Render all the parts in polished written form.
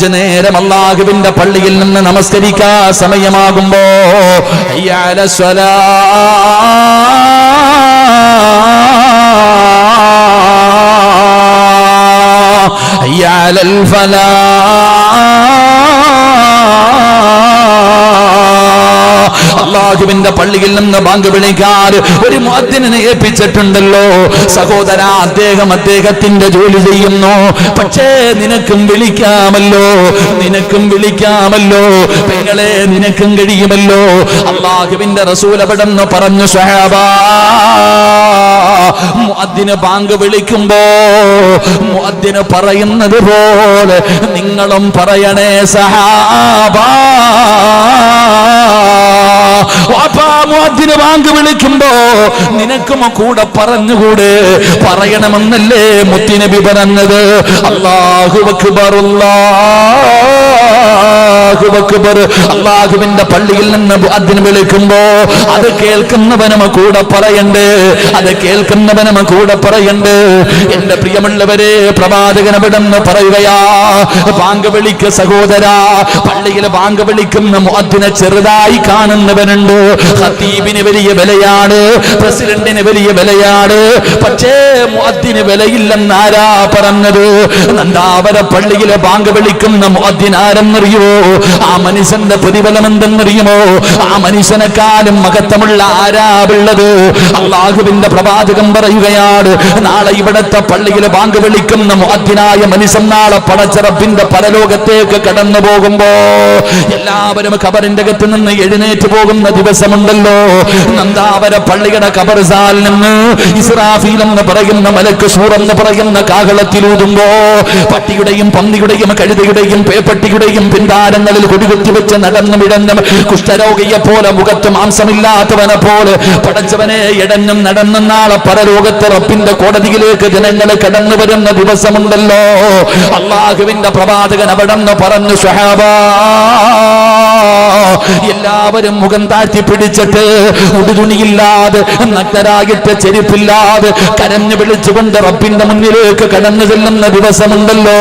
കുറച്ചു നേരം അല്ലാഹുവിന്റെ പള്ളിയിൽ നിന്ന് നമസ്കരിക്കാൻ സമയമാകുമ്പോ ഹയ്യ അലസ്സലാ ഹയ്യ അലൽ അല്ലാഹുവിന്റെ പള്ളിയിൽ നിന്ന് ബാങ്ക് വിളിക്കാൻ ഒരു മുഅദ്ദിനെ ഏൽപ്പിച്ചിട്ടുണ്ടല്ലോ സഹോദര. അദ്ദേഹത്തിന്റെ ജോലി ചെയ്യുന്നു. പക്ഷേ നിനക്കും വിളിക്കാമല്ലോ, പെങ്ങളെ നിനക്കും കഴിയുമല്ലോ. അല്ലാഹുവിന്റെ റസൂൽ അവിടെന്ന് പറഞ്ഞു, സ്വഹാബാ, മുഅദ്ദിന് ബാങ്ക് വിളിക്കുമ്പോ മുഅദ്ദിന് പറയുന്നത് പോലെ നിങ്ങളും പറയണേ സഹാബാ. മുഅദ്ദിന് ബാങ്ക് വിളിക്കുമ്പോ നിനക്കും കൂടെ പറഞ്ഞുകൂടെ? പറയണമെന്നല്ലേ മുത്തുനബി പറഞ്ഞത്? അല്ലാഹു അക്ബർ, അല്ലാഹു അക്ബർ. അല്ലാഹുവിന്റെ പള്ളിയിൽ നിന്ന് മുഅദ്ദിൻ വിളിക്കുമ്പോ അത് കേൾക്കുന്നവനും കൂടെ പറയണ്ടേ, എന്റെ പ്രിയമുള്ളവരെ, പ്രവാചകൻ അവിടെന്ന് പറയുകയാ, ബാങ്ക് വിളിക്ക് സഹോദരാ. പള്ളിയിൽ ബാങ്ക് വിളിക്കുന്ന മുഅദ്ദിനെ ചെറുതായി കാണുന്നവനുണ്ട്. ഖതീബിന് വലിയ വിലയാണ്, പ്രസിഡന്റിന് വലിയ വിലയാണ്. പക്ഷേ മുഅദ്ദിന് വിലയില്ലെന്നാരാ പറഞ്ഞത്? നന്ദാവര പള്ളിയിലെ ബാങ്ക് വിളിക്കുന്ന മുഅദ്ദിൻ ആരെന്നറിയോ? ആ മനുഷ്യന്റെ പ്രതിഫലം എന്തെന്നറിയുമോ? ആ മനുഷ്യനെക്കാളും മഹത്വമുള്ള ആരാവുള്ളത്? അല്ലാഹുവിന്റെ പ്രവാചകൻ പറയുകയാണ്, നാളെ ഇവിടത്തെ പള്ളിയിൽ ബാങ്ക് വിളിക്കുന്ന മുഅദ്ദിനായ മനുഷ്യൻ നാളെ പടച്ച റബ്ബിന്റെ പരലോകത്തേക്ക് കടന്നു പോകുമ്പോ എല്ലാവരും ഖബറിന്റെ അകത്ത് നിന്ന് എഴുന്നേറ്റ് പോകുന്ന ദിവസമുണ്ടല്ലോ. നന്ദാവര പള്ളിയുടെ ഖബർസാൽ നിന്ന് ഇസ്രാഫീൽ എന്ന് പറയുന്ന മലക്ക് സൂർ എന്ന് പറയുന്ന കാഹളത്തിലൂതുമ്പോ പട്ടിയുടെയും പന്നിയുടെയും കഴുതയുടെയും പേപ്പട്ടിയുടെയും പിന്താരങ്ങളിൽ കൊടികുത്തി വെച്ച് നടന്നു വിടഞ്ഞും കുഷ്ഠരോഗിയെ പോലെ മുഖത്ത് മാംസമില്ലാത്തവനെ പോലെ പടച്ചവനെ ഇടഞ്ഞും നടന്നും നാളെ പരലോകത്തെ റബ്ബിന്റെ കോടതിയിലേക്ക് ജനങ്ങൾ കടന്നു വരുന്ന ദിവസമുണ്ടല്ലോ. അല്ലാഹുവിന്റെ പ്രവാചകൻ അവിടെന്ന് പറഞ്ഞു, സ്വഹാബാ, എല്ലാവരും മുഖം താഴ്ത്തി പിടിച്ചിട്ട് ഉടുതുണിയില്ലാതെ നഗ്നരായിട്ട് ചെരുപ്പില്ലാതെ കരഞ്ഞു വിളിച്ചുകൊണ്ട് റബ്ബിന്റെ മുന്നിലേക്ക് കടന്നു ചെല്ലുന്ന ദിവസമുണ്ടല്ലോ.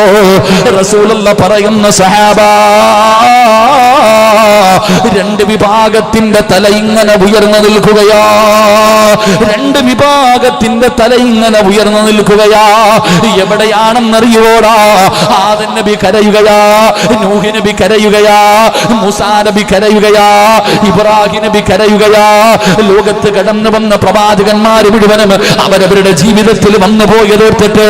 റസൂലുള്ളാഹി പറയുന്ന, സ്വഹാബാ, രണ്ട് വിഭാഗത്തിന്റെ തല ഇങ്ങനെ ഉയർന്നു നിൽക്കുകയാ, എവിടെയാണെന്നറിയോടാ? ആദം നബി കരയുകയാ, നൂഹ് നബി കരയുകയാ, മൂസാ നബി കരയുകയാ, ഇബ്രാഹിം നബി കരയുകയാ. ലോകത്ത് കടന്നു വന്ന പ്രവാചകന്മാർ മുഴുവനും അവരവരുടെ ജീവിതത്തിൽ വന്നു പോയതോർത്തിട്ട്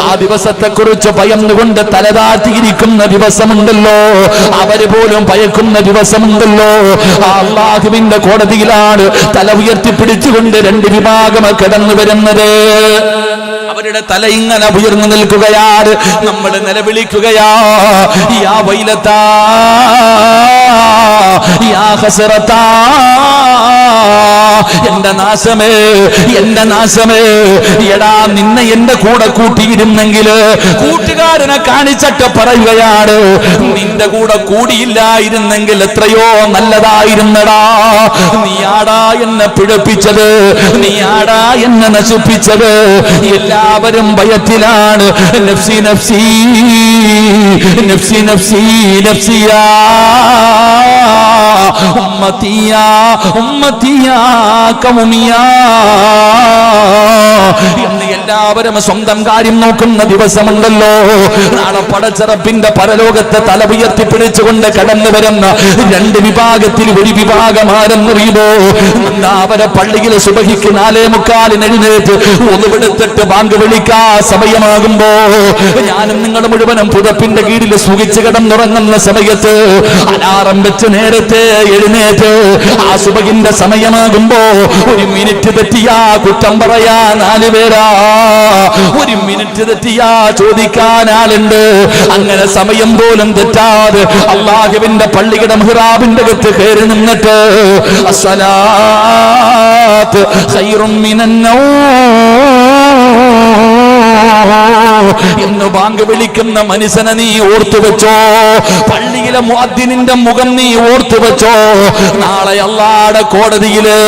ആ ദിവസത്തെ കുറിച്ച് ഭയന്നുകൊണ്ട് തലതാഴ്ത്തിയിരിക്കുന്ന ദിവസമുണ്ടല്ലോ, അവര് പോലും ഭയക്കുന്ന ദിവസമുണ്ടല്ലോ. അല്ലാഹുവിന്റെ കോടതിയിലാണ് തല ഉയർത്തിപ്പിടിച്ചുകൊണ്ട് രണ്ട് വിഭാഗം കടന്നു വരുന്നത്. അവരുടെ തല ഇങ്ങനെ ഉയർന്നു നിൽക്കുകയാണ്. നമ്മൾ നിലവിളിക്കുകയാ, യാ വൈലത്താ, യാ ഹസറത്താ, എന്റെ നാശമേ, എന്റെ നാശമേ. എടാ, നിന്നെ എന്റെ കൂടെ കൂട്ടിയിരുന്നെങ്കിൽ, കൂട്ടുകാരനെ കാണിച്ചിട്ട് പറയുകയാണ്, നിന്റെ കൂടെ കൂടിയില്ലായിരുന്നെങ്കിൽ എത്രയോ നല്ലതായിരുന്നടാ. നീയാടാ എന്നെ പിഴപ്പിച്ചത്, നീയാടാ എന്നെ നശിപ്പിച്ചത്. എല്ലാവരും ഭയത്തിലാണ്. നഫ്സി നഫ്സി നഫ്സി നഫ്സി നഫ്സിയാ ഉമ്മത്തിയാ ഉമ്മത്തിയാ കൗമിയാ എന്ന് എല്ലാവരും സ്വന്തം കാര്യം നോക്കുന്ന ദിവസമുണ്ടല്ലോ. നാളെ പടച്ച റബ്ബിന്റെ പരലോകത്തെ തല ഉയർത്തി പിടിച്ചുകൊണ്ട് കടന്നു വരുന്ന രണ്ട് വിഭാഗത്തിൽ ഒരു വിഭാഗം ആരെന്നറിയുമോ? അവരെ പള്ളിയിൽ സുബഹിക്ക് 4:45 എഴുന്നേറ്റ് ഒന്നുവിടുത്തിട്ട് ബാങ്ക് വിളിക്കാ സമയമാകുമ്പോ ഞാനും നിങ്ങൾ മുഴുവനും പുതപ്പിന്റെ കീഴിൽ സുഖിച്ച് കിടന്നുറങ്ങുന്ന സമയത്ത് അലാറം വെച്ച് നേരത്തെ എഴുന്നേറ്റ് ആ സുബഹിന്റെ സമയമാകുമ്പോ ഒരു മിനിറ്റ് തെറ്റിയാ കുറ്റം പറയാ 4 പേരാ, ഒരു മിനിറ്റ് തെറ്റിയാ ചോദിക്കാൻ ആളുണ്ട്. അങ്ങനെ സമയം പോലും തെറ്റാതെ അല്ലാഹുവിന്റെ പള്ളിയുടെ മിഹ്റാബിന്റെ അകത്ത് കയറി നിന്നിട്ട് അസ്സലാത്ത് ഖൈറും മിനൻ നൗം എന്ന് ബാങ്ക് വിളിക്കുന്ന മനുഷ്യനെ നീ ഓർത്തു വെച്ചോ. പള്ളിയിലെ മുഅദ്ദിനിന്റെ മുഖം നീ ഓർത്തു വെച്ചോ. നാളെ അല്ലാഹുവിന്റെ കോടതിയില്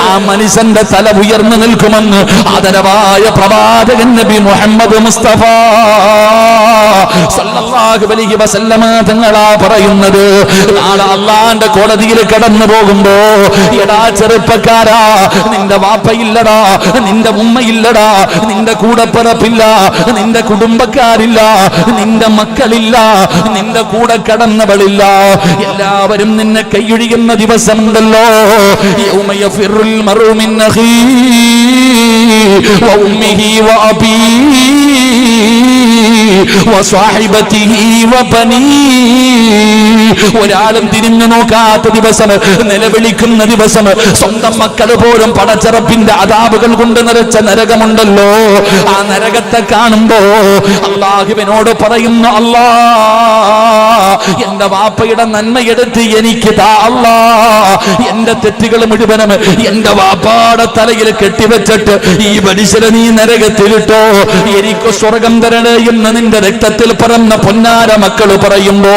ആ മനുഷ്യന്റെ തല ഉയർന്നു നിൽക്കുമെന്ന് ആദരവായ പ്രവാചകൻ നബി മുഹമ്മദ് മുസ്തഫ സല്ലല്ലാഹു അലൈഹി വസല്ലമ തങ്ങളാ പറയുന്നത്. നാളെ അല്ലാഹുവിന്റെ കോടതിയിൽ കടന്നു പോകുമ്പോ, എടാ ചെറുപ്പക്കാരാ, നിന്റെ വാപ്പയില്ലടാ, നിന്റെ ഉമ്മയില്ലടാ, നിന്റെ കൂടപ്പിറപ്പില്ല, നിന്റെ കുടുംബക്കാരില്ല, നിന്റെ മക്കളില്ല, നിന്റെ കൂടെ കടന്നവളില്ല, എല്ലാവരും നിന്നെ കൈയൊഴിയുന്ന ദിവസമുണ്ടല്ലോ. യൗമ യഫിറുൽ മർഉ മിൻ അഖീഹി വ ഉമ്മിഹി വ അബീഹി വ സ്വഹിബതിഹി വ ബനീഹി. ഒരാളും തിരിഞ്ഞു നോക്കാത്ത ദിവസം, നിലവിളിക്കുന്ന ദിവസം, സ്വന്തം മക്കൾ പോലും പടച്ചറപ്പിന്റെ അദാബുകൾ കൊണ്ട് നിറച്ച നരകമുണ്ടല്ലോ. ആ നരകത്തെ കാണുമ്പോ അല്ലാഹുവിനോട് പറയുന്നു, അല്ലാ, എന്റെ വാപ്പയുടെ നന്മയെടുത്ത് എനിക്ക് താ അല്ലാ. എന്റെ തെറ്റുകൾ മുഴുവനും എന്റെ വാപ്പാടെ തലയിൽ കെട്ടിവെച്ചിട്ട് ഈ മനുഷ്യനെ നീ നരകത്തിലിട്ടോ, എനിക്ക് സ്വർഗം തരണേ എന്ന് നിന്റെ രക്തത്തിൽ പറന്ന പൊന്നാര മക്കള് പറയുമ്പോ,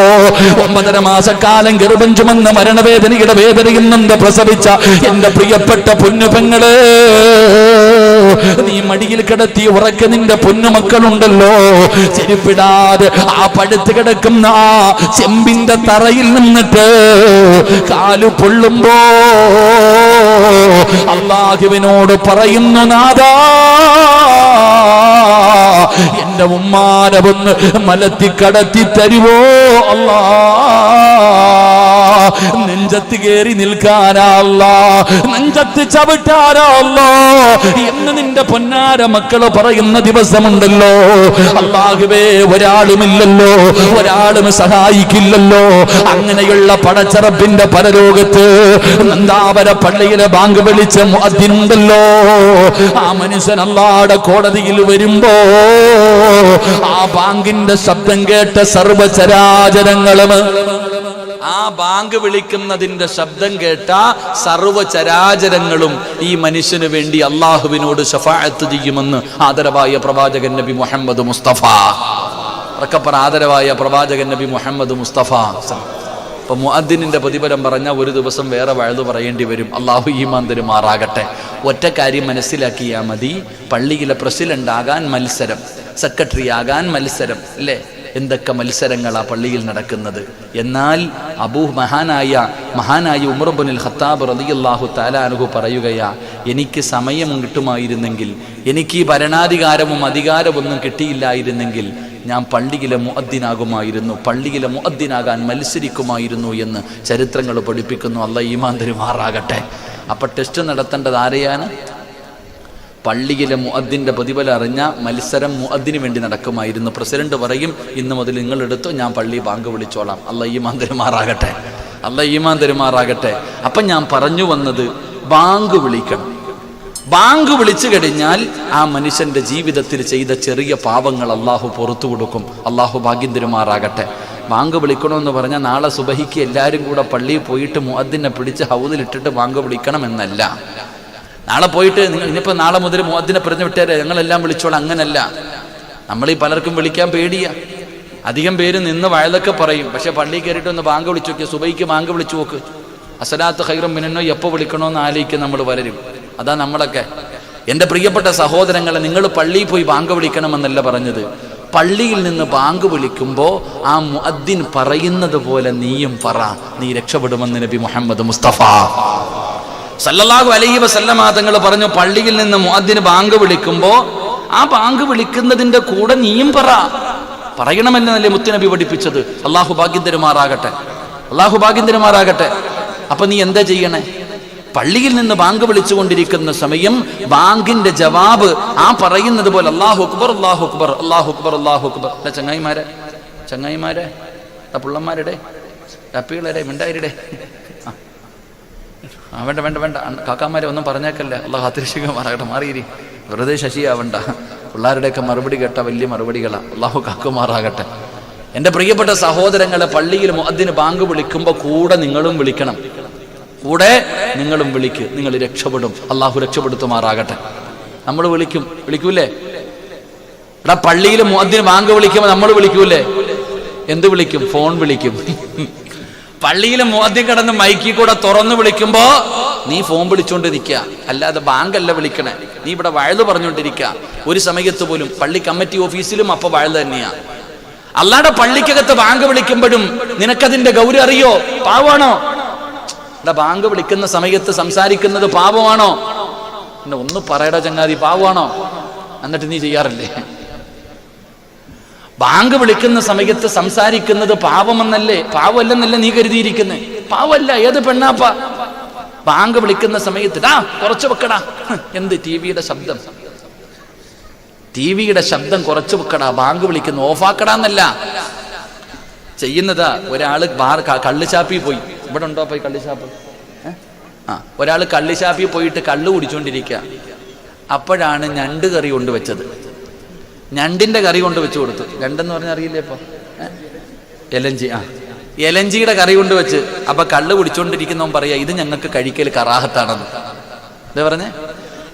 9.5 മാസക്കാലം ഗർഭം ചുമന്ന മരണവേദനയുടെ വേദനയിൽ നിന്ന് പ്രസവിച്ച എന്റെ പ്രിയപ്പെട്ട പൊന്നുപെങ്ങള്, നീ മടിയിൽ കിടത്തി ഉറക്ക നിന്റെ പൊന്നുമക്കളുണ്ടല്ലോ, ചെരുപ്പിടാതെ ആ പഴുത്ത് കിടക്കുന്ന ആ ചെമ്പിന്റെ തറയിൽ നിന്നിട്ട് കാലു പൊള്ളുമ്പോ അല്ലാഹുവിനോട് പറയുന്നു, നാഥാ, എന്റെ ഉമ്മാനെ ഒന്ന് മലത്തി കടത്തി തരുവോ അല്ലാ. നെഞ്ചത്ത് കയറി നിൽക്കാനല്ല, നെഞ്ചത്ത് ചവിട്ടാനല്ല എന്ന് നിന്റെ പൊന്നാര മക്കള് പറയുന്ന ദിവസമുണ്ടല്ലോ. അല്ലാഹുവേ, ഒരാളുമില്ലല്ലോ, ഒരാളും സഹായിക്കില്ലല്ലോ. അങ്ങനെയുള്ള പടച്ചറപ്പിന്റെ പരലോകത്ത് നന്ദാവര പള്ളിയിലെ ബാങ്ക് വിളിച്ച മുഅദ്ദിനുണ്ടല്ലോ, ആ മനുഷ്യൻ അല്ലാഹുവിന്റെ കോടതിയിൽ വരുമ്പോ ആ ബാങ്കിന്റെ ശബ്ദം കേട്ട സർവ്വചരാചരങ്ങളും, ആ ബാങ്ക് വിളിക്കുന്നതിന്റെ ശബ്ദം കേട്ട സർവ്വചരാചരങ്ങളും ഈ മനുഷ്യന് വേണ്ടി അള്ളാഹുവിനോട് ശഫാഅത്ത് ചെയ്യുമെന്ന് ആദരവായ പ്രവാചകൻ നബി മുഹമ്മദ് മുസ്തഫ. ആദരവായ പ്രവാചകൻ നബി മുഹമ്മദ് മുസ്തഫ. അപ്പൊ മുഅദ്ദിനിന്റെ പ്രതിഫലം പറഞ്ഞ ഒരു ദിവസം വേറെ വഴുതു പറയേണ്ടി വരും. അള്ളാഹു ഈമാൻ തരുമാറാകട്ടെ. ഒറ്റ കാര്യം മനസ്സിലാക്കിയാൽ മതി, പള്ളിയിലെ പ്രസിഡന്റ് ആകാൻ മത്സരം, സെക്രട്ടറി ആകാൻ മത്സരം, അല്ലേ? എന്തൊക്കെ മത്സരങ്ങളാ പള്ളിയിൽ നടക്കുന്നത്. എന്നാൽ മഹാനായ ഉമർ ഇബ്നുൽ ഖത്താബ് റളിയല്ലാഹു തആല അൻഹു പറയുകയാ, എനിക്ക് സമയം കിട്ടുമായിരുന്നെങ്കിൽ, എനിക്ക് ഈ ഭരണാധികാരവും അധികാരമൊന്നും കിട്ടിയില്ലായിരുന്നെങ്കിൽ ഞാൻ പള്ളിയിലെ മുഅദ്ദിനാകുമായിരുന്നു, പള്ളിയിലെ മുഅദ്ദിനാകാൻ മത്സരിക്കുമായിരുന്നു എന്ന് ചരിത്രങ്ങൾ പഠിപ്പിക്കുന്നു. അല്ലാഹു ഈമാൻ തരുമാറാകട്ടെ. അപ്പൊ ടെസ്റ്റ് നടത്തേണ്ടത് ആരെയാണ്? പള്ളിയിലെ മുഅദ്ദിന്റെ പ്രതിഫലം അറിഞ്ഞ മത്സരം മുഅദ്ദിന് വേണ്ടി നടക്കുമായിരുന്നു. പ്രസിഡന്റ് പറയും, ഇന്ന് മുതൽ നിങ്ങളെടുത്തോ, ഞാൻ പള്ളി ബാങ്ക് വിളിച്ചോളാം. അല്ലാഹു ഈമാൻ തരുമാറാകട്ടെ, അല്ലാഹു ഈമാൻ തരുമാറാകട്ടെ. അപ്പം ഞാൻ പറഞ്ഞു വന്നത്, ബാങ്ക് വിളിക്കണം. ബാങ്ക് വിളിച്ചു കഴിഞ്ഞാൽ ആ മനുഷ്യന്റെ ജീവിതത്തിൽ ചെയ്ത ചെറിയ പാപങ്ങൾ അള്ളാഹു പുറത്തു കൊടുക്കും. അള്ളാഹു ഭാഗ്യം തരുമാറാകട്ടെ. ബാങ്ക് വിളിക്കണമെന്ന് പറഞ്ഞാൽ നാളെ സുബഹിക്ക് എല്ലാവരും കൂടെ പള്ളിയിൽ പോയിട്ട് മുഅദ്ദിനെ പിടിച്ച് ഹൗദിലിട്ടിട്ട് ബാങ്ക് വിളിക്കണം എന്നല്ല. നാളെ പോയിട്ട് ഇനിയിപ്പോൾ നാളെ മുതൽ മുഅദ്ദിനെ പറഞ്ഞു വിട്ടേരെ, ഞങ്ങളെല്ലാം വിളിച്ചോളാം, അങ്ങനല്ല. നമ്മളീ പലർക്കും വിളിക്കാൻ പേടിയാ. അധികം പേര് നിന്ന് വയലൊക്കെ പറയും, പക്ഷെ പള്ളിയിൽ കയറിയിട്ട് ഒന്ന് ബാങ്ക് വിളിച്ചു നോക്കിയാൽ, സുബഹിക്ക് ബാങ്ക് വിളിച്ചു നോക്ക്, അസലാത്ത് ഖൈറും മിനന്നോ എപ്പോൾ വിളിക്കണമെന്ന് ആലോചിക്കും നമ്മൾ പലരും. അതാ നമ്മളൊക്കെ. എൻ്റെ പ്രിയപ്പെട്ട സഹോദരങ്ങളെ, നിങ്ങൾ പള്ളിയിൽ പോയി ബാങ്ക് വിളിക്കണമെന്നല്ല പറഞ്ഞത്. പള്ളിയിൽ നിന്ന് ബാങ്ക് വിളിക്കുമ്പോൾ ആ മുഅദ്ദിൻ പറയുന്നത് പോലെ നീയും പറ, നീ രക്ഷപ്പെടുമെന്ന് നബി മുഹമ്മദ് മുസ്തഫ സല്ലല്ലാഹു അലൈഹി വസല്ലമ തങ്ങൾ പറഞ്ഞു. പള്ളിയിൽ നിന്ന് മുഅദ്ദിൻ ബാങ്ക് വിളിക്കുമ്പോൾ ആ ബാങ്ക് വിളിക്കുന്നതിന്റെ കൂടെ നീയും പറയണമെന്നല്ലേ മുത്തുനബി പഠിപ്പിച്ചത്. അള്ളാഹു ഭാഗ്യം തരുമാറാകട്ടെ, അള്ളാഹു ഭാഗ്യം തരുമാറാകട്ടെ. അപ്പൊ നീ എന്താ ചെയ്യണേ? പള്ളിയിൽ നിന്ന് ബാങ്ക് വിളിച്ചുകൊണ്ടിരിക്കുന്ന സമയം ബാങ്കിന്റെ ജവാബ് ആ പറയുന്നത് പോലെ അല്ലാഹു അക്ബർ, അല്ലാഹു അക്ബർ, അല്ലാഹു അക്ബർ, അല്ലാഹു അക്ബർ. അല്ല ചങ്ങായിമാരെ പുള്ളന്മാരുടെ അപ്പികളെ മിണ്ടായിരുടെ വേണ്ട വേണ്ട വേണ്ട കാക്കാമാരെ ഒന്നും പറഞ്ഞേക്കല്ലേ, അള്ളാഹു അതിർശികമാറാകട്ടെ. മാറിയിരി, വെറുതെ ശശിയാവണ്ട. പിള്ളേരുടെയൊക്കെ മറുപടി കേട്ട വലിയ മറുപടികളാ. അള്ളാഹു കാക്കുമാറാകട്ടെ. എൻ്റെ പ്രിയപ്പെട്ട സഹോദരങ്ങളെ, പള്ളിയിൽ മുഅദ്ദിന് ബാങ്ക് വിളിക്കുമ്പോൾ കൂടെ നിങ്ങളും വിളിക്കണം, കൂടെ നിങ്ങളും വിളിക്ക്, നിങ്ങൾ രക്ഷപ്പെടും. അള്ളാഹു രക്ഷപ്പെടുത്തുമാറാകട്ടെ. നമ്മൾ വിളിക്കൂലേ? എടാ, പള്ളിയിൽ മുഅദ്ദിൻ ബാങ്ക് വിളിക്കുമ്പോൾ നമ്മൾ വിളിക്കൂലേ? എന്ത് വിളിക്കും? ഫോൺ വിളിക്കും. പള്ളിയിലെ മുഅദ്ദിൻ കിടന്ന് മൈക്കിൽ കൂടെ തുറന്നു വിളിക്കുമ്പോ നീ ഫോൺ വിളിച്ചോണ്ടിരിക്കുക, അല്ലാതെ ബാങ്കല്ല വിളിക്കണേ. നീ ഇവിടെ വഴുത് പറഞ്ഞുകൊണ്ടിരിക്കുക. ഒരു സമയത്ത് പോലും പള്ളി കമ്മിറ്റി ഓഫീസിലും അപ്പൊ വഴുത് തന്നെയാ. അല്ലാതെ പള്ളിക്കകത്ത് ബാങ്ക് വിളിക്കുമ്പോഴും നിനക്കതിന്റെ ഗൗരവം അറിയോ? പാവമാണോ? ബാങ്ക് വിളിക്കുന്ന സമയത്ത് സംസാരിക്കുന്നത് പാപമാണോ? ഒന്ന് പറയടാ ചങ്ങാതി, പാവമാണോ? എന്നിട്ട് നീ ചെയ്യാറില്ലേ? ബാങ്ക് വിളിക്കുന്ന സമയത്ത് സംസാരിക്കുന്നത് പാപമെന്നല്ലേ? പാവമല്ലെന്നല്ലേ നീ കരുതിയിരിക്കുന്നത്? പാവമല്ല. ഏത് പെണ്ണാപ്പ ബാങ്ക് വിളിക്കുന്ന സമയത്ത് കുറച്ച് വെക്കടാ, എന്ത് ടിവിയുടെ ശബ്ദം, ടിവിയുടെ ശബ്ദം കുറച്ച് വെക്കടാ, ബാങ്ക് വിളിക്കുന്നു, ഓഫാക്കടാന്നല്ല ചെയ്യുന്നതാ. ഒരാള് കള്ളുചാപ്പി പോയി, ഇവിടെ ഉണ്ടോ പോയി കള്ളുചാപ്പ്? ഒരാള് കള്ളുചാപ്പി പോയിട്ട് കള്ളു കുടിച്ചോണ്ടിരിക്കുക. അപ്പോഴാണ് ഞണ്ട് കറി കൊണ്ടുവച്ചത്. ഞണ്ടിന്റെ കറി കൊണ്ട് വെച്ച് കൊടുത്തു. ഞണ്ടെന്ന് പറഞ്ഞാൽ അറിയില്ലേ ഇപ്പൊ? എലഞ്ചി. എലഞ്ചിയുടെ കറി കൊണ്ട് വെച്ച്. അപ്പൊ കള്ളു കുടിച്ചോണ്ടിരിക്കുന്നവൻ പറയാ, ഇത് ഞങ്ങൾക്ക് കഴിക്കൽ കറാഹത്താണെന്ന്. എന്താ പറഞ്ഞേ?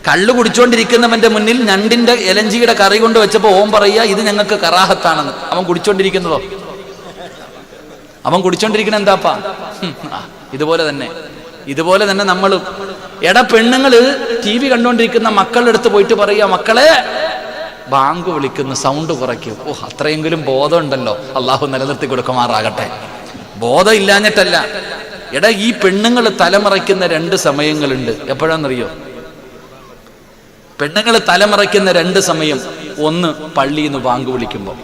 കള്ളു കുടിച്ചോണ്ടിരിക്കുന്നവന്റെ മുന്നിൽ ഞണ്ടിന്റെ എലഞ്ചിയുടെ കറി കൊണ്ട് വെച്ചപ്പോ ഓൻ പറയാ, ഇത് ഞങ്ങൾക്ക് കറാഹത്താണെന്ന്. അവൻ കുടിച്ചോണ്ടിരിക്കുന്നതോ? അവൻ കുടിച്ചോണ്ടിരിക്കുന്ന എന്താപ്പാ? ഇതുപോലെ തന്നെ നമ്മളും. പെണ്ണുങ്ങള് ടി വി കണ്ടോണ്ടിരിക്കുന്ന മക്കളുടെ അടുത്ത് പോയിട്ട് പറയാ, മക്കളെ ബാങ്ക് വിളിക്കുന്ന സൗണ്ട് കുറയ്ക്കും. അത്രയെങ്കിലും ബോധം ഉണ്ടല്ലോ, അള്ളാഹു നിലനിർത്തി കൊടുക്കുമാറാകട്ടെ. ബോധം ഇല്ലാഞ്ഞിട്ടല്ല. ഈ പെണ്ണുങ്ങൾ തലമറയ്ക്കുന്ന 2 സമയങ്ങളുണ്ട്. എപ്പോഴാണെന്നറിയോ? പെണ്ണുങ്ങൾ തലമറയ്ക്കുന്ന 2 സമയം. ഒന്ന്, പള്ളിയിൽ നിന്ന് ബാങ്ക് വിളിക്കുമ്പോൾ.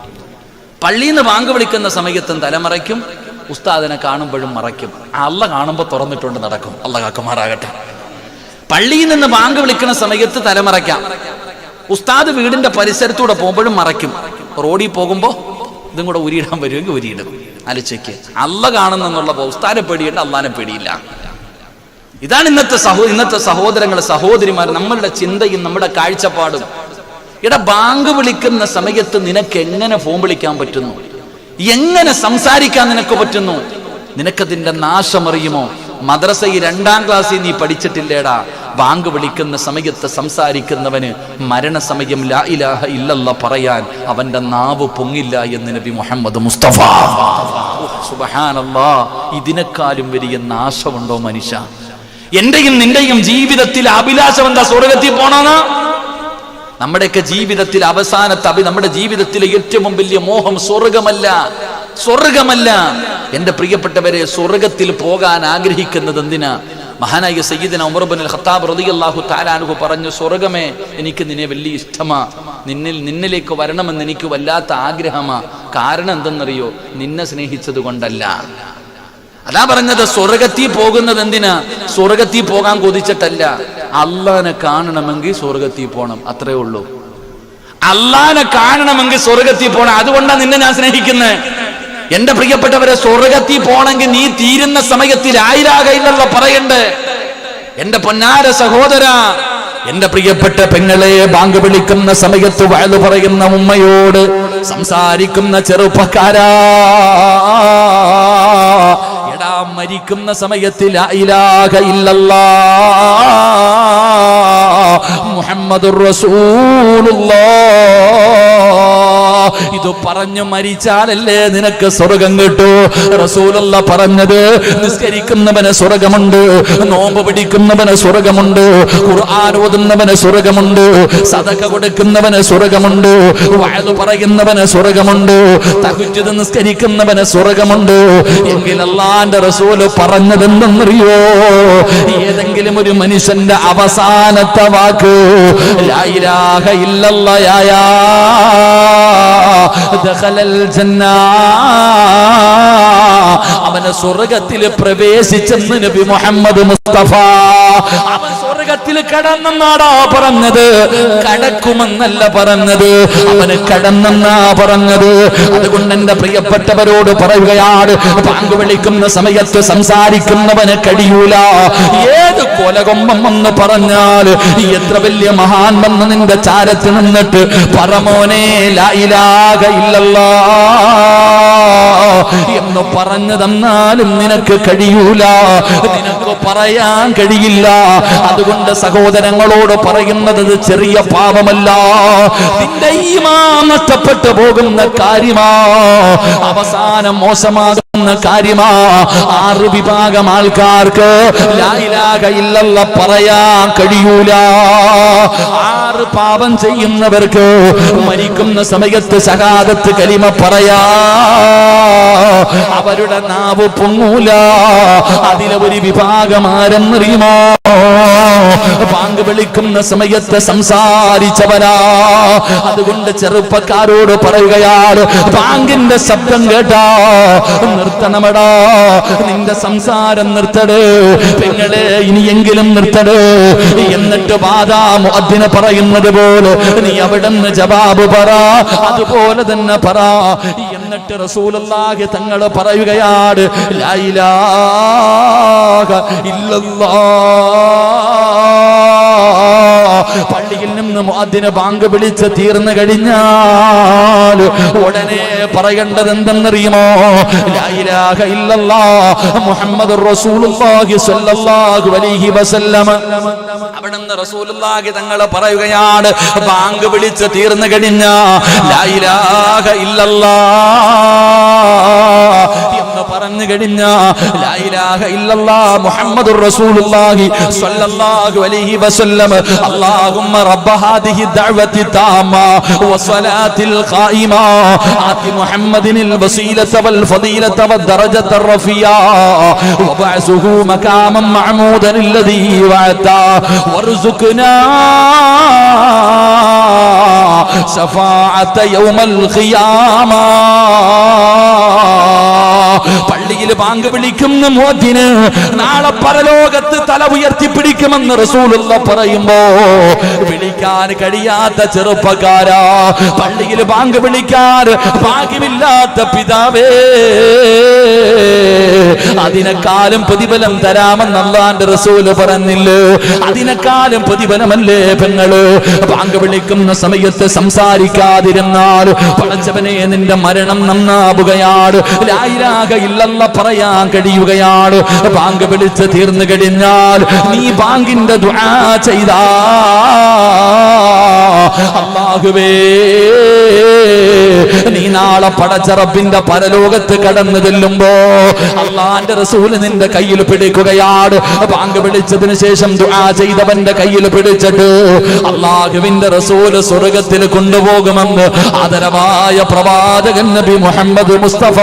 പള്ളിയിൽ നിന്ന് ബാങ്ക് വിളിക്കുന്ന സമയത്തും തലമറയ്ക്കും, ഉസ്താദിനെ കാണുമ്പോഴും മറയ്ക്കും. അള്ള കാണുമ്പോൾ തുറന്നിട്ടുണ്ട് നടക്കും. അള്ള കാക്കുമാറാകട്ടെ. പള്ളിയിൽ നിന്ന് ബാങ്ക് വിളിക്കുന്ന സമയത്ത് തലമറയ്ക്കാം. ഉസ്താദ് വീടിന്റെ പരിസരത്തൂടെ പോകുമ്പോഴും മറയ്ക്കും. റോഡിൽ പോകുമ്പോ ഇതും കൂടെ ഉരിയിടാൻ വരുമെങ്കിൽ ഉരിയിടും. അലച്ചയ്ക്ക് അള്ള കാണുന്നുള്ള ഉസ്താദിനെ പേടിയുണ്ട്, അള്ളാനെ പേടിയില്ല. ഇതാണ് ഇന്നത്തെ സഹോദരങ്ങളെ, സഹോദരിമാർ, നമ്മളുടെ ചിന്തയും നമ്മുടെ കാഴ്ചപ്പാടും. ബാങ്ക് വിളിക്കുന്ന സമയത്ത് നിനക്ക് എങ്ങനെ ഫോൺ വിളിക്കാൻ പറ്റുന്നു? എങ്ങനെ സംസാരിക്കാൻ നിനക്ക് പറ്റുന്നു? നിനക്കതിന്റെ നാശമറിയുമോ? മദ്രസയിൽ 2ാം ക്ലാസ്സിൽ നീ പഠിച്ചിട്ടില്ലേടാ? ബാങ്ക് വിളിക്കുന്ന സമയത്ത് സംസാരിക്കുന്നവന് മരണസമയം ലാ ഇലാഹ ഇല്ലല്ലാഹ് പറയാൻ അവന്റെ നാവ് പൊങ്ങില്ല എന്ന് നബി മുഹമ്മദ് മുസ്തഫ. സുബ്ഹാനല്ലാഹ്. ഇതിനേക്കാളും വലിയ നാശമുണ്ടോ മനുഷ്യ? എന്റെയും നിന്റെയും ജീവിതത്തിൽ അഭിലാഷം എന്താ? സ്വർഗത്തിൽ പോണെന്ന്. നമ്മുടെയൊക്കെ ജീവിതത്തിൽ അവസാനത്തെ നമ്മുടെ ജീവിതത്തിലെ ഏറ്റവും വലിയ മോഹം സ്വർഗമല്ല. എന്റെ പ്രിയപ്പെട്ടവരെ, സ്വർഗത്തിൽ പോകാൻ ആഗ്രഹിക്കുന്നത് എന്തിനാ? മഹാനായ സയ്യിദന ഉമർ ഇബ്നുൽ ഖത്താബ് റളിയല്ലാഹു തആല അൻഹു പറഞ്ഞു, സ്വർഗമേ, എനിക്ക് നിന്നെ വലിയ ഇഷ്ടമാ, നിന്നിലേക്ക് വരണമെന്ന് എനിക്ക് വല്ലാത്ത ആഗ്രഹമാ. കാരണം എന്തെന്നറിയോ? നിന്നെ സ്നേഹിച്ചത് കൊണ്ടല്ല. അതാ പറഞ്ഞത്, സ്വർഗത്തിൽ പോകുന്നത് എന്തിനാ? സ്വർഗത്തിൽ പോകാൻ കൊതിച്ചിട്ടല്ല. അള്ളാനെ കാണണമെങ്കിൽ സ്വർഗത്തിൽ പോണം, അത്രേ ഉള്ളൂ. അള്ളാനെ കാണണമെങ്കിൽ സ്വർഗത്തിൽ പോണം. അതുകൊണ്ടാണ് നിന്നെ ഞാൻ സ്നേഹിക്കുന്നത്. എന്റെ പ്രിയപ്പെട്ടവരെ, സ്വർഗത്തിൽ പോണെങ്കിൽ നീ തീരുന്ന സമയത്തിൽ ആയിരാകയില്ലല്ലോ പറയണ്ടേ. എന്റെ പൊന്നാര സഹോദര, എന്റെ പ്രിയപ്പെട്ട പെങ്ങളെ, ബാങ്ക് വിളിക്കുന്ന സമയത്ത് വഅദ് പറയുന്ന ഉമ്മയോട് സംസാരിക്കുന്ന ചെറുപ്പക്കാരാ, മരിക്കുന്ന സമയത്ത് ലാ ഇലാഹ ഇല്ലല്ലാഹ് മുഹമ്മദുർ റസൂലുള്ളാഹ് ഇത് പറഞ്ഞു മരിച്ചാലല്ലേ നിനക്ക് സ്വർഗം കിട്ടൂ. റസൂലുള്ളാഹ് പറഞ്ഞത്, നിസ്കരിക്കുന്നവന് സ്വർഗമുണ്ട്, നോമ്പ് പിടിക്കുന്നവന് സ്വർഗമുണ്ട്, ഖുർആൻ ഓതുന്നവന് സ്വർഗമുണ്ട്, സദഖ കൊടുക്കുന്നവന് സ്വർഗമുണ്ട്, വഅദ് പറയുന്നവന് സ്വർഗമുണ്ട്, തഹജ്ജുദ് നിസ്കരിക്കുന്നവന് സ്വർഗമുണ്ട്. എങ്കിൽ അല്ലാഹുവിന്റെ റസൂൽ പറഞ്ഞതെന്തെന്നറിയോ? ഏതെങ്കിലും ഒരു മനുഷ്യന്റെ അവസാനത്തെ വാക്ക് ലാ ഇലാഹ ഇല്ലല്ലാഹ് ദഖലൽ ജന്ന, അവന് സ്വർഗത്തിൽ പ്രവേശിച്ചെന്ന് നബി മുഹമ്മദ് മുസ്തഫ. അവൻ സ്വർഗത്തിൽ കടന്നെന്നാടാ പറഞ്ഞത്, കടക്കുമെന്നല്ല പറഞ്ഞത്. അവന് കടന്നെന്നാ പറഞ്ഞത്. അതുകൊണ്ട് എന്റെ പ്രിയപ്പെട്ടവരോട് പറയുകയാണ്, ബാങ്ക് വിളിക്കുന്ന സമയത്ത് സംസാരിക്കുന്നവന് കഴിയൂല. ഏത് കൊലകൊമ്പം എന്ന് പറഞ്ഞാൽ, എത്ര വലിയ മഹാൻ വന്ന് നിന്റെ ചാരത്ത് നിന്നിട്ട് പറമോനെ ലാ ഇലാഹ ഇല്ലല്ലാഹ് എന്ന് പറഞ്ഞു തന്നാലും നിനക്ക് കഴിയൂല, നിനക്ക് പറയാൻ കഴിയില്ല. അതുകൊണ്ട് സഹോദരങ്ങളോട് പറയുന്നത് ചെറിയ പാപമല്ല, നിന്റെ ഈമാൻ നഷ്ടപ്പെട്ടു പോകുന്ന കാര്യമാ, അവസാനം മോശമാകുന്ന കാര്യമാ. 6 വിഭാഗം ആൾക്കാർക്ക് ലാ ഇലാഹ ഇല്ലല്ലാഹ് പറയാൻ കഴിയൂല. 6 പാപം ചെയ്യുന്നവർക്ക് മരിക്കുന്ന സമയത്ത് ശഹാദത്ത് കലിമ പറയാ അവരുടെ നാവ് പൊങ്ങൂല. അതിലെ ഒരു വിഭാഗം ആരെന്നറിയുമോ? ബാങ്ക് വിളിക്കുന്ന സമയത്ത് സംസാരിച്ചവനാ. അതുകൊണ്ട് ചെറുപ്പക്കാരോട് പറയുകയാണ്, ബാങ്കിന്റെ ശബ്ദം കേട്ടാ നിർത്തണമടാ, നിന്റെ സംസാരം നിർത്തട്, പെങ്ങളെ ഇനിയെങ്കിലും നിർത്തട്. എന്നിട്ട് ബാദാ മുഅദ്ദിന് പറയുന്നത് പോലെ നീ അവിടുന്ന് ജവാബ് പറ, അതുപോലെ തന്നെ പറ. എന്നിട്ട് റസൂലുള്ളാഹി തങ്ങൾ പറയുകയാണ്, ലാ ഇലാഹ ഇല്ലല്ലാഹ്. പള്ളിയിൽ നിന്ന് മുഅദ്ദിന് ബാങ്ക് വിളിച്ച് തീർന്നു കഴിഞ്ഞാൽ ഉടനെ പറയേണ്ടത് എന്തെന്നറിയുമോ? ലാ ഇലാഹ ഇല്ലല്ലാഹ് മുഹമ്മദുർ റസൂലുള്ളാഹി സ്വല്ലല്ലാഹു അലൈഹി വസല്ലം. അവിടുന്ന് റസൂലുള്ളാഹി തങ്ങൾ പറയുകയാണ്, ബാങ്ക് വിളിച്ച് തീർന്നു കഴിഞ്ഞാ ലാ ഇലാഹ ഇല്ലല്ലാഹ് എന്ന് പറഞ്ഞു കഴിഞ്ഞാ ലാ ഇലാഹ ഇല്ലല്ലാഹ് മുഹമ്മദുർ റസൂലുള്ളാഹി സ്വല്ലല്ലാഹു അലൈഹി വസല്ലം. اللهم رب هذه الدعوة التامة والصلاة القائمة آت محمد الوسيلة والفضيلة والدرجة الرفيعة وابعثه مقاما محمودا الذي وعدته وارزقنا شفاعة يوم القيامة. പള്ളിയിൽ ബാങ്ക് വിളിക്കുന്ന മുഅദ്ദിന് നാളെ പരലോകത്ത് തല ഉയർത്തിപ്പിടിക്കുമെന്ന് റസൂലുള്ളാഹി പറയുമ്പോ വിളിക്കാൻ കഴിയാത്ത ചെറുപ്പക്കാരാ, പള്ളിയിൽ ബാങ്ക് വിളിക്കാൻ ഭാഗ്യമില്ലാത്ത പിതാവേ, അതിനെക്കാളും പ്രതിഫലം തരാമെന്ന് അല്ലാഹുവിന്റെ റസൂല് പറഞ്ഞില്ലേ? അതിനെക്കാളും പ്രതിഫലമല്ലേ പെങ്ങള്? ബാങ്ക് വിളിക്കുന്ന സമയത്ത് സംസാരിക്കാതിരുന്നാൽ പടച്ചവനെ നിന്റെ മരണം നന്നാവുകയാണ്, ലാ ഇലാഹ ഇല്ലല്ലാഹ് പറയാൻ കഴിയുകയാണ്. ബാങ്ക് വിളിച്ച് തീർന്നു കഴിഞ്ഞാൽ നീ ബാങ്കിന്റെ ദുആ ചെയ്താ അല്ലാഹുവേ, നീ നാളെ പടച്ച റബ്ബിന്റെ പരലോകത്ത് കടന്നു ചെല്ലുമ്പോ അല്ലാഹുവിന്റെ റസൂൽ നിന്റെ കയ്യിൽ പിടിക്കുകയാണ്. ബാങ്ക് വിളിച്ചതിന് ശേഷം ദുആ ചെയ്തവന്റെ കയ്യിൽ പിടിച്ചിട്ട് അല്ലാഹുവിന്റെ റസൂൽ സ്വർഗ്ഗത്തിൽ കൊണ്ടുപോകുമെന്ന് ആദരവായ പ്രവാചകൻ നബി മുഹമ്മദ് മുസ്തഫ.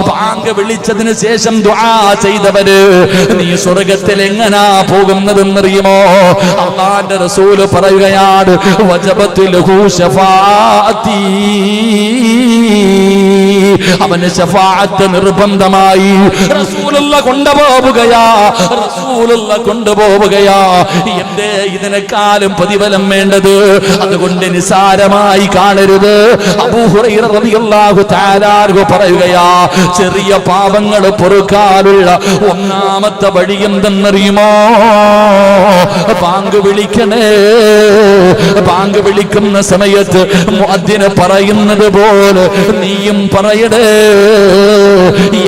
ബാങ്ക് വിളിച്ചതിന് ശേഷം ദുആ ചെയ്തവര് നീ സ്വർഗ്ഗത്തിൽ എങ്ങനാ പോകുന്നതെന്നറിയുമോ? അല്ലാഹുവിന്റെ റസൂൽ പറയുകയാണ്, വജബത്ത് ലഹു ശഫാഅത്തി, അവന് ശഫാഅത്ത് നിർബന്ധമായി. റസൂലുള്ളാഹി കൊണ്ടുപോവുകയാ, റസൂലുള്ളാഹി കൊണ്ടുപോവുകയാ. എന്തേ ഇതിനെക്കാളും പ്രതിഫലം വേണ്ടത്? അതുകൊണ്ട് നിസാരമായി കാണരുത്. അബൂ ഹുറൈറ റളിയല്ലാഹു തആല അൻഹു പറയുകയാ, ചെറിയ പാപങ്ങൾ പൊറുക്കാനുള്ള ഒന്നാമത്തെ വഴി എന്തെന്നറിയുമോ? ബാങ്ക് വിളിക്കണേ. ബാങ്ക് വിളിക്കുന്ന സമയത്ത് മുഅദ്ദിന് പറയുന്നത് പോലെ നീയും പറയടേ,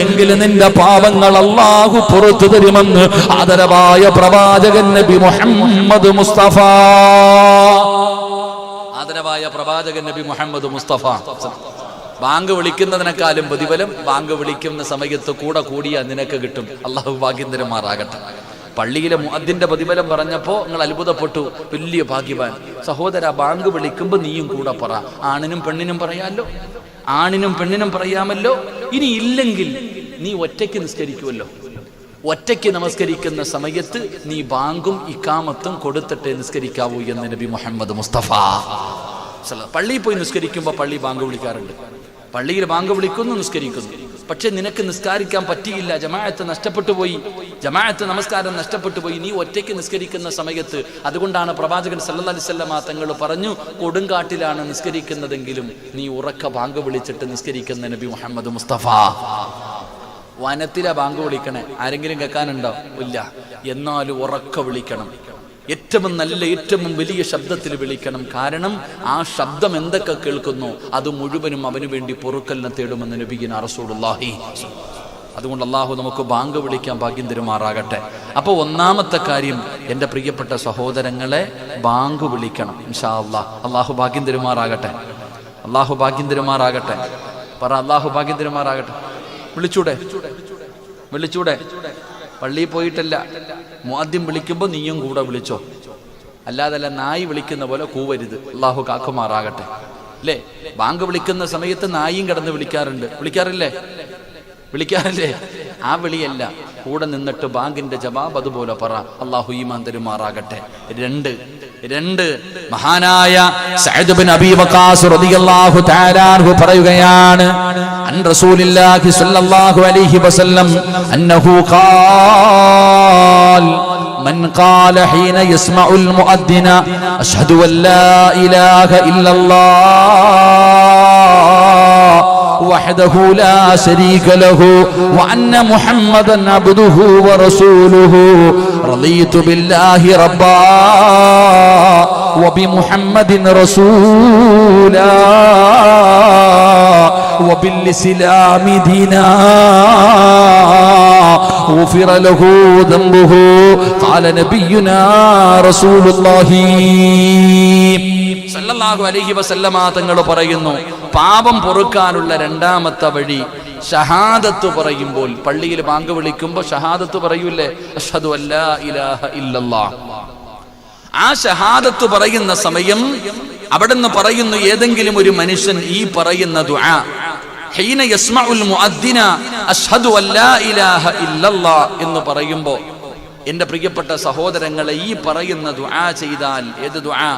എങ്കിലും നിന്റെ പാപങ്ങൾ അല്ലാഹു പുറത്തു തരുമെന്ന് ആദരവായ പ്രവാചകൻ നബി മുഹമ്മദ് മുസ്തഫ. ആദരവായ പ്രവാചകൻ നബി മുഹമ്മദ് മുസ്തഫ. ബാങ്ക് വിളിക്കുന്നതിനേക്കാളും പ്രതിഫലം ബാങ്ക് വിളിക്കുന്ന സമയത്ത് കൂടെ കൂടിയ നിനക്ക് കിട്ടും. അല്ലാഹു ഭാഗ്യം തരുമാറാകട്ടെ. പള്ളിയിലെ മുഅദ്ദിന്റെ പ്രതിഫലം പറഞ്ഞപ്പോ നിങ്ങൾ അത്ഭുതപ്പെട്ടു, വലിയ ഭാഗ്യവാൻ. സഹോദര, ബാങ്ക് വിളിക്കുമ്പോ നീയും കൂടെ പറ. ആണിനും പെണ്ണിനും പറയാമല്ലോ, ആണിനും പെണ്ണിനും പറയാമല്ലോ. ഇനി ഇല്ലെങ്കിൽ നീ ഒറ്റയ്ക്ക് നിസ്കരിക്കുമല്ലോ. ഒറ്റയ്ക്ക് നമസ്കരിക്കുന്ന സമയത്ത് നീ ബാങ്കും ഇഖാമത്തും കൊടുത്തിട്ടേ നിസ്കരിക്കാവൂ എന്ന് നബി മുഹമ്മദ് മുസ്തഫ. പള്ളിയിൽ പോയി നിസ്കരിക്കുമ്പോൾ പള്ളി ബാങ്ക് വിളിക്കാറുണ്ട്. പള്ളിയിൽ ബാങ്ക് വിളിക്കുന്നു, നിസ്കരിക്കുന്നു. പക്ഷെ നിനക്ക് നിസ്കരിക്കാൻ പറ്റിയില്ല, ജമാഅത്ത് നഷ്ടപ്പെട്ടു പോയി, ജമാഅത്ത് നമസ്കാരം നഷ്ടപ്പെട്ടു പോയി, നീ ഒറ്റയ്ക്ക് നിസ്കരിക്കുന്ന സമയത്ത്. അതുകൊണ്ടാണ് പ്രവാചകൻ സല്ലല്ലാഹു അലൈഹി വസല്ലം തങ്ങൾ പറഞ്ഞു, കൊടുങ്കാട്ടിലാണ് നിസ്കരിക്കുന്നതെങ്കിലും നീ ഉറക്ക ബാങ്ക് വിളിച്ചിട്ട് നിസ്കരിക്കുന്ന നബി മുഹമ്മദ് മുസ്തഫ. വനത്തിലെ ബാങ്ക് വിളിക്കണേ, ആരെങ്കിലും കേൾക്കാനുണ്ടോ? ഇല്ല. എന്നാലും ഉറക്ക വിളിക്കണം. ഏറ്റവും നല്ല ഏറ്റവും വലിയ ശബ്ദത്തിൽ വിളിക്കണം. കാരണം ആ ശബ്ദം എന്തൊക്കെ കേൾക്കുന്നു അത് മുഴുവനും അവന് വേണ്ടി പൊറുക്കലിനെ തേടുമെന്ന് നബിയിന റസൂലുള്ളാഹി. അതുകൊണ്ട് അള്ളാഹു നമുക്ക് ബാങ്ക് വിളിക്കാൻ ഭാഗ്യം തരുമാറാകട്ടെ. അപ്പോൾ ഒന്നാമത്തെ കാര്യം എൻ്റെ പ്രിയപ്പെട്ട സഹോദരങ്ങളെ, ബാങ്ക് വിളിക്കണം. ഇൻഷാ അല്ലാഹ് അള്ളാഹു ഭാഗ്യം തരുമാറാകട്ടെ. അള്ളാഹു ഭാഗ്യം തരുമാറാകട്ടെ. പറ അള്ളാഹു ഭാഗ്യം തരുമാറാകട്ടെ. വിളിച്ചൂടെ? പള്ളിയിൽ പോയിട്ടല്ല, മുഅദ്ദിൻ വിളിക്കുമ്പോൾ നീയും കൂടെ വിളിച്ചോ. അല്ലാതല്ല നായി വിളിക്കുന്ന പോലെ കൂവരുത്. അള്ളാഹു കാക്കുമാറാകട്ടെ. അല്ലേ? ബാങ്ക് വിളിക്കുന്ന സമയത്ത് നായിയും കിടന്ന് വിളിക്കാറില്ലേ? ആ വിളിയല്ല, കൂടെ നിന്നിട്ട് ബാങ്കിന്റെ ജവാബ് അതുപോലെ പറ. അള്ളാഹു ഈമാൻ തരുമാറാകട്ടെ. രണ്ട് മഹാനായ സഅദ് ബിൻ അബീ വഖാസ് റളിയല്ലാഹു തആല അൻഹു പറയുകയാണ്, അൻ റസൂലില്ലാഹി സ്വല്ലല്ലാഹു അലൈഹി വസല്ലം അന്നഹു ഖാൽ من قال حين يسمع المؤذن أشهد أن لا إله إلا الله وحده لا شريك له وأن محمدا عبده ورسوله رضيت بالله ربا وبمحمد رسولا وبالإسلام دينا غفر له ذنبه قال نبينا رسول الله സല്ലല്ലാഹു അലൈഹി വസല്ലമ തങ്ങൾ പറയുന്നു, പാപം പൊറുക്കാനുള്ള രണ്ടാമത്തെ വഴി ഷഹാദത്ത് പറയുമ്പോൾ, പള്ളിയിൽ ബാങ്ക് വിളിക്കുമ്പോൾ ഷഹാദത്ത് പറയൂലേ, അഷ്ഹദു അല്ലാ ഇലാഹ ഇല്ലല്ലാഹ്. ആ ഷഹാദത്ത് പറയുന്ന സമയം അവിടുന്ന് പറയുന്നു, ഏതെങ്കിലും ഒരു മനുഷ്യൻ ഈ പറയുന്ന ദുആ ഹീന യസ്മഉൽ മുഅദ്ദിന അഷ്ഹദു അല്ലാ ഇലാഹ ഇല്ലല്ലാഹ് എന്ന് പറയുമ്പോൾ, എൻ്റെ പ്രിയപ്പെട്ട സഹോദരങ്ങളെ, ഈ പറയുന്ന ദുആ ചെയ്താൽ, ഏത് ദുആ?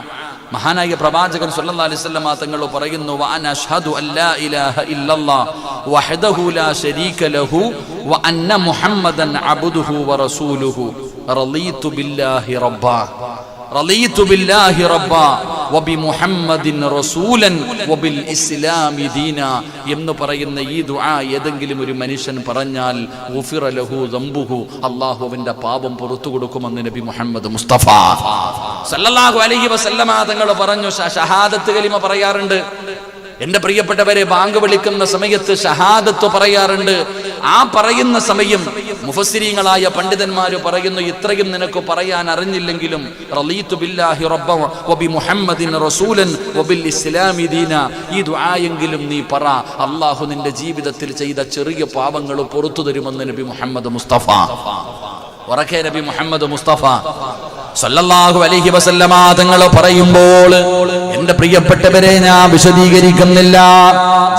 മഹാനായ പ്രവാചകൻ സല്ലല്ലാഹു അലൈഹി വസല്ലം തങ്ങൾ പറയുന്നു, വഅന അഷ്ഹദു അല്ലാ ഇലാഹ ഇല്ലല്ലാഹ് വഹ്ദഹു ലാ ശരീക ലഹു വഅന്ന മുഹമ്മദൻ അബ്ദുഹു വറസൂലുഹു റളീതു ബില്ലാഹി റബ്ബാ വബിമുഹമ്മദിൻ റസൂലൻ വബിൽ ഇസ്ലാമി ദീനാ എന്ന് പറയുന്ന ഈ ദുആ ഏതെങ്കിലും ഒരു മനുഷ്യൻ പറഞ്ഞാൽ ഗുഫിറ ലഹു ദംബുഹു, അല്ലാഹു അവന്റെ പാപം പുറത്തു കൊടുക്കുമെന്ന് നബി മുഹമ്മദ് മുസ്തഫ സല്ലല്ലാഹു അലൈഹി വസല്ലമ തങ്ങൾ പറഞ്ഞു. ഷഹാദത്ത് കലിമ പറയാറുണ്ട്. എൻ്റെ പ്രിയപ്പെട്ടവരെ, ബാങ്ക് വിളിക്കുന്ന സമയത്ത് ഷഹാദത്ത് പറയാറുണ്ട്. ആ പറയുന്ന സമയം മുഫസ്സിരീങ്ങളായ പണ്ഡിതന്മാർ പറയുന്നു, ഇത്രയും നിനക്ക് പറയാൻ അറിഞ്ഞില്ലെങ്കിലും റളീതു ബില്ലാഹി റബ്ബൻ വബി മുഹമ്മദിൻ റസൂലൻ വബിൽ ഇസ്ലാമി ദീന, ഈ ദുആയെങ്കിലും നീ പറ. അല്ലാഹു നിന്റെ ജീവിതത്തിൽ ചെയ്ത ചെറിയ പാപങ്ങൾ പുറത്തു തരുമെന്ന് നബി മുഹമ്മദ് മുസ്തഫ. ഉറക്കെ നബി മുഹമ്മദ് മുസ്തഫ സല്ലല്ലാഹു അലൈഹി വസല്ലമ തങ്ങൾ പറയുമ്പോൾ, എൻ്റെ പ്രിയപ്പെട്ടവരെ, ഞാൻ വിശദീകരിക്കുന്നില്ല.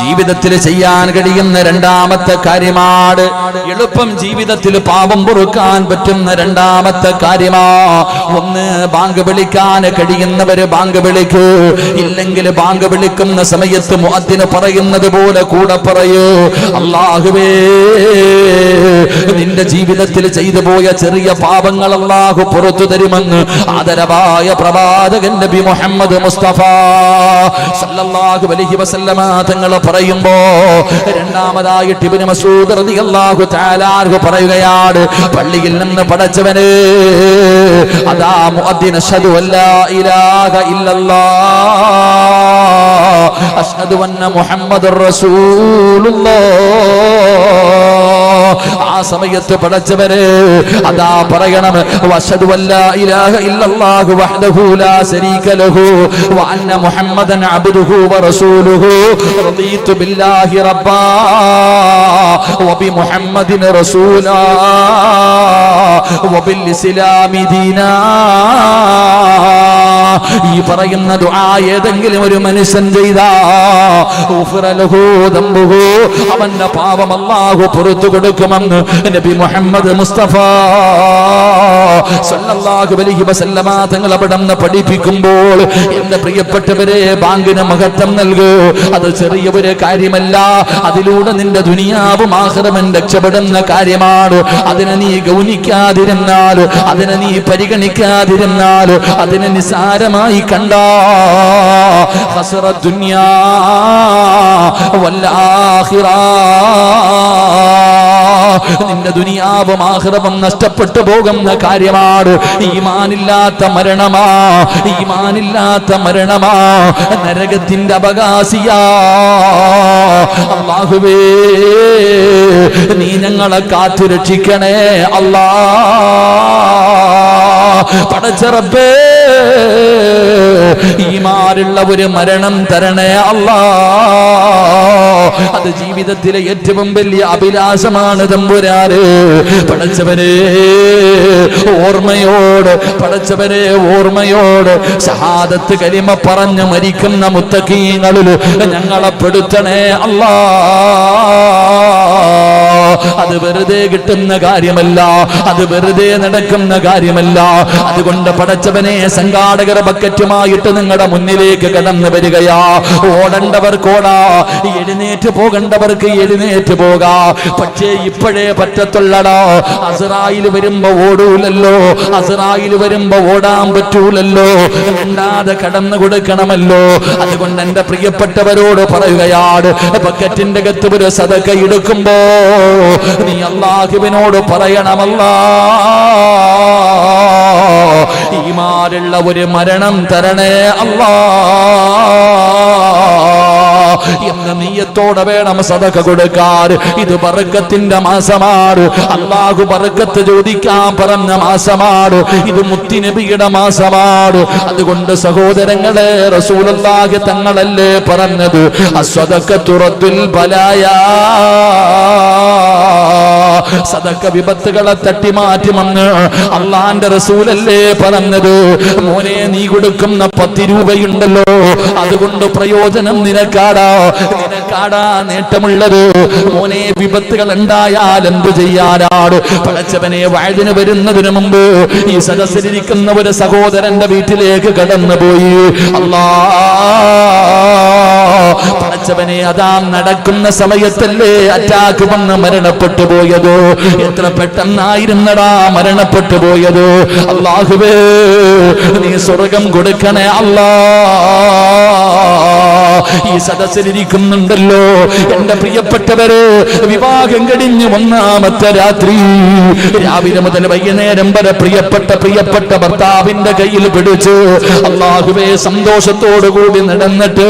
ജീവിതത്തിൽ ചെയ്യാൻ കഴിയുന്ന രണ്ടാമത്തെ കാര്യമാണ്, എളുപ്പം ജീവിതത്തിൽ പാപം പൊറുക്കാൻ പറ്റുന്ന രണ്ടാമത്തെ കാര്യമാ. ഒന്ന്, ബാങ്ക് വിളിക്കാൻ കഴിയുന്നവര് ബാങ്ക് വിളിക്കൂ. ഇല്ലെങ്കിൽ ബാങ്ക് വിളിക്കുന്ന സമയത്ത് മുഅദ്ദിന് പറയുന്നത് പോലെ കൂടെ പറയൂ, അല്ലാഹുവേ, നിന്റെ ജീവിതത്തിൽ ചെയ്തു പോയ ചെറിയ പാപങ്ങൾ അല്ലാഹു പുറത്തു തരുമെന്ന് ആദരവായ പ്രവാചകൻ നബി മുഹമ്മദ് മുസ്തഫ സല്ലല്ലാഹു അലൈഹി വസല്ലമ തങ്ങൾ പറയുമ്പോ, രണ്ടാമതായിട്ട് ഇബ്നു മസ്ഊദ് റളിയല്ലാഹു തആല അൻഹു പറയുകയാണ്, പള്ളിയിൽ നിന്ന് പടച്ചവനെ, അതാ മുഅദ്ദിൻ അഷ്ഹദു അല്ലാ ഇലാഹ ഇല്ലല്ലാഹ് അഷ്ഹദു അന്ന മുഹമ്മദുർ റസൂലുള്ളാഹ്. ആ സമയത്ത് പടച്ചവനെ അതാ പറയണം, അഷ്ഹദു അല്ലാ ഇലാഹ ഇല്ലല്ലാഹു വഹ്ദഹു ലാ ശരീക ലഹു വഅന്ന മുഹമ്മദൻ അബ്ദുഹു വറസൂലുഹു റളീതു ബില്ലാഹി റബ്ബാ വബി മുഹമ്മദിൻ റസൂലാ വബിൽ ഇസ്ലാമി ദീനാ. ഈ പറയുന്ന ദുആ ഏതെങ്കിലും ഒരു മനുഷ്യൻ ചെയ്താ ഗുഫിറ ലഹു ദംബുഹു, അവന്റെ പാപം അല്ലാഹു പുറത്തു കൊടുക്കുമെന്ന് നബി മുഹമ്മദ് മുസ്തഫ സല്ലല്ലാഹു അലൈഹി വസല്ലമ തങ്ങൾ അവിടുന്ന് പഠിപ്പിക്കുമ്പോൾ, എന്റെ പ്രിയപ്പെട്ടവരെ, ബാങ്കിന് മഹത്വം നൽകൂ. അത് ചെറിയ ഒരു കാര്യമല്ല. അതിലൂടെ നിന്റെ ദുനിയാവും ആഖിറവും രക്ഷപ്പെടുന്ന കാര്യമാണ്. അതിനെ നീ ഗൗനിക്കാതിരുന്നാൽ, അതിനെ നീ പരിഗണിക്കാതിരുന്നാൽ, അതിനെ നിസാരമായി കണ്ടാ ഖസറ ദുനിയാ വൽ ആഖിറ. നിന്റെ ദുനിയാവും ആഖിറവും നഷ്ടപ്പെട്ടു പോകുന്ന കാര്യമാണ്. ഈമാനില്ലാത്ത മരണമാ, ഈമാനില്ലാത്ത മരണമാ, നരകത്തിന്റെ അവകാശിയാ. അല്ലാഹുവേ നീ ഞങ്ങളെ കാത്തു രക്ഷിക്കണേ അല്ലാ. പടച്ച റബ്ബേ ഈമാനുള്ള ഒരു മരണം തരണേ അല്ലാ. അത് ജീവിതത്തിലെ ഏറ്റവും വലിയ അഭിലാഷമാണ് തമ്പുരാനെ. പടച്ചവനെ ഓർമ്മയോട്, പടച്ചവനെ ഓർമ്മയോട് ഷഹാദത്ത് കലിമ പറഞ്ഞു മരിക്കുന്ന മുത്തഖീങ്ങളിൽ ഞങ്ങളെ പെടുത്തണേ അല്ലാ. അത് വെറുതെ കിട്ടുന്ന കാര്യമല്ല, അത് വെറുതെ നടക്കുന്ന കാര്യമല്ല. അതുകൊണ്ട് പടച്ചവനെ സംഘാടകർ ബക്കറ്റുമായിട്ട് നിങ്ങളുടെ മുന്നിലേക്ക് കടന്നു വരികയാ. ഓടേണ്ടവർക്കോടാ, എഴുന്നേറ്റ് പോകേണ്ടവർക്ക് എഴുന്നേറ്റ് പോകാ. പക്ഷേ ഇപ്പോഴേ പറ്റത്തുള്ളടാ. അസ്റായിൽ വരുമ്പോ ഓടൂലല്ലോ, അസ്റായിൽ വരുമ്പോ ഓടാൻ പറ്റൂലല്ലോ, മിണ്ടാതെ കടന്നു കൊടുക്കണമല്ലോ. അതുകൊണ്ട് എന്റെ പ്രിയപ്പെട്ടവരോട് പറയുകയാണ്, ബക്കറ്റിന്റെ അകത്ത് ഒരു സദഖ എടുക്കുമ്പോ നീ അല്ലാഹുവിനോട് പറയണമല്ലാ, ഈമാനുള്ള ഒരു മരണം തരണേ അല്ലാ എന്ന നീയത്തോടെ വേണം സദഖ കൊടുക്കാൻ. ഇത് ബർക്കത്തിന്റെ മാസമാണ്. അല്ലാഹു ബർക്കത്ത് ചോദിക്കാൻ പറഞ്ഞ മാസമാണ്. ഇത് മുത്തുനബിയുടെ മാസമാണ്. അതുകൊണ്ട് സഹോദരങ്ങളെ, റസൂലുള്ളാഹി തങ്ങളല്ലേ പറഞ്ഞത്, അസ്സദഖത്തു റദ്ദുൽ ബലായാ, സദഖ വിപത്തുകളെ തട്ടിമാറ്റുമെന്ന് അള്ളാന്റെ റസൂലല്ലേ പറഞ്ഞത്. മോനെ, നീ കൊടുക്കുന്ന 10 രൂപയുണ്ടല്ലോ, അതുകൊണ്ട് പ്രയോജനം നിനക്കാടാ, നിനക്കാടാ നേട്ടമുള്ളത്. മോനെ, വിപത്തുകൾ ഉണ്ടായാൽ എന്തു ചെയ്യാനാണ്? പടച്ചവനെ, വയതിന് വരുന്നതിന് മുമ്പ് ഈ സദസ്സിലിരിക്കുന്ന ഒരു സഹോദരന്റെ വീട്ടിലേക്ക് കടന്നുപോയി. അല്ലാ പടച്ചവനെ, അതാ നടക്കുന്ന സമയത്തല്ലേ അറ്റാക്ക് വന്ന് മരണപ്പെട്ടു പോയത്. എത്ര പെട്ടെന്നായിരുന്നടാ മരണപ്പെട്ടു പോയത്. അല്ലാഹുവേ നീ സ്വർഗം കൊടുക്കണേ അല്ലാ. ഈ സദസ്സിലിരിക്കുന്നുണ്ടല്ലോ എന്റെ പ്രിയപ്പെട്ടവര്, വിവാഹം കഴിഞ്ഞ് 1ാമത്തെ രാത്രി, രാവിലെ മുതൽ വൈകുന്നേരം വരെ പ്രിയപ്പെട്ട ഭർത്താവിന്റെ കയ്യിൽ പിടിച്ച് അല്ലാഹുവേ സന്തോഷത്തോടു കൂടി നടന്നിട്ട്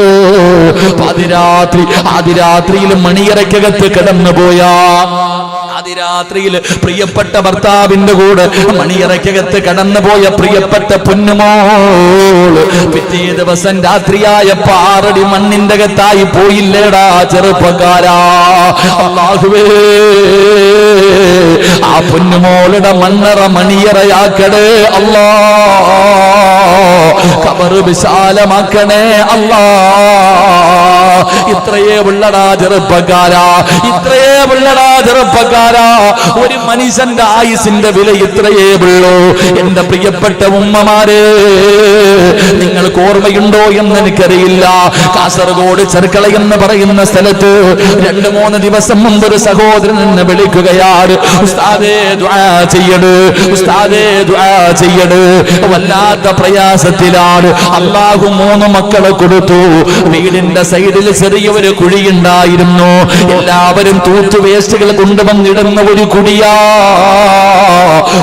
ആദിരാത്രിയിൽ മണിയറയ്ക്കകത്ത് കിടന്നുപോയാ, ആദിരാത്രിയിൽ പ്രിയപ്പെട്ട ഭർത്താവിന്റെ കൂടെ മണിയറയ്ക്കകത്ത് കടന്നുപോയ പ്രിയപ്പെട്ട പൊന്നുമോൾ പിറ്റേ ദിവസം രാത്രിയായപ്പോ 6 അടി മണ്ണിന്റെ അകത്തായി പോയില്ലേടാ ചെറുപ്പക്കാരാ. അല്ലാഹുവേ ആ പൊന്നുമോളുടെ മണ്ണറ മണിയറയാക്കണേ അല്ലാ, ഖബർ വിശാലമാക്കണേ അല്ലാ. ഇത്രയേ ഉള്ളടാ ചെറുപ്പക്കാരാ, ഇത്രയേ ഉള്ളടാ ചെറുപ്പക്കാരാ. ഒരു മനുഷ്യന്റെ ആയുസിന്റെ വില ഇത്രയേ ഉള്ളൂ. എന്റെ പ്രിയപ്പെട്ട ഉമ്മമാരെ, നിങ്ങൾക്ക് ഓർമ്മയുണ്ടോ എന്ന് എനിക്കറിയില്ല, കാസർഗോഡ് ചെർക്കള എന്ന് പറയുന്ന സ്ഥലത്ത് 2-3 ദിവസം മുമ്പ് ഒരു സഹോദരൻ എന്നെ വിളിക്കുകയാണ്. ഉസ്താദേ ദുആ ചെയ്യട്, ഉസ്താദേ ദുആ ചെയ്യട്. വല്ലാത്ത പ്രയാസത്തിലാണ്. അല്ലാഹു 3 മക്കളെ കൊടുത്തു. വീടിന്റെ സൈഡിൽ ചെറിയൊരു കുഴിയുണ്ടായിരുന്നു. എല്ലാവരും തൂത്തു വേസ്റ്റുകൾ കൊണ്ടുവന്നിടുന്ന ഒരു കുഴിയാ,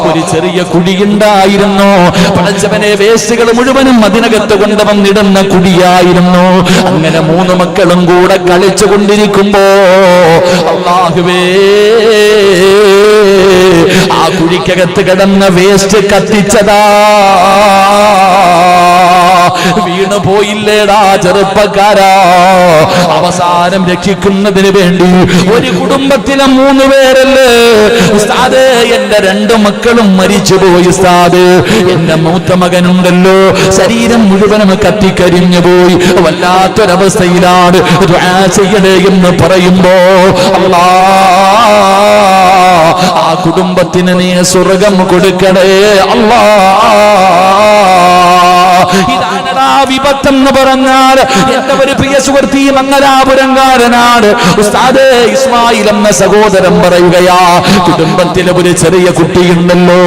ഒരു ചെറിയ കുഴിയുണ്ടായിരുന്നു. പടച്ചവനെ, വേസ്റ്റുകൾ മുഴുവനും അതിനകത്ത് കൊണ്ടുവന്നിടുന്ന കുഴിയായിരുന്നു. അങ്ങനെ 3 മക്കളും കൂടെ കളിച്ചു കൊണ്ടിരിക്കുമ്പോ അല്ലാഹുവേ ആ കുഴിക്കകത്ത് കിടന്ന വേസ്റ്റ് കത്തിച്ചതാ. വീണു പോയില്ലേടാ ചെറുപ്പക്കാരാ. അവസാനം രക്ഷിക്കുന്നതിന് വേണ്ടി ഒരു കുടുംബത്തിലെ 3 പേരല്ലേ ഉസ്താദേ, എന്റെ 2 മക്കളും മരിച്ചുപോയി ഉസ്താദ്. എന്റെ മൂത്ത മകനുണ്ടല്ലോ, ശരീരം മുഴുവനും കത്തിക്കരിഞ്ഞു പോയി. വല്ലാത്തൊരവസ്ഥയിലാണ്. ദുആ ചെയ്യണേ എന്ന് പറയുമ്പോ അല്ലാ, ആ കുടുംബത്തിന് നീ സ്വർഗം കൊടുക്കണേ അല്ലാ. ഇതാണടാ വിപത്തെന്ന് പറഞ്ഞാൽ എന്റെ ഒരു പ്രിയ സുഹൃത്തി മംഗലാപുരംകാരനാണ് ഉസ്താദേ ഇസ്മായിൽ എന്ന സഹോദരൻ പറയുകയാ, കുടുംബത്തിലെ ഒരു ചെറിയ കുട്ടിയുണ്ടല്ലോ,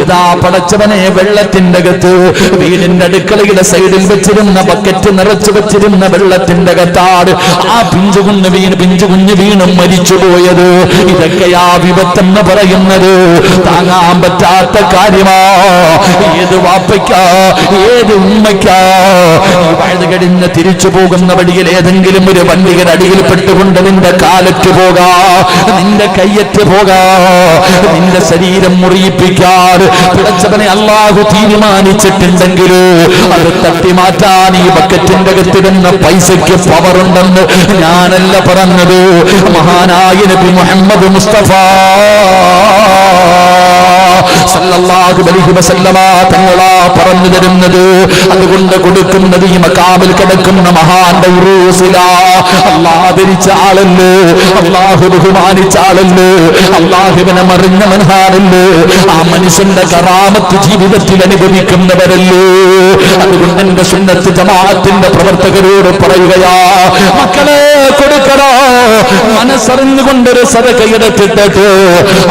ഇതാ പടച്ചവനെ വെള്ളത്തിന്റെ അകത്ത് വീടിന്റെ അടുക്കളയുടെ സൈഡിൽ വെച്ചിരുന്ന ബക്കറ്റ് നിറച്ചു വെച്ചിരുന്ന വെള്ളത്തിന്റെ അകത്താണ് ആ പിഞ്ചു കുഞ്ഞ് വീണും മരിച്ചുപോയത്. ഇതൊക്കെയാ വിപത്തെന്ന് പറയുന്നത്. താങ്ങാൻ പറ്റാത്ത കാര്യമാ. ഏത് വാപ്പയ്ക്കാ ഏത് ഉമ്മയ്ക്കാ ഈ വഴുത് കഴിഞ്ഞ് തിരിച്ചു പോകുന്ന വഴിയിൽ ഏതെങ്കിലും ഒരു വണ്ടിയുടെ അടിയിൽ പെട്ടുകൊണ്ട് നിന്റെ കാലറ്റ് പോകാ, നിന്റെ കയ്യറ്റ് പോകാ, നിന്റെ ശരീരം മുറിയിപ്പിക്കാൻ പിടച്ചവനെ അല്ലാഹു തീരുമാനിച്ചിട്ടുണ്ടെങ്കിൽ അത് തട്ടി മാറ്റാൻ ഈ ബക്കറ്റിന്റെ അകത്തിടുന്ന പൈസയ്ക്ക് പവറുണ്ടെന്ന് ഞാനല്ല പറഞ്ഞത്, മഹാനായ നബി മുഹമ്മദ് മുസ്തഫ സല്ലല്ലാഹു അലൈഹി വസല്ലമ തങ്ങളാ പറഞ്ഞു തരുന്നത്. അതുകൊണ്ട് കൊടുക്കുന്നത് ഈ മഖാമിൽ കിടക്കുന്ന മഹാന്റെ ഉറൂസിലാ. അല്ലാഹു ആദരിച്ച ആളല്ലേ, അല്ലാഹു ബഹുമാനിച്ച ആളല്ലേ, അല്ലാഹുവിനെ മറിഞ്ഞ മൻഹാനല്ലേ, ആ മനുഷ്യന്റെ കറാമത്ത് ജീവിതത്തിൽ അനുഭവിക്കുന്നവരല്ലേ. അതുകൊണ്ട് എന്റെ സുന്നത്ത് ജമാഅത്തിന്റെ പ്രവർത്തകരോട് പറയുകയാ, മക്കളെ കൊടുക്കണോ, മനസ്സറിഞ്ഞുകൊണ്ടൊരു സദഖയെടുത്തിട്ട്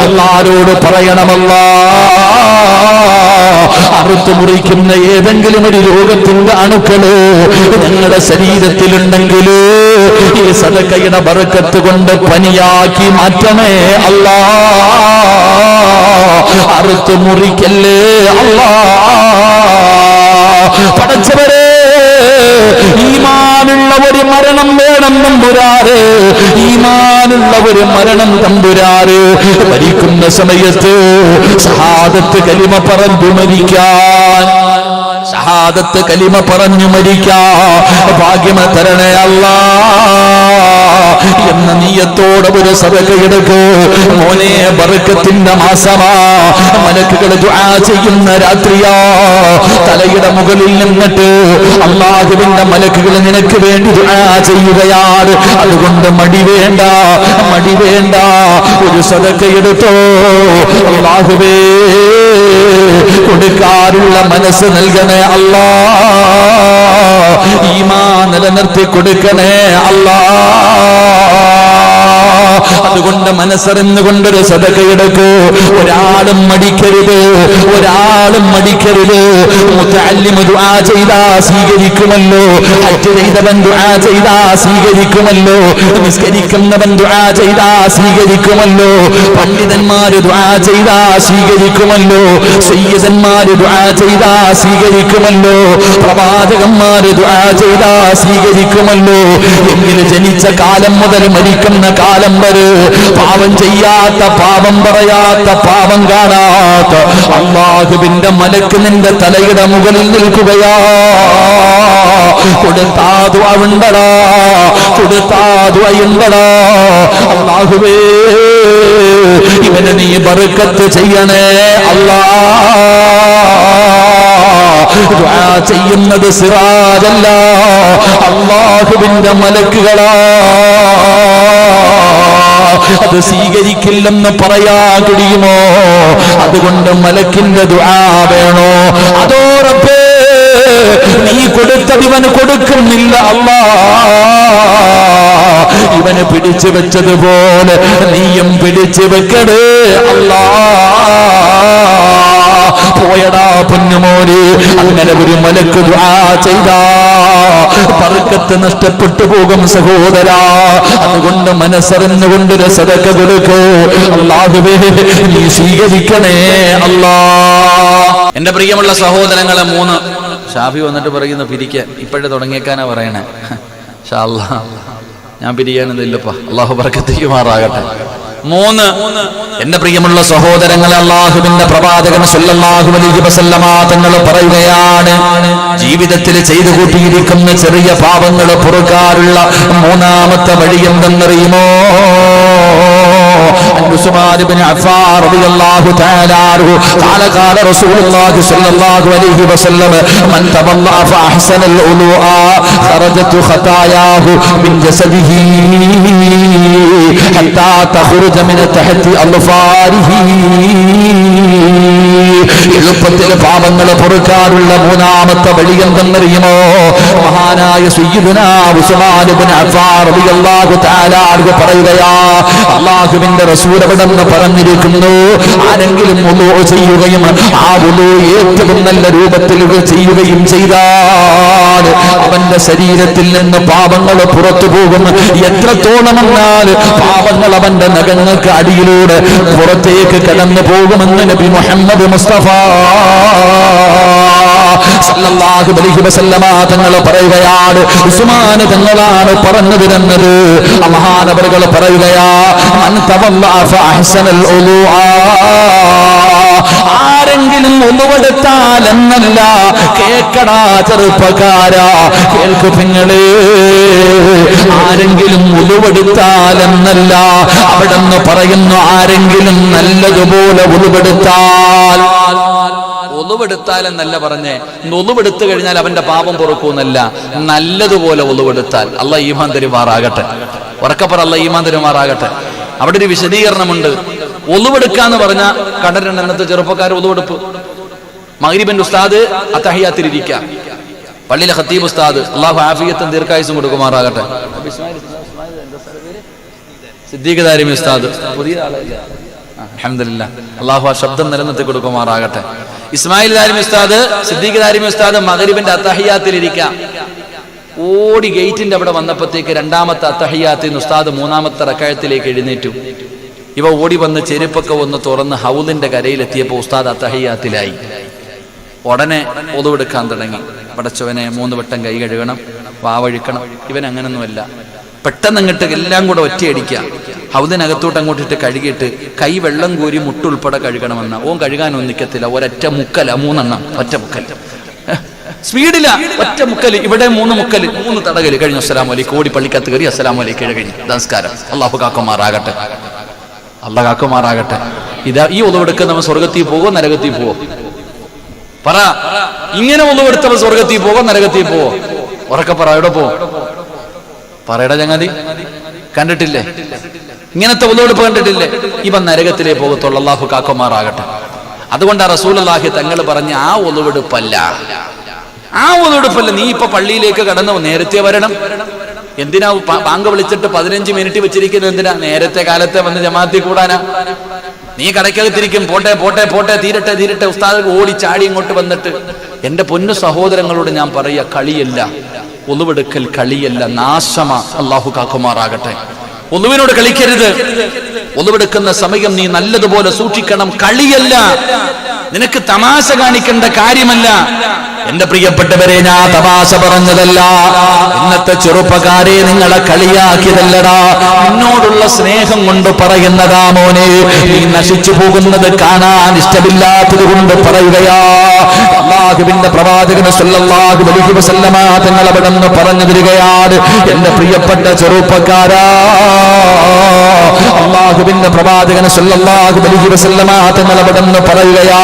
അല്ലാഹുവോട് പറയണമല്ലാ, അറുത്തു മുറിക്കുന്ന ഏതെങ്കിലും ഒരു രോഗത്തിന്റെ അണുക്കള് ഞങ്ങളുടെ ശരീരത്തിലുണ്ടെങ്കിൽ ഈ സദഖയുടെ ബറക്കത്ത് കൊണ്ട് പനിയാക്കി മാറ്റണേ അല്ലാ, അറുത്തു മുറിക്കല്ലേ അല്ലാ. പടച്ചവരെ, ഈമാനുള്ള ഒരു മരണം വേണം തമ്പുരാറ്, ഈമാനുള്ള ഒരു മരണം തമ്പുരാറ്. മരിക്കുന്ന സമയത്ത് ഷഹാദത്ത് കലിമ പറഞ്ഞു മരിക്കാൻ, ഷഹാദത്ത് കലിമ പറഞ്ഞു മരിക്കാൻ ഭാഗ്യമ തരണേ അല്ലാ എന്ന നീയത്തോടെ ഒരു സദഖയെടുക്കൂ മോനെ. ബർക്കത്തിന്റെ മാസമാ, മലക്കുകൾ ദുആ ചെയ്യുന്ന രാത്രിയാ. തലയുടെ മുകളിൽ നിന്നിട്ട് അല്ലാഹുവിന്റെ മലക്കുകൾ നിനക്ക് വേണ്ടി ദുആ ചെയ്യുകയാണ്. അതുകൊണ്ട് മടി വേണ്ട, മടി വേണ്ട, ഒരു സദഖയെടുത്തോ. അല്ലാഹുവേ, കൊടുക്കാനുള്ള മനസ്സ് നൽകണേ അല്ലാ, ഈമാൻ നിലനിർത്തി കൊടുക്കണേ അല്ലാ. അതുകൊണ്ട് മനസ്സറിഞ്ഞുകൊണ്ടൊരു സദഖയെടുക്കൂ. ഒരാളും മടിക്കരുത്, ഒരാളും മടിക്കരുത്. മുതഅല്ലിമു ദുആ ചെയ്താ സ്വീകരിക്കുമല്ലോ, ഹജ്ജ് ചെയ്തവൻ ദുആ ചെയ്താ സ്വീകരിക്കുമല്ലോ, നിസ്കരിക്കുന്നവൻ ദുആ ചെയ്താ സ്വീകരിക്കുമല്ലോ, പണ്ഡിതന്മാര് ദുആ ചെയ്താ സ്വീകരിക്കുമല്ലോ, സയ്യിദന്മാര് ദുആ ചെയ്താ സ്വീകരിക്കുമല്ലോ, പ്രവാചകന്മാര് ദുആ ചെയ്താ സ്വീകരിക്കുമല്ലോ. എങ്കിലും ജനിച്ച കാലം മുതൽ മരിക്കുന്ന കാലം വരെ പാപം ചെയ്യാത്ത, പാപം പറയാത്ത, പാപം കാണാത്ത അല്ലാഹുവിന്റെ മലക്ക് നിന്റെ തലയുടെ മുകളിൽ നിൽക്കുകയാ. കൊടുത്താതു അവണ്ടടാ, കൊടുത്താതു അയുണ്ടടാ. അല്ലാഹുവേ, ഇവനെ നീ ബർക്കത്ത് ചെയ്യണേ അല്ലാ. ദുആ ചെയ്യുന്നത് സിറാജല്ല, അല്ലാഹുവിന്റെ മലക്കുകളാ. അത് സ്വീകരിക്കില്ലെന്ന് പറയാ കഴിയുമോ? അതുകൊണ്ട് മലക്കിന്റെ ദുആ വേണോ? അതോ റബ്ബേ, നീ കൊടുത്തത് ഇവന് കൊടുക്കുന്നില്ല അല്ലാ, ഇവന് പിടിച്ചു വെച്ചതുപോലെ നീയും പിടിച്ചു വെക്കടേ അല്ലാ. പോയടാ പൊന്നുമോനെ, അങ്ങനെ ഒരു മലക്ക് ദുആ ചെയ്താ ബർക്കത്ത് നഷ്ടപ്പെട്ടു പോകും സഹോദരാ. അതുകൊണ്ട് മനസ്സറിഞ്ഞുകൊണ്ടൊരു സദഖ കൊടുക്കൂ. അല്ലാഹുവേ, നീ സ്വീകരിക്കണേ അല്ലാ. എന്റെ പ്രിയമുള്ള സഹോദരങ്ങളെ, 3 ഷാഫി വന്നിട്ട് പറയുന്നു പിരിക്കാൻ. ഇപ്പോഴേ തുടങ്ങിയേക്കാനാ പറയണേ. ഇൻഷാ അല്ലാഹ് ഞാൻ പിരിയാനൊന്നുമില്ലപ്പാ, അല്ലാഹു ബർക്കത്ത് ചെയ്യുമാറാകട്ടെ. 3 എന്റെ പ്രിയമുള്ള സഹോദരങ്ങളെ, അല്ലാഹുവിന്റെ പ്രവാചകൻ സല്ലല്ലാഹു അലൈഹി വസല്ലമ തങ്ങൾ പറയുകയാണ്, ജീവിതത്തിൽ ചെയ്തു കൂട്ടിയിരിക്കുന്ന ചെറിയ പാപങ്ങൾ പൊറുക്കാനുള്ള 3ാമത്തെ വഴി എന്തെന്നറിയുമോ? ഉസ്മാൻ ഇബ്നു അഫ്ഫാൻ റളിയല്ലാഹു തആല അൻഹു ഖാല ഖാല റസൂലുള്ളാഹി സ്വല്ലല്ലാഹു അലൈഹി വസല്ലം മൻ തവല്ലഅ ഫഅഹ്സന അൽ-ഉലൂഅ ഖറജത് ഖതായാഹു മിൻ ജസദിഹി. ഹത്താ തഖ്റുജ മിൻ തഹ്തി അൽഫാരിഹി. എളുപ്പത്തിൽ പാപങ്ങൾ പൊറുക്കാനുള്ള മൂന്നാമത്തെ വഴി എന്തെന്നറിയുമോ? മഹാനായ സയ്യിദുനാ ഉസ്മാൻ ഇബ്നു അഫ്ഫാൻ റളിയല്ലാഹു തആല അൻഹു പറയുകയാ, അല്ലാഹുവിന്റെ റസൂൽ അവിടെന്ന് പറഞ്ഞിരിക്കുന്നു, ആരെങ്കിലും വുളൂ ചെയ്യുകയും ആ വുളൂ ഏറ്റവും നല്ല രൂപത്തിൽ ചെയ്യുകയും ചെയ്താൽ അവന്റെ ശരീരത്തിൽ നിന്ന് പാപങ്ങൾ പുറത്തു പോകും. എത്രത്തോളമെന്നാൽ പാപങ്ങൾ അവന്റെ നഖങ്ങൾക്ക് അടിയിലൂടെ പുറത്തേക്ക് കടന്നു പോകുമെന്ന് നബി മുഹമ്മദ് മുസ്തഫ സല്ലല്ലാഹു അലൈഹി വസല്ലമ തങ്ങൾ പറയുകയാണ്. ഉസ്മാൻ തങ്ങളാണ് പറഞ്ഞു തരുന്നത്. മഹാനവറുകൾ പറയുകയാ, മൻ തവല്ലഅ ഫഅഹ്സനൽ ഉളൂഅ, ആരെങ്കിലും ഒന്നുവെടുത്താൽ എന്നല്ല, കേക്കടാ ചെറുപ്പക്കാരാ, കേൾക്കു നിങ്ങളെ, ആരെങ്കിലും ഉളുവെടുത്താൽ എന്നല്ല, അവിടെന്ന് പറയുന്നു ആരെങ്കിലും നല്ലതുപോലെ ഉളുവെടുത്താൽ. ഒളിവെടുത്താൽ എന്നല്ല പറഞ്ഞേ, ഒളിവെടുത്തു കഴിഞ്ഞാൽ അവന്റെ പാപം പൊറുക്കൂന്നല്ല, നല്ലതുപോലെ ഒളിവെടുത്താൽ. അല്ലാഹ് ഈമാൻ തരുമാറാകട്ടെ. ഉറക്കപ്പറ അല്ലാഹ് ഈമാൻ തരുമാറാകട്ടെ. അവിടെ ഒരു വിശദീകരണമുണ്ട്. ഒളിവെടുക്കാന്ന് പറഞ്ഞ കണ്ടിട്ടുണ്ട് ഇന്നത്തെ ചെറുപ്പക്കാർ ഒളിവെടുപ്പ്. മഗ്രിബിന്റെ ഉസ്താദ് അത്തഹിയ്യാത്തിലിരിക്കാം, പള്ളിയിലെ ഖത്തീബ് ഉസ്താദ് അല്ലാഹു ആഫിയത്തും ദീർഘായുസ്സും കൊടുക്കുമാറാകട്ടെ. സിദ്ദീഖ് ദാരിമി ഉസ്താദ് പുതിയ ആളല്ല, അൽഹംദുലില്ലാഹ്, അല്ലാഹു ആ ശബ്ദം നിലനിർത്തി കൊടുക്കുമാറാകട്ടെ. ഇസ്മായിൽ ദാരിമി ഉസ്താദ്, സിദ്ദീഖ് ദാരിമി ഉസ്താദ് മഗ്രിബിന്റെ അത്തഹിയ്യാത്തിലിരിക്കാം. ഓടി ഗേറ്റിന്റെ അവിടെ വന്നപ്പോഴത്തേക്ക് രണ്ടാമത്തെ അത്തഹിയ്യാത്തിൽ ഉസ്താദ് മൂന്നാമത്തെ റക്അത്തിലേക്ക് എഴുന്നേറ്റു. ഇവ ഓടി വന്ന് ചെരുപ്പൊക്കെ ഒന്ന് തുറന്ന് ഹൗലിന്റെ കരയിലെത്തിയപ്പോൾ ഉസ്താദ് അത്തഹിയ്യാത്തിലായി. ഉടനെ ഒതുവെടുക്കാൻ തുടങ്ങി. പടച്ചവനെ 3 വട്ടം കൈ കഴുകണം, വാവഴിക്കണം. ഇവൻ അങ്ങനൊന്നുമല്ല, പെട്ടെന്ന് അങ്ങോട്ട് എല്ലാം കൂടെ ഒറ്റയടിക്കുക. ഹൗദിനകത്തോട്ട് അങ്ങോട്ടിട്ട് കഴുകിയിട്ട് കൈ വെള്ളം കോരി മുട്ടുൾപ്പെടെ കഴുകണമെന്ന. ഓൻ കഴുകാനൊന്നും നിൽക്കത്തില്ല, ഒരൊറ്റ മുക്കല, 3 എണ്ണം ഒറ്റ മുക്കൽ, സ്പീഡില ഒറ്റ മുക്കല്. ഇവിടെ 3 മുക്കല്, 3 തടകല് കഴിഞ്ഞു. അസ്സലാമു അലൈക്കും. ഓടി പള്ളിക്കത്ത് കയറി അസ്സലാമു അലൈക്കും കഴിഞ്ഞു. നമസ്കാരം. അല്ലാഹു കാക്കുമാറാകട്ടെ, അല്ലാഹു കാക്കുമാറാകട്ടെ. ഇതാ ഈ ഒതുവെടുക്കുന്നവൻ സ്വർഗത്തിൽ പോവോ നരകത്തിൽ പോവോ? പറ. ഇങ്ങനെ ഒതുവെടുത്തവൻ സ്വർഗത്തിൽ പോവോ നരകത്തിൽ പോവോ? ഉറക്കെ പറ. എവിടെ പോവും? പറയട ചങ്ങാതി. കണ്ടിട്ടില്ലേ ഇങ്ങനത്തെ ഒതുവെടുപ്പ്? കണ്ടിട്ടില്ലേ? ഇവൻ നരകത്തിലേ പോകത്തുള്ളൂ. അല്ലാഹു കാക്കുമാറാകട്ടെ. അതുകൊണ്ടാ റസൂലുള്ളാഹി തങ്ങൾ പറഞ്ഞ ആ ഒതുവെടുപ്പല്ല, ആ ഒതുവെടുപ്പല്ല. നീ ഇപ്പൊ പള്ളിയിലേക്ക് കടന്നു, നേരത്തെ വരണം. എന്തിനാ ബാങ്ക് വിളിച്ചിട്ട് 15 മിനിറ്റ് വെച്ചിരിക്കുന്നത്? എന്തിനാ? നേരത്തെ കാലത്തെ വന്ന് ജമാഅത്തിൽ കൂടാനാ? നീ കടയ്ക്കകത്തിരിക്കും, പോട്ടെ പോട്ടെ പോട്ടെ, തീരട്ടെ തീരട്ടെ. ഉസ്താദ് ഓടി ചാടി ഇങ്ങോട്ട് വന്നിട്ട്. എന്റെ പൊന്നു സഹോദരങ്ങളോട് ഞാൻ പറയുക, കളിയല്ല ഒളിവെടുക്കൽ, കളിയല്ല, നാശമാ. അല്ലാഹു കാക്കുമാറാകട്ടെ. ഒളിവിനോട് കളിക്കരുത്. ഒളിവെടുക്കുന്ന സമയം നീ നല്ലതുപോലെ സൂക്ഷിക്കണം. കളിയല്ല, നിനക്ക് തമാശ കാണിക്കേണ്ട കാര്യമല്ല. എന്റെ പ്രിയപ്പെട്ടവരെ, ഞാൻ തമാശ പറഞ്ഞതല്ല. ഇന്നത്തെ ചെറുപ്പക്കാരെ നിങ്ങളെ കളിയാക്കിയതല്ലടാ, എന്നോടുള്ള സ്നേഹം കൊണ്ട് പറയുന്നതാ. മോനെ, നീ നശിച്ചു പോകുന്നത് കാണാൻ ഇഷ്ടമില്ലാത്തത് കൊണ്ട് പറയുകയാ. അല്ലാഹുവിന്റെ പ്രവാചകൻ സല്ലല്ലാഹു അലൈഹി വസല്ലമ തങ്ങൾ അവിടെ നിന്ന് പറഞ്ഞു തരികയാണ്. എന്റെ പ്രിയപ്പെട്ട ചെറുപ്പക്കാരാ, അല്ലാഹുവിന്റെ പ്രവാചകൻ സല്ലല്ലാഹു അലൈഹി വസല്ലമ തങ്ങൾ അവിടെ നിന്ന് പറയുകയാ.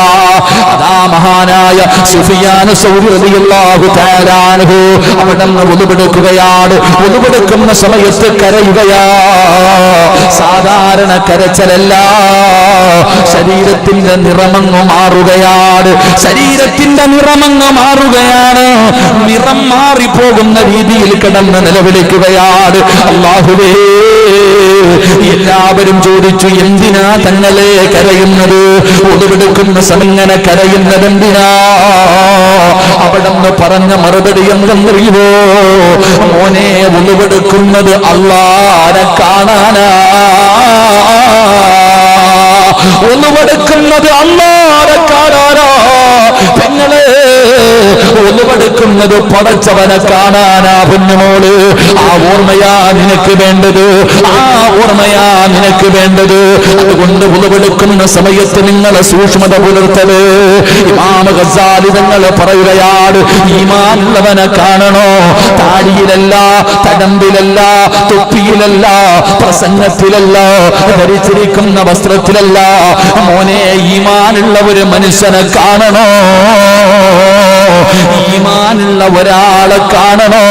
അതാ മഹാനായ സുഫിയാൻ സൗരി റളിയല്ലാഹു തആല അൻഹു അവിടെ നിന്ന് ഉളുവെടുക്കുകയാണ്. ഉളുവെടുക്കുന്ന സമയത്ത് കരയുകയാ. സാധാരണ കരച്ചലല്ല, ശരീരത്തിന്റെ നിറമങ്ങ് മാറുകയാണ്. ശരീരത്തിന്റെ നിറമങ്ങ് മാറുകയാണ്. നിറം മാറിപ്പോകുന്ന രീതിയിൽ കിടന്ന് നിലവിളിക്കുകയാണ്. അല്ലാഹുവേ, എല്ലാവരും ചോദിച്ചു, എന്തിനാ തങ്ങളെ കരയുന്നത്? ഒളിവെടുക്കുന്ന സമയം കരയുന്നത് എന്തിനാ? അവിടെന്ന് പറഞ്ഞ മറുപടി എന്തെന്നറിയുമോ? മോനെ, ഒളിവെടുക്കുന്നത് അല്ലാഹനെ കാണാനാ. ഒളിവെടുക്കുന്നത് അല്ലാഹനെ കാണാനാ. പെങ്ങളെ, ഒളിവെടുക്കുന്നത് പടച്ചവനെ കാണാനാ. പൊന്നുമോള്, ആ ഓർമ്മയാ നിനക്ക് വേണ്ടത്, ആ ഓർമ്മയാ നിനക്ക് വേണ്ടത്. അതുകൊണ്ട് ഒളിവെടുക്കുന്ന സമയത്ത് നിങ്ങളെ സൂക്ഷ്മത പുലർത്തല്. ഇമാം ഗസാലി തങ്ങൾ പറയുകയാണ്, ഈമാനുള്ളവനെ കാണണോ? താടിയിലല്ല, തടമ്പിലല്ല, തൊപ്പിയിലല്ല, പ്രസംഗത്തിലല്ല, ധരിച്ചിരിക്കുന്ന വസ്ത്രത്തിലല്ല. മോനെ, ഈമാനുള്ള ഒരു മനുഷ്യനെ കാണണോ? ഈമാനുള്ള ഒരാളെ കാണണോ?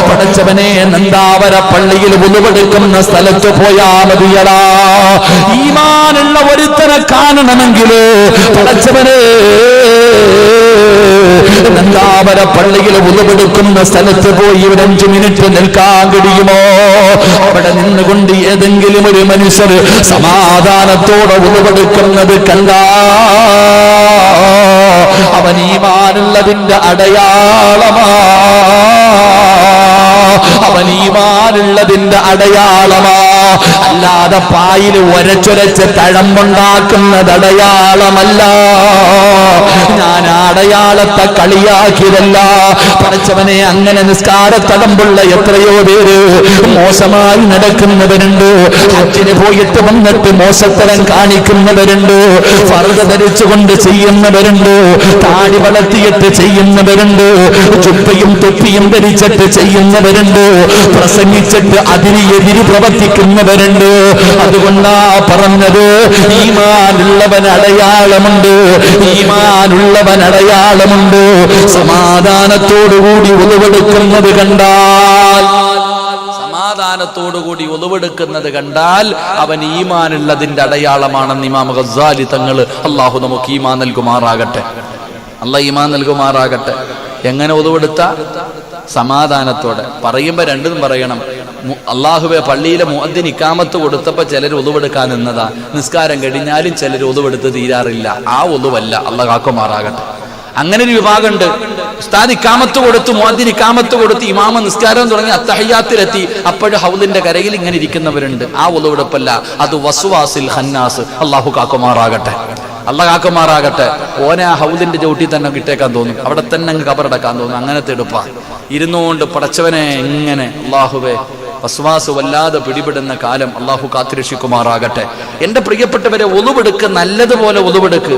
പടച്ചവനെ നന്ദാവര പള്ളിയിൽ ഉളുവെടുക്കുന്ന സ്ഥലത്ത് പോയാ മതിയടാ. ഈമാനുള്ള ഒരുത്തനെ കാണണമെങ്കിൽ പടച്ചവനെ നന്ദാവര പള്ളിയിൽ ഉളുവെടുക്കുന്ന സ്ഥലത്ത് പോയി ഒരു 5 മിനിറ്റ് നിൽക്കാൻ കഴിയുമോ? അവിടെ നിന്നുകൊണ്ട് ഏതെങ്കിലും ഒരു മനുഷ്യർ സമാധാനത്തോടെ ഉളുവെടുക്കുന്നത് കണ്ടാ അവൻ ഈമാനുള്ളതിന്റെ അടയാളമാ. അവൻ ഈമാനുള്ളതിന്റെ അടയാളമാ. അല്ലാതെ പായിൽ ഒരച്ചൊരച്ച് തഴമ്പുണ്ടാക്കുന്നത് അടയാളമല്ല. ഞാൻ അടയാളത്തെ കളിയാക്കിയതല്ല. പഠിച്ചവനെ അങ്ങനെ നിസ്കാരത്തടമ്പുള്ള എത്രയോ പേര് മോശമായി നടക്കുന്നവരുണ്ട്. ഹജ്ജിന് പോയിട്ട് വന്നിട്ട് മോശത്തരം കാണിക്കുന്നവരുണ്ട്. ഫർദ് ധരിച്ചുകൊണ്ട് ചെയ്യുന്നവരുണ്ട്. താടി വളർത്തിയിട്ട് ചെയ്യുന്നവരുണ്ട്. ചുപ്പയും തൊപ്പിയും ധരിച്ചിട്ട് ചെയ്യുന്നവരുണ്ട്. പ്രസംഗിച്ചിട്ട് അതിന് എതിര് പ്രവർത്തിക്കുന്നവരുണ്ട്. അതുകൊണ്ടാ പറഞ്ഞത് ഈമാനുള്ളവൻ അടയാളമുണ്ട്. ഈമാനുള്ളവൻ അടയാളമുണ്ട്. സമാധാനത്തോടുകൂടി ഉളവെടുക്കുന്നത് കണ്ടാൽ സമാധാനത്തോടുകൂടി ഉളവെടുക്കുന്നത് കണ്ടാൽ അവൻ ഈമാനുള്ളതിന്റെ അടയാളമാണെന്ന് ഇമാം ഗസ്സാലി തങ്ങൾ. അള്ളാഹു നമുക്ക് ഈമാൻ നൽകുമാറാകട്ടെ. അള്ളാഹ് ഈമാൻ നൽകുമാറാകട്ടെ. എങ്ങനെ ഉളവെടുത്ത? സമാധാനത്തോടെ. പറയുമ്പോ രണ്ടും പറയണം. അള്ളാഹുവെ പള്ളിയിലെ മുഅദ്ദിൻ ഇഖാമത്ത് കൊടുത്തപ്പോ ചിലർ ഉളുവെടുക്കാൻ നിന്നതാ. നിസ്കാരം കഴിഞ്ഞാലും ചിലർ ഉളുവെടുത്ത് തീരാറില്ല. ആ ഉളുവല്ല. അള്ളാഹ് കാക്കുമാറാകട്ടെ. അങ്ങനെ ഒരു വിഭാഗമുണ്ട്. ഉസ്താദ് ഇഖാമത്ത് കൊടുത്തു, മുഅദ്ദിൻ ഇഖാമത്ത് കൊടുത്ത്, ഇമാമ നിസ്കാരം തുടങ്ങി അത്തഹിയ്യാത്തിലെത്തി, അപ്പോഴും ഹൗദിന്റെ കരയിൽ ഇങ്ങനെ ഇരിക്കുന്നവരുണ്ട്. ആ ഉളുവെടുപ്പല്ല, അത് വസ്വാസിൽ ഖന്നാസ്. അള്ളാഹു കാക്കുമാറാകട്ടെ. അള്ളാഹ് കാക്കുമാറാകട്ടെ. ഓനെ ആ ഹൗദിന്റെ ചവിട്ടി തന്നെ കിട്ടേക്കാൻ തോന്നും. അവിടെ തന്നെ അങ്ങ് കബറടക്കാൻ തോന്നും. അങ്ങനത്തെ എടുപ്പാ. ഇരുന്നുകൊണ്ട് പടച്ചവനെ ഇങ്ങനെ അള്ളാഹുവേ വസ്വാസ് വല്ലാതെ പിടിപെടുന്ന കാലം അള്ളാഹു കാത്തുരക്ഷിക്കുമാറാകട്ടെ. എന്റെ പ്രിയപ്പെട്ടവരെ, ഒളുവെടുക്ക്, നല്ലതുപോലെ ഒളുവെടുക്ക്.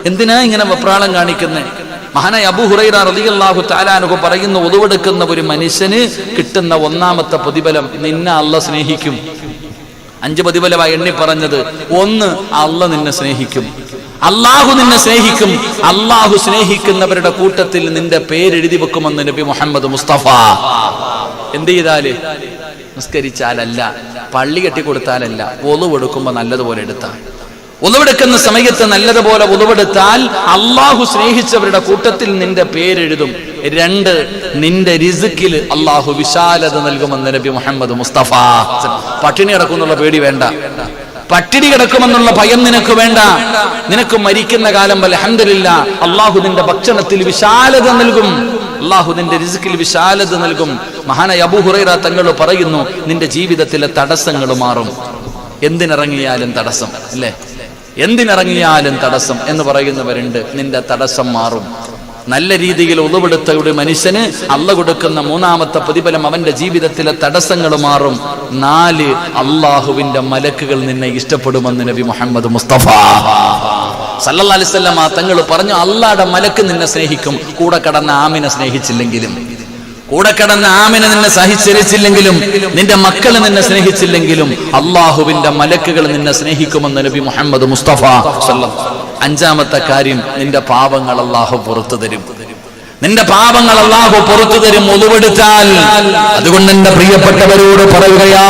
എന്തിനാ ഇങ്ങനെ വെപ്രാളം കാണിക്കുന്നത്? മഹാനായ അബൂ ഹുറൈറ റളിയല്ലാഹു തആല അൻഹു പറയുന്നു, ഒളുവെടുക്കുന്ന ഒരു മനുഷ്യന് കിട്ടുന്ന ഒന്നാമത്തെ പ്രതിഫലം, നിന്നെ അള്ളാഹ് സ്നേഹിക്കും. 5 പ്രതിഫലമായി എണ്ണി പറഞ്ഞത്. 1, അള്ളാഹ് നിന്നെ സ്നേഹിക്കും. അള്ളാഹു നിന്നെ സ്നേഹിക്കും. അള്ളാഹു സ്നേഹിക്കുന്നവരുടെ കൂട്ടത്തിൽ നിന്റെ പേരെഴുതി വെക്കുമെന്ന് നബി മുഹമ്മദ് മുസ്തഫ. എന്ത് ചെയ്താല്? നിസ്കരിച്ചാലല്ല, പള്ളി കെട്ടിക്കൊടുത്താലല്ല, ഒളുവെടുക്കുമ്പോ നല്ലതുപോലെ എടുത്താൽ. ഒളുവെടുക്കുന്ന സമയത്ത് നല്ലതുപോലെ ഒളുവെടുത്താൽ അള്ളാഹു സ്നേഹിച്ചവരുടെ കൂട്ടത്തിൽ നിന്റെ പേരെഴുതും. 2, നിന്റെ റിസ്കിൽ അള്ളാഹു വിശാലത നൽകുമെന്ന് നബി മുഹമ്മദ് മുസ്തഫ. പട്ടിണി കിടക്കുന്നുള്ള പേടി വേണ്ട. പട്ടിണി കിടക്കുമെന്നുള്ള ഭയം നിനക്ക് വേണ്ട. നിനക്ക് മരിക്കുന്ന കാലം അൽഹംദുലില്ലാഹ് അള്ളാഹു നിന്റെ ഭക്ഷണത്തിൽ വിശാലത നൽകും. അള്ളാഹു നിന്റെ റിസ്കിൽ വിശാലത നൽകും. മഹാനായ അബൂ ഹുറൈറ തങ്ങൾ പറയുന്നു, നിന്റെ ജീവിതത്തിലെ തടസ്സങ്ങൾ മാറും. എന്തിനിറങ്ങിയാലും തടസ്സം അല്ലേ? എന്തിനിറങ്ങിയാലും തടസ്സം എന്ന് പറയുന്നവരുണ്ട്. നിന്റെ തടസ്സം മാറും. നല്ല രീതിയിൽ ഉളവെടുത്ത ഒരു മനുഷ്യന് അള്ളാഹ് കൊടുക്കുന്ന 3ാമത്തെ പ്രതിഫലം, അവന്റെ ജീവിതത്തിലെ തടസ്സങ്ങൾ മാറും. 4, അള്ളാഹുവിന്റെ മലക്കുകൾ നിന്നെ ഇഷ്ടപ്പെടുമെന്ന് നബി മുഹമ്മദ് മുസ്തഫ സല്ലല്ലാഹു അലൈഹി വസല്ലം തങ്ങൾ പറഞ്ഞു. അള്ളാഹുടെ മലക്ക് നിന്നെ സ്നേഹിക്കും. കൂടെ കടന്ന ആമിനെ സ്നേഹിച്ചില്ലെങ്കിലും, കൂടെ കടന്ന ആമിനെ നിന്നെ സഹിച്ചരിച്ചില്ലെങ്കിലും, നിന്റെ മക്കൾ നിന്നെ സ്നേഹിച്ചില്ലെങ്കിലും അള്ളാഹുവിന്റെ മലക്കുകൾ നിന്നെ സ്നേഹിക്കുമെന്ന് നബി മുഹമ്മദ് മുസ്തഫ സല്ലല്ലാഹു. 5ാമത്തെ കാര്യം, നിന്റെ പാപങ്ങൾ അള്ളാഹു പുറത്തു തരും. നിന്റെ പാപങ്ങൾ അള്ളാഹു പുറത്തു തരും ഒളുവെടുത്താൽ. അതുകൊണ്ട് എന്റെ പ്രിയപ്പെട്ടവരോട് പറയുകയാ,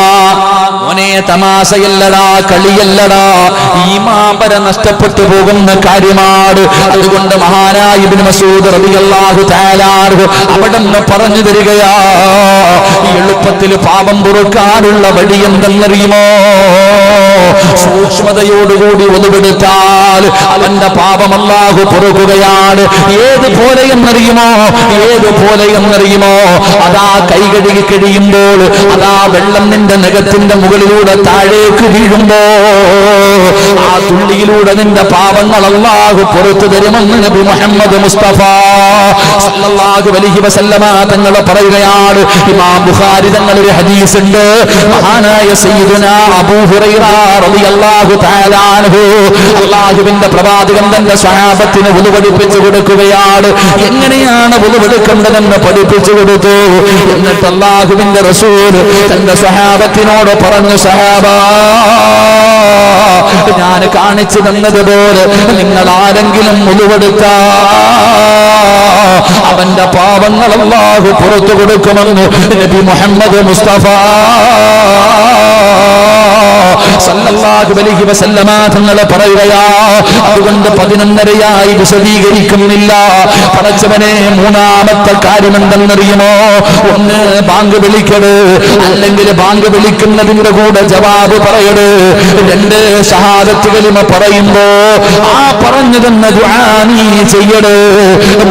മോനെ തമാശയല്ലടാ, കളിയല്ലടാ, ഈമാൻ വരെ നഷ്ടപ്പെട്ടു പോകുന്ന കാര്യമാണ്. അതുകൊണ്ട് മഹാനായ ഇബ്നു മസ്ഊദ് റളിയല്ലാഹു തആല അൻഹു അവിടെന്ന് പറഞ്ഞു തരികയാ, എളുപ്പത്തിൽ പാപം പൊറുക്കാനുള്ള വഴി എന്തെന്നറിയുമോ? സൂക്ഷ്മതയോടുകൂടി ഒളുവെടുത്താൽ അവന്റെ പാപം അല്ലാഹു പൊറുക്കുകയാണ്. ഏതുപോലെ എന്നറിയുമോ? ഏതുപോലെ എന്നറിയുമോ? അതാ കൈ കഴുകി കഴിയുമ്പോൾ അതാ വെള്ളം നിന്റെ നഖത്തിന്റെ മുകളിലൂടെ താഴേക്ക് വീഴുമ്പോ ആ തുള്ളിയിലൂടെ നിന്റെ പാപങ്ങൾ അല്ലാഹു പുറത്തു തരുമെന്ന് നബി മുഹമ്മദ് മുസ്തഫ സല്ലല്ലാഹു അലൈഹി വസല്ലമ തങ്ങൾ പറയുകയാണ്. ഇമാം ബുഖാരി തങ്ങൾ ഒരു ഹദീസ് ഉണ്ട്. മഹാനായ സയ്യിദുനാ അബൂ ഹുറൈറ റളിയല്ലാഹു തആല അൻഹു അല്ലാഹുവിന്റെ പ്രവാചകൻ തന്റെ സ്വഹാബത്തിന് വുളു പഠിപ്പിച്ചു കൊടുക്കുകയാണ്. എങ്ങനെയാണ് വുളു എടുക്കേണ്ടതെന്ന് പഠിപ്പിച്ചു കൊടുത്തു. എന്നിട്ട് അല്ലാഹുവിന്റെ റസൂൽ തന്റെ സ്വഹാബത്തിനോട് പറഞ്ഞു, സഹാബാ, ഞാൻ കാണിച്ചു തന്നതുപോലെ നിങ്ങൾ ആരെങ്കിലും വുളു എടുത്താൽ അവന്റെ പാപങ്ങൾ അല്ലാഹു പുറത്തു കൊടുക്കുമെന്ന് നബി മുഹമ്മദ് മുസ്തഫ സല്ലല്ലാഹു അലൈഹി വസല്ലമ തങ്ങൾ പറയുകയാ. അതുകൊണ്ട് 11:30 വിശദീകരിക്കുന്നില്ല. പടച്ചവനെ, മൂന്നാമത്തെ കാര്യം എന്തെന്നറിയുമോ? ഒന്ന് ബാങ്ക് വിളിക്കട്, അല്ലെങ്കിൽ ബാങ്ക് വിളിക്കുന്നതിന്റെ കൂടെ ജവാബ് പറയട്. 2 ഷഹാദത്ത് കലിമ പറയുമ്പോ ആ പറഞ്ഞു തന്ന ദുആ നീ ചെയ്യട്.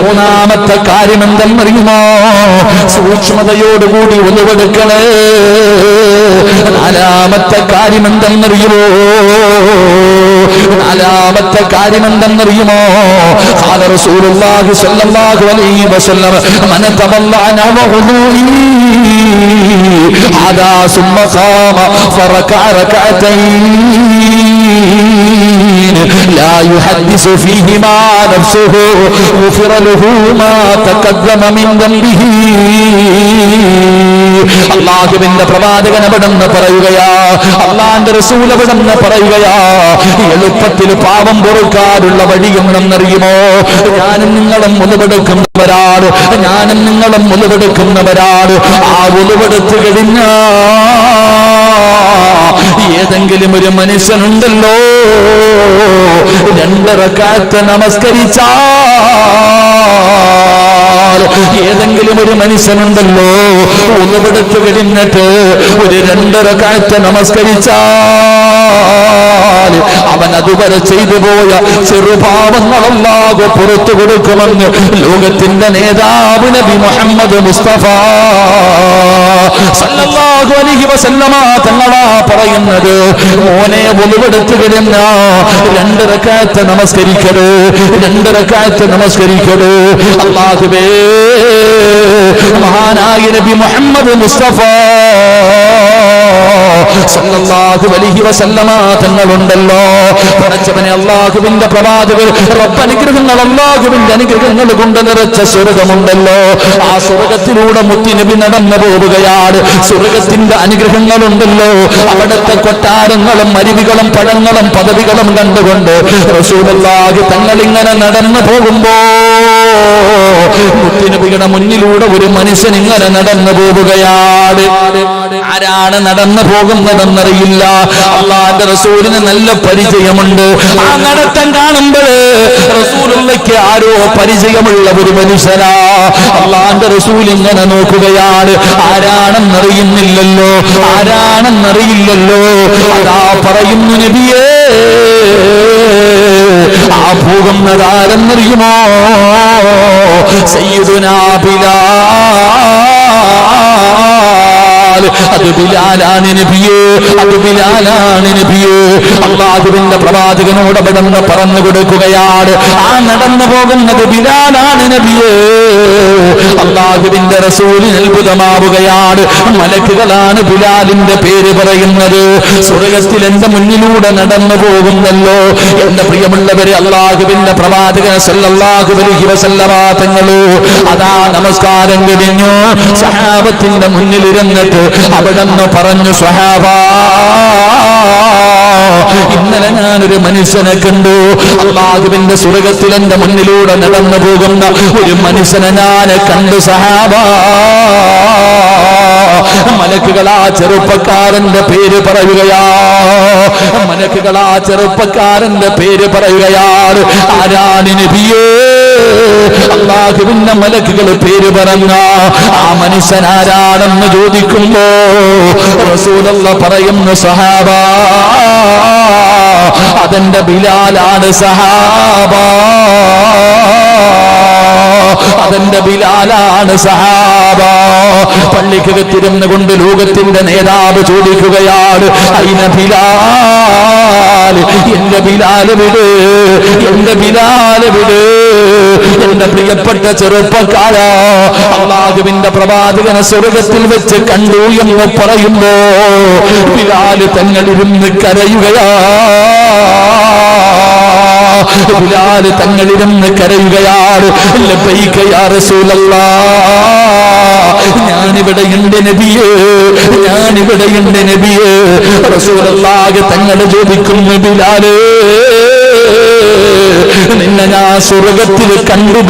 മൂന്നാമത്തെ കാര്യം എന്തെന്നറിയുമോ? സൂക്ഷ്മതയോടുകൂടി ഒന്നുവെടുക്കണേ. നാലാമത്തെ കാര്യം എന്തെന്നറിയുമോ? ഖാല റസൂലുള്ളാഹി സ്വല്ലല്ലാഹു അലൈഹി വസല്ലം മൻ തവല്ലഅ വഉദൂഇ ഹദാ സുമ്മ ഖാമ ഫറകഅ റകഅതൈൻ ലാ യുഹദ്ദിസു ഫീഹിമാ നഫ്സുഹു ഗുഫിറ ലഹു മാ തഖദ്ദമ മിൻ ദംബിഹി. അല്ലാഹുവിന്റെ പ്രവാചകൻ അവിടെന്ന് പറയുകയാ, അല്ലാഹുവിന്റെ റസൂൽ അവിടെന്ന് പറയുകയാ, എളുപ്പത്തിൽ പാപം പൊറുക്കാനുള്ള വഴി എന്തെന്നറിയുമോ? ഞാനും നിങ്ങളും ഒന്നുവെടുക്കുന്നവരാണ്, ആ ഒന്നുവെടുത്തു കഴിഞ്ഞ ഏതെങ്കിലും ഒരു മനുഷ്യനുണ്ടല്ലോ 2 റക്അത്ത് നമസ്കരിച്ചാൽ, ഏതെങ്കിലും ഒരു മനുഷ്യനുണ്ടല്ലോ ഒന്നുവെടുത്തു കഴിഞ്ഞിട്ട് ഒരു 2 റക്അത്ത് നമസ്കരിച്ചാൽ അവൻ അതുവരെ ചെയ്തു പോയ ചെറുപാപങ്ങൾ അല്ലാഹു പുറത്തു കൊടുക്കുമെന്ന് ലോകത്തിന്റെ നേതാവ് നബി മുഹമ്മദ് മുസ്തഫ സല്ലല്ലാഹു അലൈഹി വസല്ലമ തങ്ങളാ പറയുന്നത്. മോനെ, ഒന്നുവെടുത്തു കഴിഞ്ഞ 2 റക്അത്ത് നമസ്കരിക്കരുത്. അല്ലാഹുവേ, മഹാനായ നബി മുഹമ്മദ് മുസ്തഫ സല്ലല്ലാഹു അലൈഹി വസല്ലമ തങ്ങളുണ്ടല്ലോ, പടച്ചവനെ, അല്ലാഹുവിന്റെ പ്രവാചകർ റബ്ബനുഗ്രഹങ്ങൾ, അല്ലാഹുവിന്റെ അനുഗ്രഹങ്ങൾ കൊണ്ട് നിറച്ച സ്വർഗമുണ്ടല്ലോ. ആ സ്വർഗത്തിലൂടെ മുത്തുനബി നടന്നു പോവുകയാണ്. സ്വർഗത്തിന്റെ അനുഗ്രഹങ്ങളുണ്ടല്ലോ. അവിടുത്തെ കൊട്ടാരങ്ങളും അരുവികളും പഴങ്ങളും പദവികളും കണ്ടുകൊണ്ട് റസൂലുള്ളാഹി തങ്ങൾ ഇങ്ങനെ നടന്നു പോകുമ്പോ മുത്തുനബിയുടെ മുന്നിലൂടെ ഒരു മനുഷ്യൻ ഇങ്ങനെ നടന്നു പോവുകയാണ്. ആരാണ് നടന്നു പോകുന്നതെന്നറിയില്ല. അല്ലാഹുവിന്റെ റസൂലിന് നല്ല പരിചയമുണ്ട്. ആ നടത്തം കാണുമ്പോൾ റസൂലുള്ളാഹിക്ക് ആരോ പരിചയമുള്ള ഒരു മനുഷ്യനാ. അല്ലാഹുവിന്റെ റസൂൽ ഇങ്ങനെ നോക്കുകയാണ്. ആരാണെന്നറിയില്ലല്ലോ. അതാ പറയുന്നു, നബിയേ, ആ പോകുന്നതാരെന്നറിയുമോ? സയ്യിദുനാ ബിലാൽ. അത് ബിലാലാണ് നബിയേ. അല്ലാഹുവിന്റെ പ്രവാചകനോട് അവിടുന്ന് പറഞ്ഞു കൊടുക്കുകയാണ്, ആ നടന്നു പോകുന്നത് ബിലാലാണ് നബിയേ. അല്ലാഹുവിന്റെ റസൂലിന് അത്ഭുതമാവുകയാണ്. മലക്കുകളാണ് ബിലാലിന്റെ പേര് പറയുന്നത്. സ്വർഗ്ഗത്തിൽ എന്റെ മുന്നിലൂടെ നടന്നു പോകുന്നല്ലോ. എന്റെ പ്രിയമുള്ളവരെ, അല്ലാഹുവിന്റെ പ്രവാചകൻ സല്ലല്ലാഹു അലൈഹി വസല്ലമ തങ്ങള് അതാ നമസ്കാരം കഴിഞ്ഞു സഹാബത്തിന്റെ മുന്നിലിരുന്നിട്ട് അവിടെന്ന് പറഞ്ഞു, സ്വഹാബാ, ഇന്നലെ ഞാനൊരു മനുഷ്യനെ കണ്ടു. അല്ലാഹുവിന്റെ സ്വർഗ്ഗത്തിൽ എന്റെ മുന്നിലൂടെ നടന്നു പോകുന്ന ഒരു മനുഷ്യനെ ഞാൻ കണ്ടു സഹാബാ. മലക്കുകളാ ചെറുപ്പക്കാരന്റെ പേര് പറയുകയാണ്. ആരാണ് നബിയേ? അല്ലാഹുവിന്റെ മലക്കുകൾ പേര് പറഞ്ഞ ആ മനുഷ്യൻ ആരാണെന്ന് ചോദിക്കുമ്പോ റസൂലുള്ളാഹി പറയുന്നു, സഹാബാ, അതെന്റെ ബിലാലാണ് സഹാബാ. പള്ളിക്കകത്തിരുന്നു കൊണ്ട് ലോകത്തിന്റെ നേതാവ് ചോദിക്കുകയാണ്, അയിന ബിലാൽ, എന്റെ ബിലാൽ വിട്. എന്റെ പ്രിയപ്പെട്ട ചെറുപ്പക്കാരാ, അല്ലാഹുവിന്റെ പ്രവാചകനെ സ്വർഗ്ഗത്തിൽ വെച്ച് കണ്ടു എന്ന് പറയുമ്പോ ബിലാൽ തങ്ങളിരുന്ന് കരയുകയാണ്. ലബ്ബൈക യാ റസൂലല്ലാഹ്, ഞാനിവിടെയുണ്ട് നബിയേ. റസൂലുള്ളാഹി തങ്ങൾ ചോദിക്കുന്നു, ബിലാലേ, നിന്നെ ഞാൻ സ്വർഗത്തിൽ കണ്ടു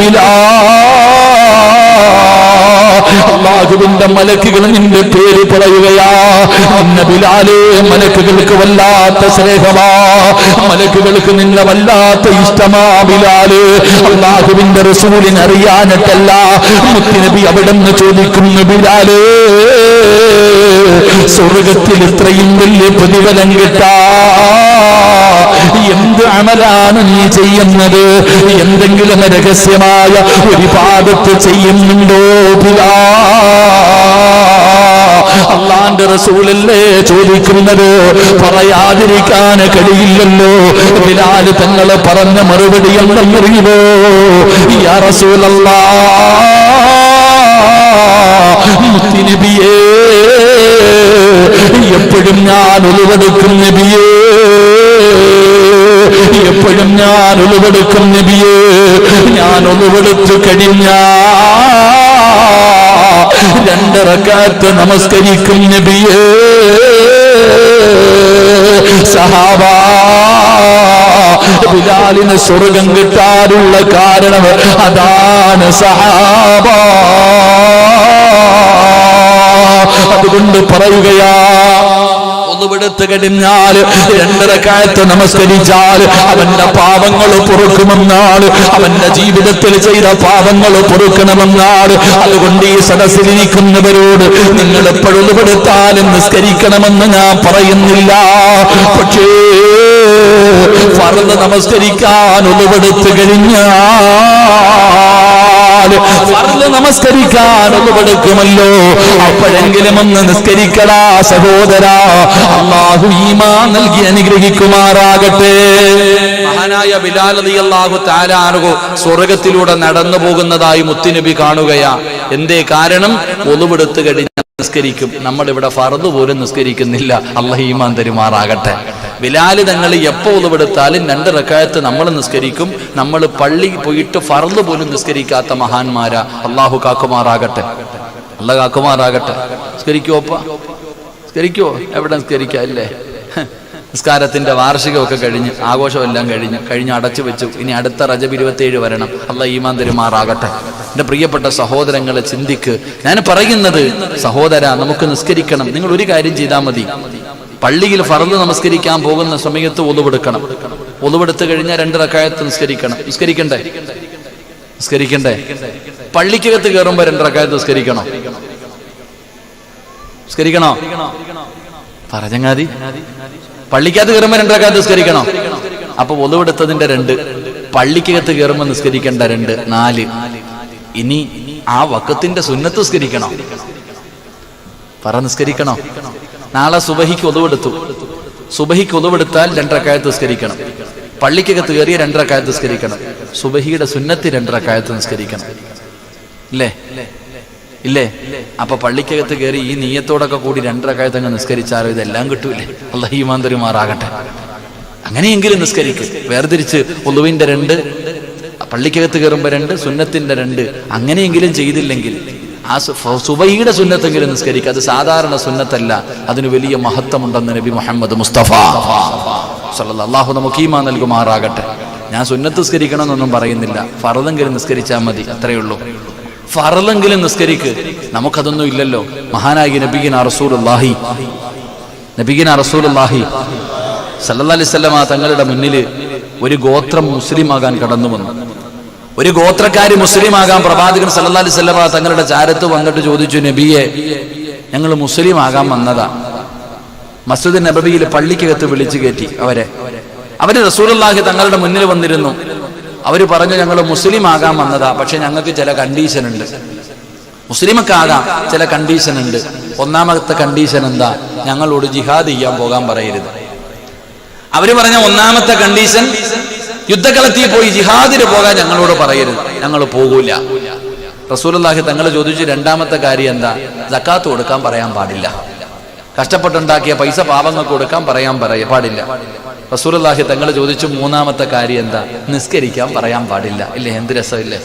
അല്ലാഹുവിന്റെ മലക്കുകൾ നിന്റെ പേര് പറയുകയാ. നിന്നെ ബിലാലേ മലക്കുകൾക്ക് വല്ലാത്ത സ്നേഹമാ, മലക്കുകൾക്ക് നിന്നെ വല്ലാത്ത ഇഷ്ടമാ ബിലാലേ. അല്ലാഹുവിന്റെ റസൂലിനെ അറിയാനിട്ടല്ല, മുത്തുനബി അവിടെ നിന്ന് ചോദിക്കുന്നു, ബിലാലേ സ്വർഗത്തിൽ ഇത്രയും വലിയ പ്രതിഫലം കിട്ടാ എന്ത് അമലാണ് നീ ചെയ്യുന്നത്? എന്തെങ്കിലും രഹസ്യമായ ഒരു പാപത്ത് ചെയ്യുന്നുണ്ടോ ബിലാൽ? അല്ലാഹുവിന്റെ റസൂലല്ലേ ചോദിക്കുന്നത്, പറയാതിരിക്കാൻ കഴിയില്ലല്ലോ. ബിലാൽ തങ്ങൾ പറഞ്ഞ മറുപടി എന്തെന്നറിയുമോ? യാ റസൂലല്ലാഹ്, മുത്തുനബിയേ എപ്പോഴും ഞാൻ ഉളവെടുക്കും നബിയേ, എപ്പോഴും ഞാൻ ഉളവെടുക്കും നബിയേ. ഞാൻ ഉളവെടുത്തു കഴിഞ്ഞാ 2 റക്അത്ത് നമസ്കരിക്കും നബിയേ. സഹാബാ, ബിലാലിന് സ്വർഗം കിട്ടാനുള്ള കാരണം അതാണ് സഹാബാ. അതുകൊണ്ട് പറയുകയാ, ഒന്നുപെടുത്തു കഴിഞ്ഞാൽ 2 റക്അത്ത് നമസ്കരിച്ചാൽ അവന്റെ പാപങ്ങൾ പൊറുക്കുമെന്നാണ്, അവന്റെ ജീവിതത്തിൽ ചെയ്ത പാപങ്ങൾ പൊറുക്കണമെന്നാണ്. അതുകൊണ്ട് ഈ സദസ്സിലിരിക്കുന്നവരോട് നിങ്ങൾ എപ്പോഴും ഒന്നുപെടുത്താലും നിസ്കരിക്കണമെന്ന് ഞാൻ പറയുന്നില്ല. പക്ഷേ ഫർദ് നമസ്കരിക്കാൻ ഒന്നുപെടുത്തു കഴിഞ്ഞാൽ, ഫർദ് നമസ്കരിക്കാൻ ഒന്നുപെടുക്കുമല്ലോ, അപ്പോഴെങ്കിലും ഒന്ന് നിസ്കരിക്കടാ സഹോദരാ. അല്ലാഹു ഈമാൻ നൽകി അനുഗ്രഹിക്കുമാറാകട്ടെ. മഹാനായ ബിലാൽ റളിയല്ലാഹു തആല അൻഹു സ്വർഗ്ഗത്തിലൂടെ നടന്നു പോകുന്നതായി മുത്തുനബി കാണുകയാ. എന്തേ കാരണം? ഒളുവെടുത്ത് കഴിഞ്ഞാൽ നിസ്കരിക്കും. നമ്മളിവിടെ ഫർദ് പോലും നിസ്കരിക്കുന്നില്ല. അല്ലാഹു ഈമാൻ തരുമാറാകട്ടെ. ബിലാല് തങ്ങൾ എപ്പോൾ ഒളുവെടുത്താലും 2 റക്അത്ത് നമ്മൾ നിസ്കരിക്കും. നമ്മൾ പള്ളി പോയിട്ട് ഫർദ് പോലും നിസ്കരിക്കാത്ത മഹാന്മാരാ. അല്ലാഹു കാക്കുമാറാകട്ടെ, അല്ലാഹു കാക്കുമാറാകട്ടെ. നിസ്കരിക്കുവോപ്പ? നിസ്കരിക്കുവോ? എവിടെ നിസ്കരിക്കല്ലേ? നിസ്കാരത്തിന്റെ വാർഷികമൊക്കെ കഴിഞ്ഞ്, ആഘോഷമെല്ലാം കഴിഞ്ഞ് അടച്ചു വെച്ചു. ഇനി അടുത്ത റജബ് 27 വരണം. അല്ലാഹു ഈമാൻ തരുമാറാകട്ടെ. എന്റെ പ്രിയപ്പെട്ട സഹോദരങ്ങളെ, ചിന്തിക്ക്. ഞാൻ പറയുന്നത്, സഹോദര, നമുക്ക് നിസ്കരിക്കണം. നിങ്ങൾ ഒരു കാര്യം ചെയ്താൽ മതി. പള്ളിയിൽ ഫർദ് നമസ്കരിക്കാൻ പോകുന്ന സമയത്ത് ഒളുവെടുക്കണം. ഒളുവെടുത്ത് കഴിഞ്ഞാൽ 2 റക്അത്ത് നിസ്കരിക്കണം. നിസ്കരിക്കണ്ടേ? പള്ളിക്കകത്ത് കയറുമ്പോ 2 റക്അത്ത് നിസ്കരിക്കണോ? പറഞ്ഞങ്ങാതി. പള്ളിക്കകത്ത് കയറുമ്പോ 2 റക്അത്ത് നിസ്കരിക്കണോ? അപ്പൊ ഒളുവെടുത്തതിന്റെ 2, പള്ളിക്കകത്ത് കയറുമ്പോ നിസ്കരിക്കേണ്ട 2, 4. ഇനി ആ വഖത്തിന്റെ സുന്നത്ത് നിസ്കരിക്കണോ? നിസ്കരിക്കണോ? നാളെ സുബഹിക്ക് ഒളുവെടുത്തു. സുബഹിക്ക് ഒളുവെടുത്താൽ 2 റക്അത്ത് നിസ്കരിക്കണം. പള്ളിക്കകത്ത് കയറിയ 2 റക്അത്ത് നിസ്കരിക്കണം. സുബഹിയുടെ സുന്നത്ത് 2 റക്അത്ത് നിസ്കരിക്കണം. ഇല്ലേ? അപ്പൊ പള്ളിക്കകത്ത് കയറി ഈ നീയത്തോടൊക്കെ കൂടി 2 റക്അത്ത് അങ്ങ് നിസ്കരിച്ചാലോ ഇതെല്ലാം കിട്ടൂലേ? അല്ലാഹു ഈമാൻ തരുമാറാകട്ടെ. അങ്ങനെയെങ്കിലും നിസ്കരിക്ക്. വേർതിരിച്ച് ഒളുവിന്റെ 2, പള്ളിക്കകത്ത് കയറുമ്പോ 2, സുന്നത്തിന്റെ 2, അങ്ങനെയെങ്കിലും ചെയ്തില്ലെങ്കിൽ ആ സുബഹിയുടെ സുന്നത്തെങ്കിലും നിസ്കരിക്കുക. അത് സാധാരണ സുന്നത്തല്ല, അതിന് വലിയ മഹത്വമുണ്ടെന്ന് നബി മുഹമ്മദ് മുസ്തഫ സല്ലല്ലാഹു. അല്ലാഹു നമുക്ക് ഈമാൻ നൽകുമാറാകട്ടെ. ഞാൻ സുന്നത്ത് നിസ്കരിക്കണമെന്നൊന്നും പറയുന്നില്ല, ഫർദെങ്കിലും നിസ്കരിച്ചാൽ മതി, അത്രയേ ഉള്ളൂ. ഫർദെങ്കിലും നിസ്കരിക്ക്. നമുക്കതൊന്നും ഇല്ലല്ലോ. മഹാനായ നബിയിന റസൂലുള്ളാഹി സല്ലല്ലാഹു അലൈഹി വസല്ലമ തങ്ങളുടെ മുന്നിൽ ഒരു ഗോത്രം മുസ്ലിമാകാൻ കടന്നു വന്നു. ഒരു ഗോത്രക്കാരി മുസ്ലിമാകാൻ പ്രവാചകൻ സല്ലല്ലാഹു അലൈഹി വസല്ലമ തങ്ങളുടെ ചാരത്ത് വന്നിട്ട് ചോദിച്ചു, നബിയെ, ഞങ്ങൾ മുസ്ലിമാകാൻ വന്നതാ. മസ്ജിദ് നബവിയിൽ പള്ളിക്കകത്ത് വിളിച്ചു കയറ്റി അവര് റസൂലുള്ളാഹി തങ്ങളുടെ മുന്നിൽ വന്നിരുന്നു. അവര് പറഞ്ഞു, ഞങ്ങൾ മുസ്ലിം ആകാൻ വന്നതാ, പക്ഷെ ഞങ്ങൾക്ക് ചില കണ്ടീഷൻ ഉണ്ട്. മുസ്ലിമൊക്കെ ആകാം, ചില കണ്ടീഷൻ ഉണ്ട്. ഒന്നാമത്തെ കണ്ടീഷൻ എന്താ? ഞങ്ങളോട് ജിഹാദ് ചെയ്യാൻ പോകാൻ പറയരുത്. അവര് പറഞ്ഞ ഒന്നാമത്തെ കണ്ടീഷൻ, യുദ്ധക്കളത്തിൽ പോയി ജിഹാദിന് പോകാൻ ഞങ്ങളോട് പറയരുത്, ഞങ്ങൾ പോകൂല. റസൂലുള്ളാഹി തങ്ങൾ ചോദിച്ചു, രണ്ടാമത്തെ കാര്യം എന്താ? സക്കാത്ത് കൊടുക്കാൻ പറയാൻ പാടില്ല. കഷ്ടപ്പെട്ടുണ്ടാക്കിയ പൈസ പാവങ്ങൾക്ക് കൊടുക്കാൻ പാടില്ല. റസൂലുള്ളാഹി തങ്ങൾ ചോദിച്ചു, മൂന്നാമത്തെ കാര്യം എന്താ? നിസ്കരിക്കാൻ പറയാൻ പാടില്ല. ഇല്ലേ, എന്ത് രസമില്ലേ?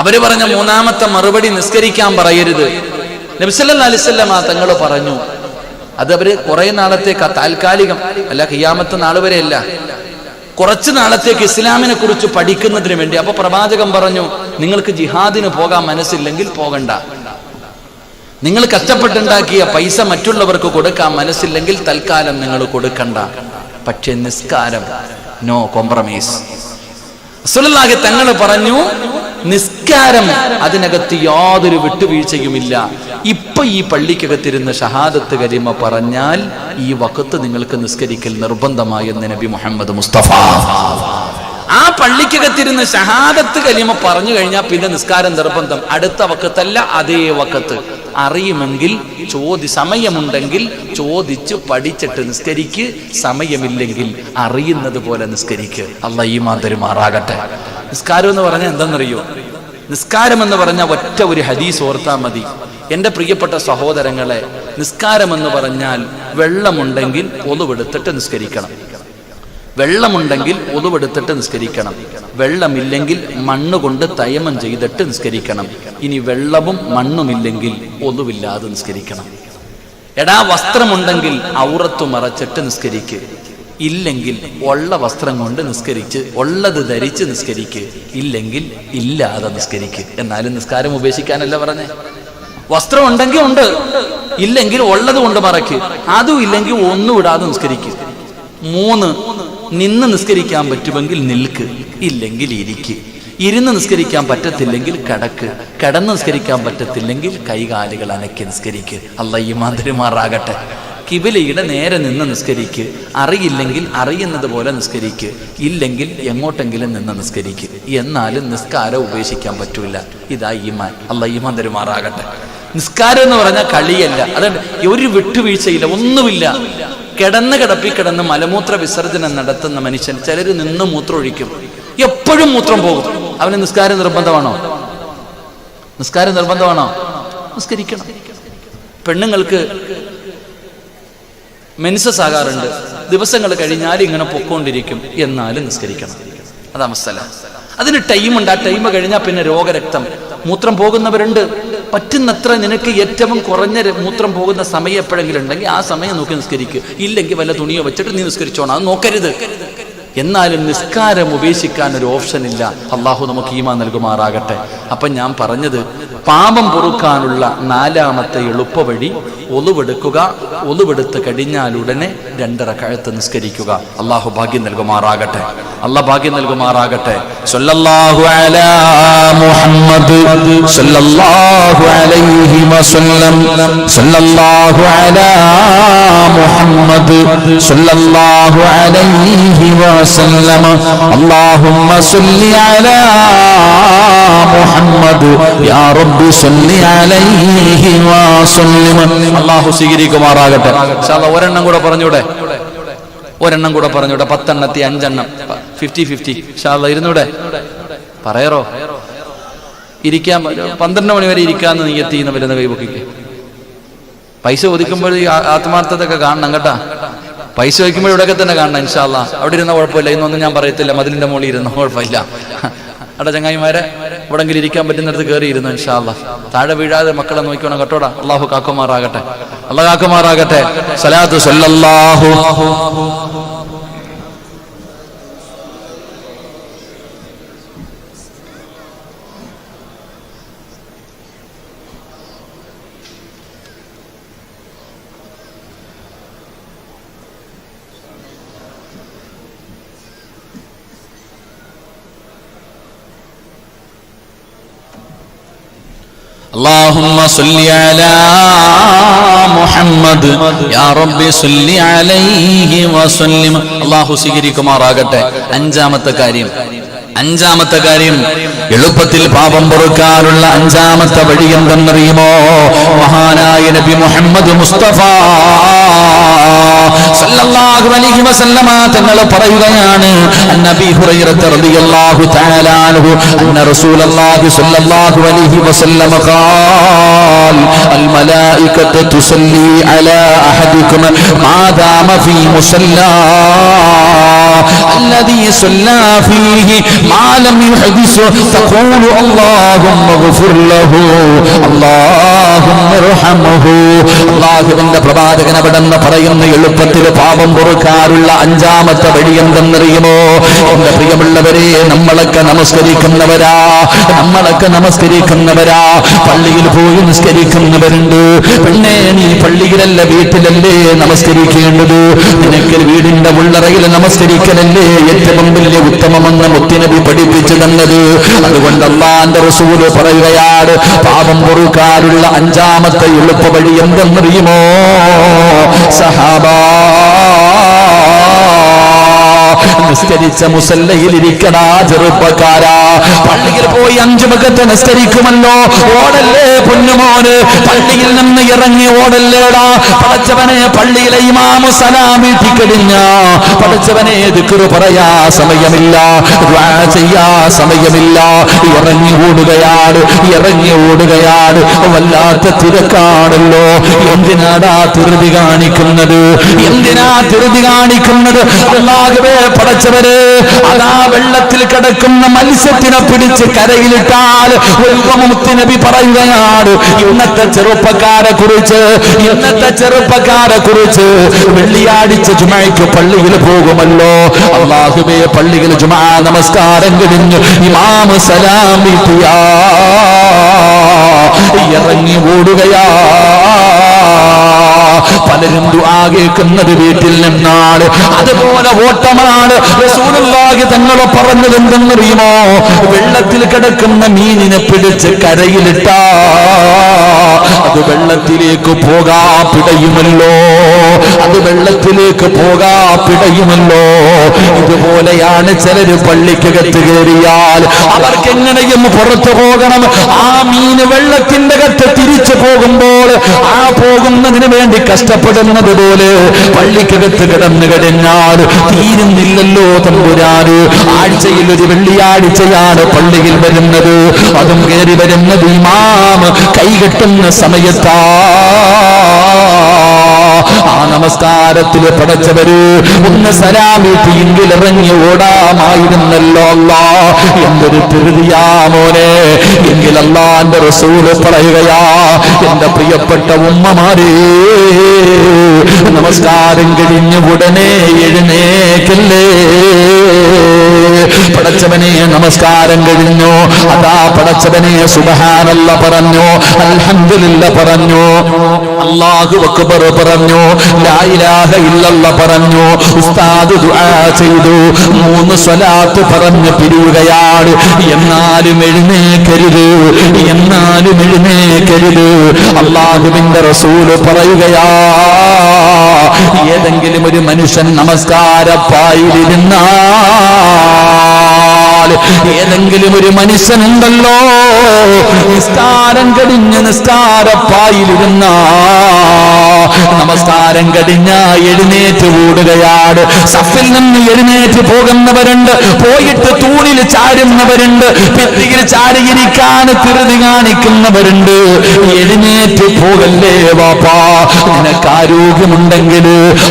അവര് പറഞ്ഞ മൂന്നാമത്തെ മറുപടി, നിസ്കരിക്കാൻ പറയരുത്. നബി സല്ലല്ലാഹു അലൈഹി വസല്ലം തങ്ങൾ പറഞ്ഞു, അത് അവര് കുറെ നാളത്തേക്ക്, താൽക്കാലികം അല്ല, ഖിയാമത്ത് നാൾ വരെയല്ല. കുറച്ചു നാളത്തേക്ക് ഇസ്ലാമിനെ കുറിച്ച് പഠിക്കുന്നതിന് വേണ്ടി. അപ്പൊ പ്രവാചകൻ പറഞ്ഞു, നിങ്ങൾക്ക് ജിഹാദിന് പോകാൻ മനസ്സില്ലെങ്കിൽ പോകണ്ട. നിങ്ങൾ കഷ്ടപ്പെട്ടുണ്ടാക്കിയ പൈസ മറ്റുള്ളവർക്ക് കൊടുക്കാൻ മനസ്സില്ലെങ്കിൽ തൽക്കാലം നിങ്ങൾ കൊടുക്കണ്ട. പക്ഷെ നിസ്കാരം നോ കോംപ്രമൈസ്. റസൂലുള്ളാഹി തങ്ങൾ പറഞ്ഞു, നിസ്കാരം അതിനകത്ത് യാതൊരു വിട്ടുവീഴ്ചയുമില്ല. ഇപ്പൊ ഈ പള്ളിക്കകത്തിരുന്ന് ഷഹാദത്ത് കലിമ പറഞ്ഞാൽ ഈ വഖത്ത് നിങ്ങൾക്ക് നിസ്കരിക്കൽ നിർബന്ധമായെന്ന് നബി മുഹമ്മദ് മുസ്തഫ. ആ പള്ളിക്കകത്തിരുന്ന് ഷഹാദത്ത് കലിമ പറഞ്ഞു കഴിഞ്ഞാൽ പിന്നെ നിസ്കാരം നിർബന്ധം. അടുത്ത വഖത്തല്ല, അതേ വഖത്ത്. അറിയുമെങ്കിൽ സമയമുണ്ടെങ്കിൽ ചോദിച്ച് പഠിച്ചിട്ട് നിസ്കരിക്ക്. സമയമില്ലെങ്കിൽ അറിയുന്നത് പോലെ നിസ്കരിക്ക്. അല്ലാഹ് ഈമാൻ തരുമാറാകട്ടെ. നിസ്കാരം എന്ന് പറഞ്ഞാൽ എന്തെന്നറിയോ? നിസ്കാരം എന്ന് പറഞ്ഞാൽ ഒറ്റ ഒരു ഹദീസ് ഓർത്താൽ മതി. എൻ്റെ പ്രിയപ്പെട്ട സഹോദരങ്ങളെ, നിസ്കാരം എന്ന് പറഞ്ഞാൽ വെള്ളമുണ്ടെങ്കിൽ ഒളുവെടുത്തിട്ട് നിസ്കരിക്കണം. വെള്ളമുണ്ടെങ്കിൽ ഒളുവെടുത്തിട്ട് നിസ്കരിക്കണം. വെള്ളമില്ലെങ്കിൽ മണ്ണുകൊണ്ട് തയമം ചെയ്തിട്ട് നിസ്കരിക്കണം. ഇനി വെള്ളവും മണ്ണുമില്ലെങ്കിൽ ഒളുവില്ലാതെ നിസ്കരിക്കണം. എടാ, വസ്ത്രമുണ്ടെങ്കിൽ ഔറത്തു മറച്ചിട്ട് നിസ്കരിക്ക്. ഇല്ലെങ്കിൽ ഉള്ള വസ്ത്രം കൊണ്ട് നിസ്കരിച്ച് ഉള്ളത് ധരിച്ച് നിസ്കരിക്ക്. ഇല്ലെങ്കിൽ ഇല്ലാതെ നിസ്കരിക്ക്. എന്നാലും നിസ്കാരം ഉപേക്ഷിക്കാനല്ല പറഞ്ഞേ. വസ്ത്രം ഉണ്ടെങ്കിൽ ഉണ്ട്, ഇല്ലെങ്കിൽ ഉള്ളത് കൊണ്ട് മറയ്ക്ക്. അതും ഇല്ലെങ്കിൽ ഒന്നും ഇടാതെ നിസ്കരിക്ക്. 3, നിന്ന് നിസ്കരിക്കാൻ പറ്റുമെങ്കിൽ നിൽക്ക്, ഇല്ലെങ്കിൽ ഇരിക്ക്. ഇരുന്ന് നിസ്കരിക്കാൻ പറ്റത്തില്ലെങ്കിൽ കിടക്ക്. കിടന്ന് നിസ്കരിക്കാൻ പറ്റത്തില്ലെങ്കിൽ കൈകാലുകൾ അനക്കി നിസ്കരിക്ക്. അല്ലാഹ് ഈമാൻ തരുമാറാകട്ടെ. കിബിലയുടെ നേരെ നിന്ന് നിസ്കരിക്ക്. അറിയില്ലെങ്കിൽ അറിയുന്നത് പോലെ നിസ്കരിക്ക്. ഇല്ലെങ്കിൽ എങ്ങോട്ടെങ്കിലും നിന്ന് നിസ്കരിക്ക്. എന്നാലും നിസ്കാരം ഉപേക്ഷിക്കാൻ പറ്റൂല. ഇതാ ഈമാൻ. അല്ലാഹ് ഈമാൻ തരുമാറാകട്ടെ. നിസ്കാരം എന്ന് പറഞ്ഞാൽ കളിയല്ല. അതാണ്, ഒരു വിട്ടുവീഴ്ചയില്ല, ഒന്നുമില്ല. കിടന്ന് മലമൂത്ര വിസർജനം നടത്തുന്ന മനുഷ്യൻ, ചിലര് നിന്ന് മൂത്രം ഒഴിക്കും. എപ്പോഴും മൂത്രം പോകും. അവന് നിസ്കാരം നിർബന്ധമാണോ? നിസ്കാരം നിർബന്ധമാണോ? നിസ്കരിക്കണം. പെണ്ണുങ്ങൾക്ക് മെൻസസ് ആകാറുണ്ട്. ദിവസങ്ങൾ കഴിഞ്ഞാൽ ഇങ്ങനെ പൊക്കോണ്ടിരിക്കും. എന്നാലും നിസ്കരിക്കണം. അതാ മസല. അതിന് ടൈമുണ്ട്. ആ ടൈം കഴിഞ്ഞാൽ പിന്നെ രോഗരക്തം മൂത്രം പോകുന്നവരുണ്ട്. പറ്റുന്നത്ര നിനക്ക് ഏറ്റവും കുറഞ്ഞ മൂത്രം പോകുന്ന സമയം എപ്പോഴെങ്കിലും ഉണ്ടെങ്കിൽ ആ സമയം നോക്കി നിസ്കരിക്കുക. ഇല്ലെങ്കിൽ വല്ല തുണിയോ വെച്ചിട്ട് നീ നിസ്കരിച്ചോണം. അത് നോക്കരുത്. എന്നാലും നിസ്കാരം ഉപേക്ഷിക്കാൻ ഒരു ഓപ്ഷൻ ഇല്ല. അള്ളാഹു നമുക്ക് ഈമാൻ നൽകുമാറാകട്ടെ. അപ്പം ഞാൻ പറഞ്ഞത്, പാപം പൊറുക്കാനുള്ള 4ാമത്തെ എളുപ്പവഴി ഒളുവെടുക്കുക. ഒളുവെടുത്ത് കഴിഞ്ഞാൽ ഉടനെ 2 റക്അത്ത് നിസ്കരിക്കുക. അള്ളാഹു ഭാഗ്യം നൽകുമാറാകട്ടെ. അള്ളാഹ് ഭാഗ്യം നൽകുമാറാകട്ടെ. സല്ലല്ലാഹു അലാ മുഹമ്മദ് സല്ലല്ലാഹു അലൈഹി വസല്ലം. സല്ലല്ലാഹു അലാ മുഹമ്മദ് സല്ലല്ലാഹു അലൈഹി വസല്ലം. അല്ലാഹുമ്മ സല്ലി അലാ മുഹമ്മദ് യാ റബ്ബി സല്ലി അലൈഹി വസല്ലം. അല്ലാഹു സ്വീകരിക്കുമാറാകട്ടെ. ഇൻഷാ അല്ലാഹ് ഒരെണ്ണം കൂടെ പറഞ്ഞൂടെ? 10 എണ്ണത്തി 5 എണ്ണം 50-50. ഇൻഷാ അല്ലാഹ് ഇരുന്നൂടെ? പറയറോ? ഇരിക്കാൻ 12 മണി വരെ ഇരിക്കാന്ന് നീയത്ത് ചെയ്യുന്ന വരുന്ന കൈപൊക്കിക്ക്. പൈസ ഒതുക്കുമ്പോൾ ഈ ആത്മാർത്ഥതൊക്കെ കാണണം കേട്ടാ. പൈസ വയ്ക്കുമ്പോൾ ഇവിടെയൊക്കെ തന്നെ കാണണം. ഇൻഷാ അല്ലാഹ് അവിടെ ഇരുന്ന കുഴപ്പമില്ല. ഇന്നൊന്നും ഞാൻ പറയത്തില്ല. മതിലിന്റെ മുകളിൽ ഇരുന്ന കുഴപ്പമില്ല. അവിടെ ചങ്ങായിമാരെ എവിടെങ്കിലും ഇരിക്കാൻ പറ്റുന്നിടത്ത് കയറിയിരുന്നു. ഇൻഷാ അല്ലാഹ് താഴെ വീഴാതെ മക്കളെ നോക്കിക്കോണം കേട്ടോടാ. അള്ളാഹു കാക്കുമാറാകട്ടെ. അള്ളാഹ് കാക്കുമാറാകട്ടെ. സലാത്തു സല്ലല്ലാഹു اللهم صل على محمد يا رب صل عليه وسلم. അല്ലാഹു സ്വീകരിക്കുമാറാകട്ടെ. അഞ്ചാമത്തെ കാര്യം എളുപ്പത്തിൽ പാപം പൊറുക്കാനുള്ള 5ാമത്തെ വഴി എന്തെന്നറിയുമോ? മഹാനായ നബി മുഹമ്മദ് മുസ്തഫ സല്ലല്ലാഹു അലൈഹി വസല്ലമ തങ്ങൾ പറയുകയാണ്, നബി ഹുറൈറ റളിയല്ലാഹു തആല അൻഹു അന്ന റസൂലുള്ളാഹി സല്ലല്ലാഹു അലൈഹി വസല്ലമ ഖാൽ അൽ മലായികത്തു തുസല്ലി അലാ അഹദികും മാ ദാമ ഫീ മുസല്ലാ الذي صلى فيه മാ ലം യുഹദിസു തഖൂലു അല്ലാഹുമ്മ ഗ്ഫിർ ലഹു അല്ലാഹുമ്മ ഇർഹംഹു. അല്ലാഹുവിന്റെ പ്രവാചകൻ അവിടെന്ന് പറയുന്ന എളുപ്പത്തിൽ പാപം പൊറുക്കാനുള്ള അഞ്ചാമത്തെ വഴി എന്തെന്നറിയുമോ? എന്റെ പ്രിയമുള്ളവരെ, നമ്മളൊക്കെ നമസ്കരിക്കുന്നവരാ, പള്ളിയിൽ പോയി നിസ്കരിക്കുന്നവരുണ്ട്. പിന്നെ നീ പള്ളിയിലല്ല വീട്ടിലല്ലേ നമസ്കരിക്കേണ്ടത്? നിനക്ക് വീടിന്റെ ഉള്ളറയിൽ നമസ്കരിക്കലല്ലേ ഏറ്റവും വലിയ ഉത്തമമെന്ന് മുത്തുനബി പഠിപ്പിച്ചു തന്നത്. അതുകൊണ്ട് അല്ലാഹുവിന്റെ റസൂല് പറയുകയാണ്, പാപം പൊറുക്കാനുള്ള അഞ്ചാമത്തെ എളുപ്പ വഴി എന്തെന്നറിയുമോ സഹാബാ? നിസ്കരിച്ച മുസല്ലയിൽ ഇരിക്കടാ ചെറുപ്പക്കാരാ. പള്ളിയിൽ പോയി 5 വഖത്ത് നിസ്കരിക്കുമല്ലോ, ഓടല്ലേ പൊന്നുമോന്, പള്ളിയിൽ നിന്ന് ഇറങ്ങി ഓടല്ലേടാ. പടച്ചവനെ, പള്ളിയിലെ ഇമാമു സലാം വീട്ടിക്കഴിഞ്ഞ പടച്ചവനെ ദിക്റ് പറയാ സമയമില്ല, ദുആ ചെയ്യാ സമയമില്ല, ഇറങ്ങി ഓടുകയാണ്. വല്ലാത്ത തിരക്കാണല്ലോ. എന്തിനാടാ ധൃതി കാണിക്കുന്നത്? അല്ലാഹുവേ പടച്ചവരെ, അതാ വെള്ളത്തിൽ കിടക്കുന്ന മത്സ്യത്തിനെ പിടിച്ച് കരയിലിട്ടാൽ ഒരു മുത്തുനബി പറയുകയാണ്, ഇന്നത്തെ ചെറുപ്പക്കാരെ കുറിച്ച് വെള്ളിയാഴ്ച ജുമഅയ്ക്ക് പള്ളിയിൽ പോകുമല്ലോ. അല്ലാഹുവേ, പള്ളിയിൽ ജുമഅ നമസ്കാരം കഴിഞ്ഞ് ഇമാം സലാം വീട്ടിയാ ഇറങ്ങി ഓടുകയാ. പലരും ദുആ കേൾക്കുന്നത് വീട്ടിൽ നിന്നാണ്. അതുപോലെ ഓട്ടമാണ്. റസൂലുള്ളാഹി തങ്ങൾ പറഞ്ഞത് എന്തെന്നറിയുമോ? വെള്ളത്തിൽ കിടക്കുന്ന മീനിനെ പിടിച്ച് കരയിലിട്ടാ അത് വെള്ളത്തിലേക്ക് പോകാ പിടയുമല്ലോ. ഇതുപോലെയാണ് ചിലര് പള്ളിക്കകത്ത് കയറിയാൽ അവർക്ക് എങ്ങനെയും പുറത്തു പോകണം. ആ മീന് വെള്ളത്തിന്റെ അകത്ത് തിരിച്ചു പോകുമ്പോൾ ആ പോകുന്നതിന് വേണ്ടി കഷ്ടപ്പെടുന്നത് പോലെ പള്ളിക്കകത്ത് കിടന്നു കഴിഞ്ഞാൽ തീരുന്നില്ലല്ലോ തമ്പുരാന്. ആഴ്ചയിൽ ഒരു വെള്ളിയാഴ്ചയാണ് പള്ളിയിൽ വരുന്നത്. അതും കയറി വരുന്നത് ഇമാം കൈകെട്ടുന്ന സമയത്താ. ആ നമസ്കാരത്തിൽ പടച്ചവര് ഒന്ന് സലാമിട്ടെങ്കിൽ ഇറങ്ങി ഓടാമായിരുന്നല്ലോ. അല്ലാ, എന്തൊരു ധൃതിയാ മോനെ. എങ്കിൽ അല്ലാഹുവിന്റെ റസൂല് പറയുകയാ, എന്റെ പ്രിയപ്പെട്ട ഉമ്മമാരെ, നമസ്കാരം കഴിഞ്ഞ് ഉടനെ എഴുന്നേക്കല്ലേ. പടച്ചവനെ, നമസ്കാരം കഴിഞ്ഞു, അതാ പടച്ചവനെ സുബ്ഹാനല്ലാഹ് പറഞ്ഞു, അൽഹംദുലില്ലാഹ് പറഞ്ഞു, അല്ലാഹു അക്ബർ പറഞ്ഞു, ലാ ഇലാഹ ഇല്ലല്ലാഹ് പറഞ്ഞു, ഉസ്താദ് ദുആ ചെയ്തു, 3 സ്വലാത്ത് പറഞ്ഞു പിരിയുകയാണ്. എന്നാലും എഴുന്നേക്കരുത്. അല്ലാഹുവിന്റെ റസൂല് പറയുകയാ, ഏതെങ്കിലും ഒരു മനുഷ്യൻ നമസ്കാരപ്പായിലിരുന്നാൽ, ഏതെങ്കിലും ഒരു മനുഷ്യനുണ്ടല്ലോ നിസ്കാരം കഴിഞ്ഞ് നിസ്കാരപ്പായിലിരുന്ന നമസ്കാരം കഴിഞ്ഞ എഴുന്നേറ്റ് ഓടുകയാണ്. സഫിൽ നിന്ന് എഴുന്നേറ്റ് പോകുന്നവരുണ്ട്, പോയിട്ട് തൂണിൽ ചാരുന്നവരുണ്ട്, ഭിത്തിയിൽ ചാരിയിരിക്കാൻ ധൃതി കാണിക്കുന്നവരുണ്ട്. എഴുന്നേറ്റ് പോകല്ലേ വാപ്പാ. നിനക്ക് ആരോഗ്യമുണ്ടെങ്കിൽ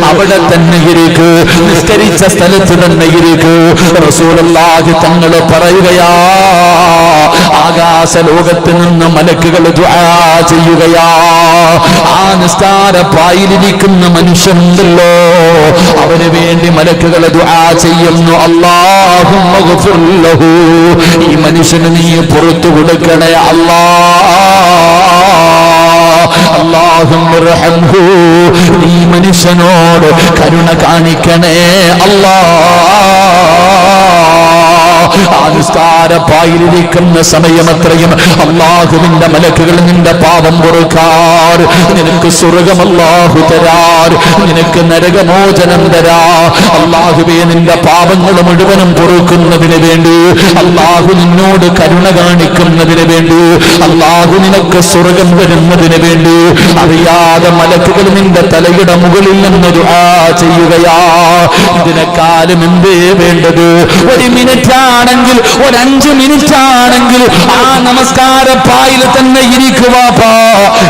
അവിടെ തന്നെ ഇരിക്ക്, നിസ്കരിച്ച സ്ഥലത്ത് തന്നെ ഇരിക്ക്. റസൂലുള്ളാഹി തങ്ങൾ പറയുകയാ, ആകാശ ലോകത്ത് നിന്ന് മലക്കുകൾ ദുആ ചെയ്യുകയാ. ആ നിസ്കാരപ്പായിലിരിക്കുന്ന മനുഷ്യനുണ്ടല്ലോ, അവന് വേണ്ടി മലക്കുകൾ ദുആ ചെയ്യുന്നു, അല്ലാഹുമ്മ ഗ്ഫിർ ലഹു, ഈ മനുഷ്യന് നീ പുറത്തു കൊടുക്കണേ അല്ലാ. അല്ലാഹുമ്മ ഇർഹംഹു, ഈ മനുഷ്യനോട് കരുണ കാണിക്കണേ അല്ലാ. നിസ്കാരപ്പായിലിരിക്കുന്ന സമയമത്രയും അല്ലാഹുവിന്റെ മലക്കുകൾ നിന്റെ പാപം പൊറുക്കാർ, നിനക്ക് സ്വർഗ്ഗം അല്ലാഹു തരാർ, നിനക്ക് നരകമോചനം തരാ. അല്ലാഹുവേ, നിന്റെ പാപങ്ങൾ മുഴുവനും പൊറുക്കുന്നതിന് വേണ്ടി, അല്ലാഹു നിന്നോട് കരുണ കാണിക്കുന്നതിന് വേണ്ടി, അല്ലാഹു നിനക്ക് സ്വർഗ്ഗം വരുന്നതിന് വേണ്ടി അറിയാതെ മലക്കുകൾ നിന്റെ തലയുടെ മുകളിൽ നിന്ന് ദുആ ചെയ്യുകയാ. ഇതിനെക്കാലം എന്തേ വേണ്ടത്? 1 മിനിറ്റ് ആണെങ്കിൽ, 5 മിനിറ്റ് ആണെങ്കിൽ ആ നമസ്കാരപ്പായിൽ തന്നെ ഇരിക്കുവാപ്പാ.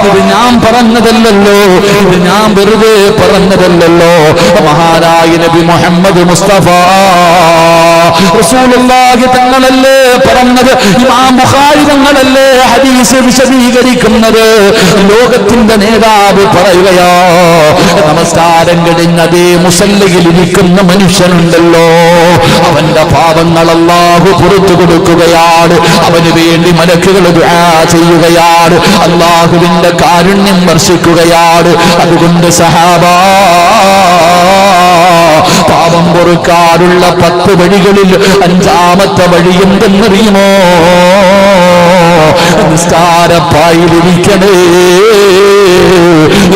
ഇത് ഞാൻ പറഞ്ഞതല്ലല്ലോ, ഇത് ഞാൻ വെറുതെ പറഞ്ഞതല്ലല്ലോ. മഹാനായ നബി മുഹമ്മദ് മുസ്തഫ റസൂലുള്ളാഹി തങ്ങളല്ലേ പറഞ്ഞത്, ഇമാം ബുഖാരി തങ്ങളല്ലേ ഹദീസ് വിശദീകരിക്കുന്നത്. ലോകത്തിന്റെ നേതാവ് പറയുകയാ, നമസ്കാരം കഴിഞ്ഞ് അതേ മുസല്ലയിൽ ഇരിക്കുന്ന മനുഷ്യനുണ്ടല്ലോ, അവന്റെ പാപങ്ങൾ അല്ലാഹു പുറത്തു കൊടുക്കുകയാണ്, അവന് വേണ്ടി മലക്കുകൾ ദുആ ചെയ്യുകയാണ്, അല്ലാഹുവിന്റെ കാരുണ്യം വർഷിക്കുകയാണ്. അതുകൊണ്ട് സഹാബാ, പാപം പൊറുക്കാനുള്ള 10 വഴികളിൽ 5ാമത്തെ വഴി എന്തെന്നറിയുമോ? നിസ്കാരപ്പായിലിരിക്കണേ,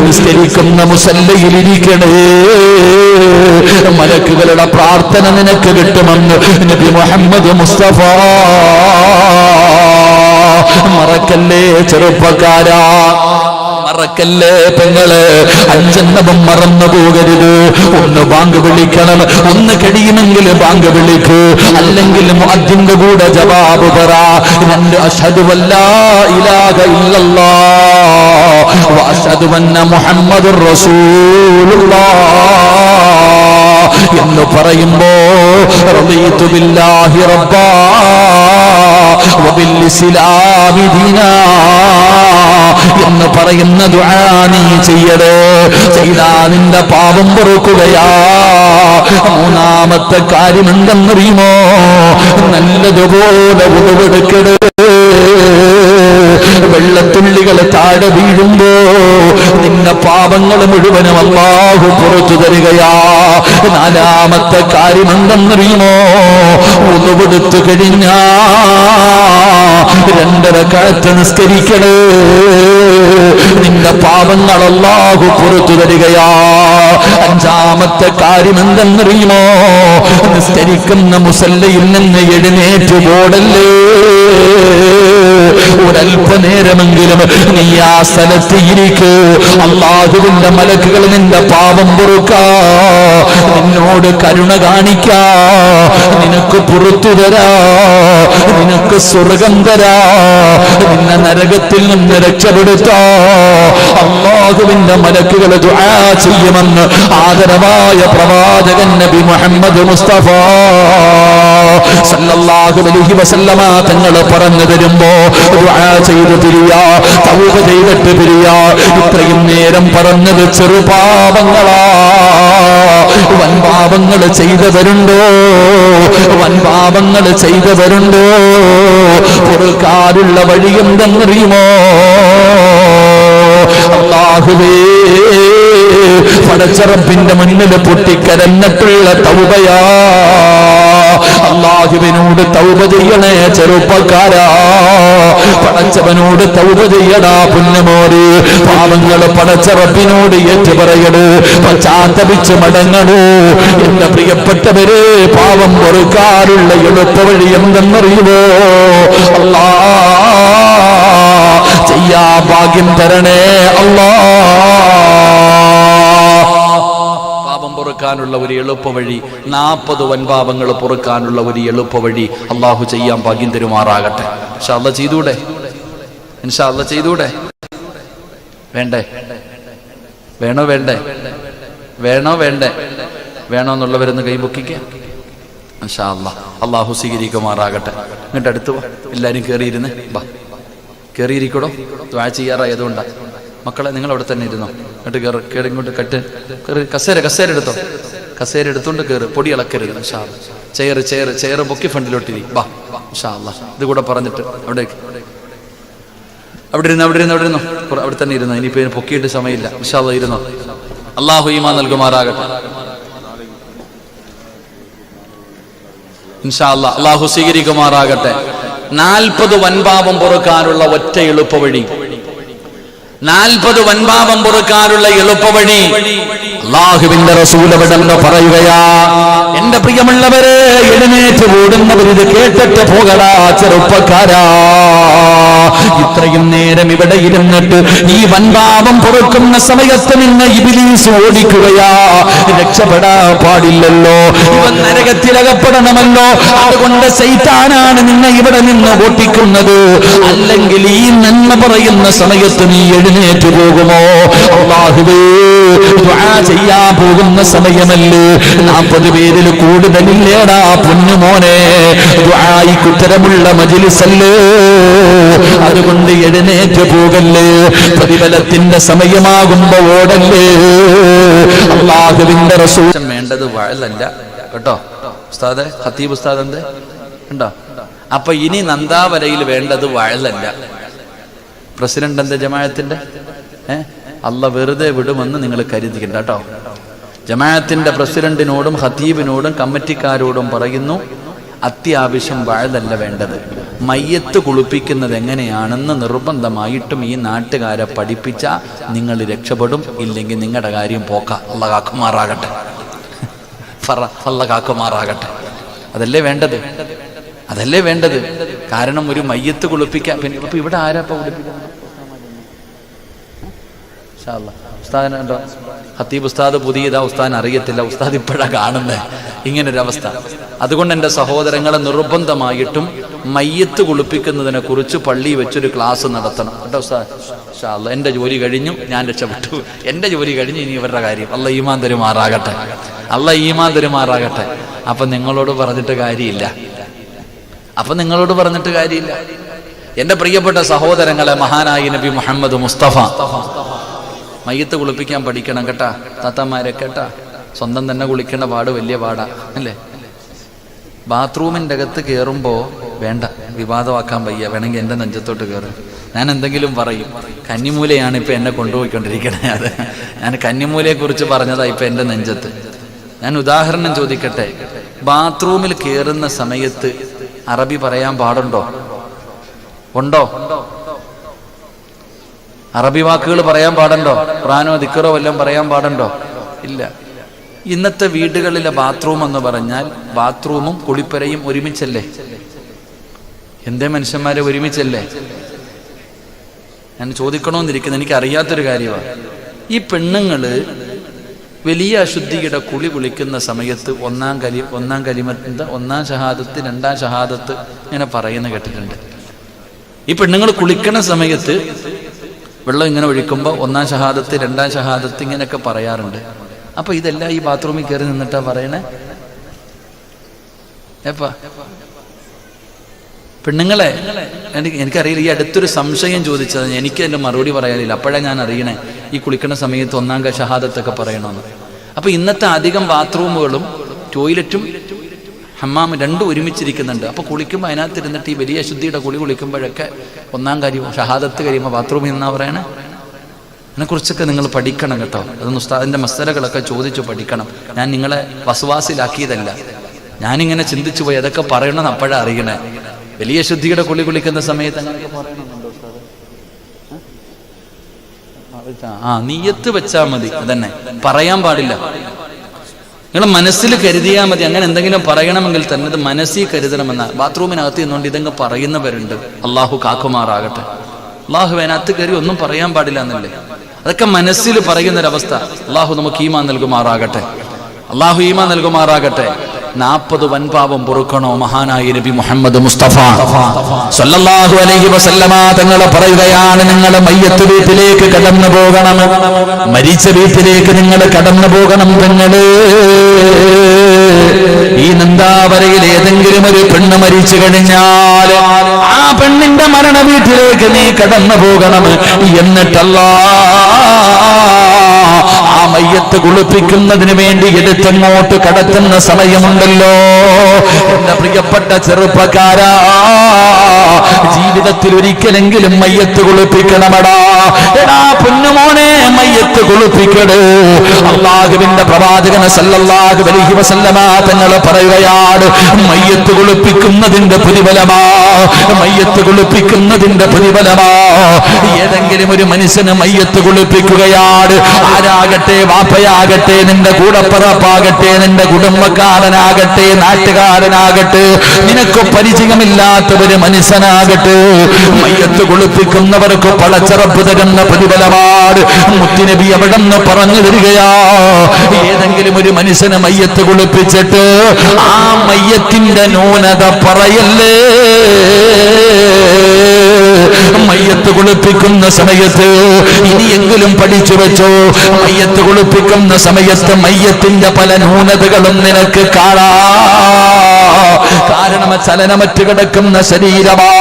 നിസ്കരിക്കുന്ന മുസല്ലയിലിരിക്കണേ, മലക്കുകളുടെ പ്രാർത്ഥന നിനക്ക് കിട്ടുമെന്ന് നബി മുഹമ്മദ് മുസ്തഫ. മറക്കല്ലേ ചെറുപ്പക്കാരാ, മറക്കല്ലേ പെങ്ങള്, 5 മറന്നു പോകരുത്. 1 ബാങ്ക് വിളിക്കണം, 1 കഴിയുമെങ്കിൽ ബാങ്ക് വിളിക്ക്, അല്ലെങ്കിൽ മുഅദ്ദിന്റെ കൂടെ ജവാബ് പറ. 2 അശ്ഹദു അല്ലാ ഇലാഹ ഇല്ലല്ലാഹ് വ അശ്ഹദു അന്ന മുഹമ്മദുർ റസൂലുള്ളാഹ് എന്ന് പറയുമ്പോ റളീതു ബില്ലാഹി റബ്ബാ വബിൽ ഇസ്ലാമി ദീനാ എന്ന് പറയുന്ന ദുആ നീ ചെയ്യടേ. ചെയ്താ നിന്റെ പാപം പൊറുക്കുകയാ. 3ാമത്തെ കാര്യം എന്തെന്നറിയുമോ? നല്ലതുപോലെ ഉടവെടുക്കടേ. വെള്ളത്തുള്ളികൾ താഴെ വീഴുമ്പോ നിന്റെ പാപങ്ങൾ മുഴുവനും അല്ലാഹു പുറത്തു തരികയാ. 4ാമത്തെ കാര്യം എന്തെന്നറിയുമോ? ഉടവെടുത്തു കഴിഞ്ഞാ 2 റക്അത്ത് നിസ്കരിക്കണേ. നിന്റെ പാപങ്ങൾ അല്ലാഹു പുറത്തു തരികയാ. 5ാമത്തെ കാര്യം എന്തെന്നറിയുമോ? നിസ്കരിക്കുന്ന മുസല്ലയിൽ നിന്ന് എഴുന്നേറ്റ് പോടല്ലേ. ഒരല്പനേരമെങ്കിലും നീ ആ സ്ഥലത്ത് ഇരിക്ക്. അല്ലാഹുവിന്റെ മലക്കുകൾ നിന്റെ പാപം പൊറുക്കാ, നിന്നോട് കരുണ കാണിക്കാ, നിനക്ക് പുറത്തു തരാ, നിനക്ക് സ്വർഗം തരാ, നിന്നെ നരകത്തിൽ നിന്ന് രക്ഷപ്പെടുത്താ. അല്ലാഹുവിന്റെ മലക്കുകൾ ദുആ ചെയ്യുമെന്ന് ആദരവായ പ്രവാചകൻ നബി മുഹമ്മദ് മുസ്തഫ സല്ലല്ലാഹു അലൈഹി വസല്ലമ തങ്ങൾ പറഞ്ഞു തരുമ്പോ ദുആ ചെയ്തു പിരിയാ, തൗബ ചെയ്തിട്ട് പിരിയാ. ഇത്രയും നേരം പറഞ്ഞത് ചെറുപാപങ്ങളാ. വൻപാപങ്ങൾ ചെയ്തവരുണ്ടോ? വൻപാപങ്ങൾ ചെയ്തവരുണ്ടോ? പൊറുക്കാനുള്ള വഴി എന്തെന്നറിയുമോ? അല്ലാഹുവേ, പടച്ചറപ്പിന്റെ മുന്നിൽ പൊട്ടിക്കരഞ്ഞിട്ടുള്ള തൗബയാ. അല്ലാഹുവിനോട് തൗബ ചെയ്യണേ ചെറുപ്പക്കാരാ. പടച്ചവനോട് തൗബ ചെയ്യടാ പുണ്യമോര്. പാപങ്ങൾ പടച്ചറപ്പിനോട് ഏറ്റുപറയട്, പശ്ചാത്തപിച്ച് മടങ്ങണു. എന്റെ പ്രിയപ്പെട്ടവരെ, പാപം പൊറുക്കാനുള്ള എളുപ്പവഴി എന്തെന്നറിയുമോ? അല്ലാ, ചെയ്യാ ഭാഗ്യം തരണേ അല്ലാ. പാപം പൊറുക്കാനുള്ള ഒരു എളുപ്പ വഴി, 40 വൻപാപങ്ങൾ പൊറുക്കാനുള്ള ഒരു എളുപ്പ വഴി അള്ളാഹു ചെയ്യാൻ ഭാഗ്യം തരുമാറാകട്ടെ. ഇൻഷാ അല്ലാഹ് ചെയ്തൂടെ? ഇൻഷാ അല്ലാഹ് ചെയ്തൂടെ? വേണ്ടേ? വേണോ വേണ്ടേ? വേണോ വേണ്ടേ? വേണോ എന്നുള്ളവരൊന്ന് കൈപൊക്കിക്കുക. ഇൻഷാ അല്ലാഹ് അള്ളാഹു സ്വീകരിക്കുമാറാകട്ടെ. എന്നിട്ട് അടുത്ത് എല്ലാവരും കയറിയിരുന്ന് ബാ, കയറിയിരിക്കടോ. ദുആ ചെയ്യാറായതുകൊണ്ടാ. മക്കളെ, നിങ്ങൾ അവിടെ തന്നെ ഇരുന്നോ. എന്നിട്ട് കയറി ഇങ്ങോട്ട് കയറി കസേര എടുത്തോ. കസേര എടുത്തോണ്ട് കയറി, പൊടി ഇളക്കരുത്. ഇൻഷാ അല്ലാഹ് ചെയർ പൊക്കി ഫ്രണ്ടിലോട്ടിരി. ബാ ഇൻഷാ അല്ലാഹ്. ഇത് കൂടെ പറഞ്ഞിട്ട് അവിടെ ഇരുന്നോ. അവിടെ തന്നെ ഇരുന്നോ. ഇനിയിപ്പോ പൊക്കിയിട്ട് സമയമില്ല. ഇൻഷാ അല്ലാഹ് ഇരുന്നോ. അല്ലാഹു ഈമാൻ നൽകുമാറാകട്ടെ. ഇൻഷാ അല്ലാഹ് അല്ലാഹു സ്വീകരിക്കുമാറാകട്ടെ. 40 വൻപാപം പൊറുക്കാനുള്ള ഒറ്റ എളുപ്പവഴി, 40 വൻപാപം പൊറുക്കാനുള്ള എളുപ്പവഴി അല്ലാഹുവിന്റെ റസൂൽ അവിടെ പറയുകയാ. എന്റെ പ്രിയമുള്ളവരെ, എഴുന്നേറ്റ് ഓടുന്നവർ ഇത് കേട്ടിട്ട് പോകടാ ചെറുപ്പക്കാരാ. ഇത്രയും നേരം ഇവിടെ ഇരുന്നിട്ട് ഈ വൻപാപം പൊറുക്കുന്ന സമയത്ത് നിന്ന് ഇബ്ലീസ് ഓടിക്കുകയാ. രക്ഷപ്പെടാൻ പാടില്ലല്ലോ, ഇവൻ നരകത്തിലകപ്പെടണമല്ലോ. അതുകൊണ്ട് ശൈത്താനാണ് നിന്നെ ഇവിടെ നിന്ന് ഓട്ടിക്കുന്നത്. അല്ലെങ്കിൽ ഈ നന്മ പറയുന്ന സമയത്ത് നീ എഴുന്നേറ്റ് പോകുമോ? അല്ലാഹുവേ, ദുആ ചെയ്യാൻ പോകുന്ന സമയമല്ലേ, 40 പേരിൽ കൂടുതലില്ലേടാ പൊന്നുമോനെ, ദുആയിക്ക് ഉത്തരമുള്ള മജ്‌ലിസല്ലേ, അതുകൊണ്ട് എഴുന്നേറ്റ് പോകല്ലേ, പ്രതിഫലത്തിന്റെ സമയമാകുമ്പോ ഓടല്ലേ. അല്ലാഹുവിന്റെ റസൂൽ വേണ്ടത് വഅലല്ല കേട്ടോ ഉസ്താദെ, ഖത്തീബ് ഉസ്താദ് എന്ത് ഉണ്ടോ? അപ്പൊ ഇനി നന്ദാവരയിൽ വേണ്ടത് വഅലല്ല. പ്രസിഡന്റ് എന്താ ജമാഅത്തിന്റെ? അല്ല വെറുതെ വിടുമെന്ന് നിങ്ങൾ കരുതിക്കണ്ട കേട്ടോ. ജമാഅത്തിന്റെ പ്രസിഡന്റിനോടും ഖത്തീബിനോടും കമ്മിറ്റിക്കാരോടും പറയുന്നു, അത്യാവശ്യം വഅലല്ല വേണ്ടത്. മയ്യത്ത് കുളിപ്പിക്കുന്നത് എങ്ങനെയാണെന്ന് നിർബന്ധമായിട്ടും ഈ നാട്ടുകാരെ പഠിപ്പിച്ച നിങ്ങൾ രക്ഷപ്പെടും, ഇല്ലെങ്കിൽ നിങ്ങളുടെ കാര്യം പോക്ക. അല്ലാഹു കാക്കുമാറാകട്ടെ, അല്ലാഹു കാക്കുമാറാകട്ടെ. അതല്ലേ വേണ്ടത്, അതല്ലേ വേണ്ടത്. കാരണം ഒരു മയ്യത്ത് കുളിപ്പിക്കാൻ, പിന്നെ ഇപ്പൊ ഇവിടെ ആരാ കുളിപ്പിക്കുന്നത്? ഉസ്താദിനുണ്ടോ? ഖത്തീബ് ഉസ്താദ് പുതിയതാ, ഉസ്താദിന് അറിയത്തില്ല, ഉസ്താദ് ഇപ്പോഴാ കാണുന്നത് ഇങ്ങനൊരവസ്ഥ. അതുകൊണ്ട് എൻ്റെ സഹോദരങ്ങളെ നിർബന്ധമായിട്ടും മയ്യത്ത് കുളിപ്പിക്കുന്നതിനെ കുറിച്ച് പള്ളി വെച്ചൊരു ക്ലാസ് നടത്തണം കേട്ടോ ഉസ്താദ്. ഇൻഷാ അല്ലാഹ് എൻ്റെ ജോലി കഴിഞ്ഞു, ഞാൻ രക്ഷപ്പെട്ടു. എൻ്റെ ജോലി കഴിഞ്ഞു, ഇനി ഇവരുടെ കാര്യം. അല്ലാഹ് ഈമാൻ തരുമാറാകട്ടെ, അല്ലാഹ് ഈമാൻ തരുമാറാകട്ടെ. അപ്പൊ നിങ്ങളോട് പറഞ്ഞിട്ട് കാര്യമില്ല, എൻ്റെ പ്രിയപ്പെട്ട സഹോദരങ്ങളെ, മഹാനായ നബി മുഹമ്മദ് മുസ്തഫ മയ്യത്ത് കുളിപ്പിക്കാൻ പഠിക്കണം കേട്ടാ താത്തമാരെ കേട്ടാ. സ്വന്തം തന്നെ കുളിക്കേണ്ട പാട് വലിയ പാടാ അല്ലേ. ബാത്റൂമിൻ്റെ അകത്ത് കയറുമ്പോൾ വേണ്ട, വിവാദമാക്കാൻ വയ്യ, വേണമെങ്കിൽ എൻ്റെ നെഞ്ചത്തോട്ട് കയറും. ഞാൻ എന്തെങ്കിലും പറയും. കന്നിമൂലയാണ് ഇപ്പം എന്നെ കൊണ്ടുപോയിക്കൊണ്ടിരിക്കണേ. അത് ഞാൻ കന്നിമൂലയെക്കുറിച്ച് പറഞ്ഞതാ ഇപ്പം എൻ്റെ നെഞ്ചത്ത്. ഞാൻ ഉദാഹരണം ചോദിക്കട്ടെ, ബാത്റൂമിൽ കയറുന്ന സമയത്ത് അറബി പറയാൻ പാടുണ്ടോ? ഉണ്ടോ? അറബി വാക്കുകൾ പറയാൻ പാടുണ്ടോ? ഖുർആനോ ദിക്റോ വല്ലതും പറയാൻ പാടുണ്ടോ? ഇല്ല. ഇന്നത്തെ വീടുകളിലെ ബാത്റൂം എന്ന് പറഞ്ഞാൽ ബാത്റൂമും കുളിപ്പരയും ഒരുമിച്ചല്ലേ? എന്തേ മനുഷ്യന്മാരെ ഒരുമിച്ചല്ലേ? ഞാൻ ചോദിക്കണമെന്നിരിക്കുന്നത്, എനിക്ക് അറിയാത്തൊരു കാര്യമാണ്. ഈ പെണ്ണുങ്ങള് വലിയ അശുദ്ധിയുടെ കുളിക്കുന്ന സമയത്ത് ഒന്നാം ഷഹാദത്ത്, 2ാം ഷഹാദത്ത് ഇങ്ങനെ പറയുന്ന കേട്ടിട്ടുണ്ട്. ഈ പെണ്ണുങ്ങൾ കുളിക്കണ സമയത്ത് വെള്ളം ഇങ്ങനെ ഒഴിക്കുമ്പോൾ 1ാം ഷഹാദത്ത്, 2ാം ഷഹാദത്ത് ഇങ്ങനെയൊക്കെ പറയാറുണ്ട്. അപ്പൊ ഇതെല്ലാം ഈ ബാത്റൂമിൽ കയറി നിന്നിട്ടാ പറയണേ. പെണ്ണുങ്ങളെ, എനിക്കറിയില്ല. ഈ അടുത്തൊരു സംശയം ചോദിച്ചത്, എനിക്ക് അതിന്റെ മറുപടി പറയാനില്ല. അപ്പോഴാണ് ഞാൻ അറിയണേ ഈ കുളിക്കണ സമയത്ത് 1ാം ഷഹാദത്തൊക്കെ പറയണമെന്ന്. അപ്പൊ ഇന്നത്തെ അധികം ബാത്റൂമുകളും ടോയ്ലറ്റും ഹമ്മാമും രണ്ടും ഒരുമിച്ചിരിക്കുന്നുണ്ട്. അപ്പൊ കുളിക്കുമ്പോൾ അതിനകത്തിരുന്നിട്ട് ഈ വലിയ ശുദ്ധിയുടെ കുളിക്കുമ്പോഴൊക്കെ 1ാം കാര്യം ഷഹാദത്ത് കഴിയുമ്പോൾ ബാത്റൂമിൽ നിന്നാ പറയണേ. അതിനെക്കുറിച്ചൊക്കെ നിങ്ങൾ പഠിക്കണം കേട്ടോ. അതൊന്ന് ഉസ്താദിന്റെ മസ്തലകളൊക്കെ ചോദിച്ചു പഠിക്കണം. ഞാൻ നിങ്ങളെ വസ്വാസിലാക്കിയതല്ല, ഞാനിങ്ങനെ ചിന്തിച്ചു പോയി. അതൊക്കെ പറയണമെന്ന് അപ്പോഴാണ് അറിയണേ. വലിയ ശുദ്ധിയുടെ കുളിക്കുന്ന സമയത്ത് അങ്ങനെയൊക്കെ പറയണമെന്നുണ്ടോ ഉസ്താദ്? നീയത്ത് വെച്ചാൽ മതി, അതന്നെ പറയാൻ പാടില്ല. നിങ്ങൾ മനസ്സിൽ കരുതിയാൽ മതി. അങ്ങനെ എന്തെങ്കിലും പറയണമെങ്കിൽ തന്നെ അത് മനസ്സിൽ കരുതണമെന്ന. ബാത്റൂമിനകത്ത് നിന്നുകൊണ്ട് ഇതങ്ങ് പറയുന്നവരുണ്ട്. അള്ളാഹു കാക്കുമാറാകട്ടെ. അള്ളാഹു അതിനകത്ത് കയറി ഒന്നും പറയാൻ പാടില്ല എന്നല്ലേ. അതൊക്കെ മനസ്സിൽ പറയുന്നൊരവസ്ഥ. അള്ളാഹു നമുക്ക് ഈമാൻ നൽകുമാറാകട്ടെ, അള്ളാഹു ഈമാൻ നൽകുമാറാകട്ടെ. 40 വൻപാപം പൊറുക്കണോ മഹാനായ നബി മുഹമ്മദ് മുസ്തഫ സല്ലല്ലാഹു അലൈഹി വസല്ലമ തങ്ങൾ പറയുകയാണ്, നിങ്ങൾ മയ്യത്ത് വീട്ടിലേക്ക് കടന്നു പോകണം, മരിച്ച വീട്ടിലേക്ക് നിങ്ങൾ കടന്നു പോകണം. പെങ്ങള്, ഈ നന്ദാവരയിൽ ഏതെങ്കിലും ഒരു പെണ്ണ് മരിച്ചു കഴിഞ്ഞാൽ ആ പെണ്ണിന്റെ മരണ വീട്ടിലേക്ക് നീ കടന്നു പോകണം. എന്നിട്ടല്ലാ ആ മയ്യത്ത് കുളിപ്പിക്കുന്നതിന് വേണ്ടി എടുത്തങ്ങോട്ട് കടത്തുന്ന സമയമുണ്ടല്ലോ, എന്റെ പ്രിയപ്പെട്ട ചെറുപ്പക്കാരാ, ജീവിതത്തിൽ ഒരിക്കലെങ്കിലും മയ്യത്ത് കുളിപ്പിക്കണമടാ. എടാ പൊന്നുമോനെ, മയ്യത്ത് കുളിപ്പിക്കട്. അല്ലാഹുവിന്റെ പ്രവാചകൻ സല്ലല്ലാഹു അലൈഹി വസല്ലമ തങ്ങൾ പറയുകയാണ്, മയ്യത്ത് കുളിപ്പിക്കുന്നതിന്റെ പ്രതിഫലമാ, മയ്യത്ത് കുളിപ്പിക്കുന്നതിന്റെ പ്രതിഫലമാ. ഏതെങ്കിലും ഒരു മനുഷ്യന് മയ്യത്ത് കുളിപ്പിക്കുകയാണ്, ആരാകട്ടെ, വാപ്പയാകട്ടെ, നിന്റെ കൂടപ്പറപ്പാകട്ടെ, നിന്റെ കുടുംബക്കാരനാകട്ടെ, നാട്ടുകാരനാകട്ടെ, നിനക്ക് പരിചയമില്ലാത്ത ഒരു മനുഷ്യനാകട്ടെ, മയ്യത്ത് കുളിപ്പിക്കുന്നവർക്ക് പടച്ചറപ്പ് തരുന്ന പ്രതിഫലമാണ്. മുത്തുനബി അവിടെ നിന്ന് പറഞ്ഞു തരികയാ, ഏതെങ്കിലും ഒരു മനുഷ്യനെ മയ്യത്ത് കുളിപ്പിച്ചിട്ട് ആ മയ്യത്തിന്റെ ന്യൂനത പറയല്ലേ. മയ്യത്ത് കുളിപ്പിക്കുന്ന സമയത്ത് ഇനിയെങ്കിലും പഠിച്ചു വെച്ചോ, മയ്യത്ത് കുളിപ്പിക്കുന്ന സമയത്ത് മയ്യത്തിന്റെ പല ന്യൂനതകളും നിനക്ക് കാണാം. കാരണം ചലനമറ്റ് കിടക്കുന്ന ശരീരമാ,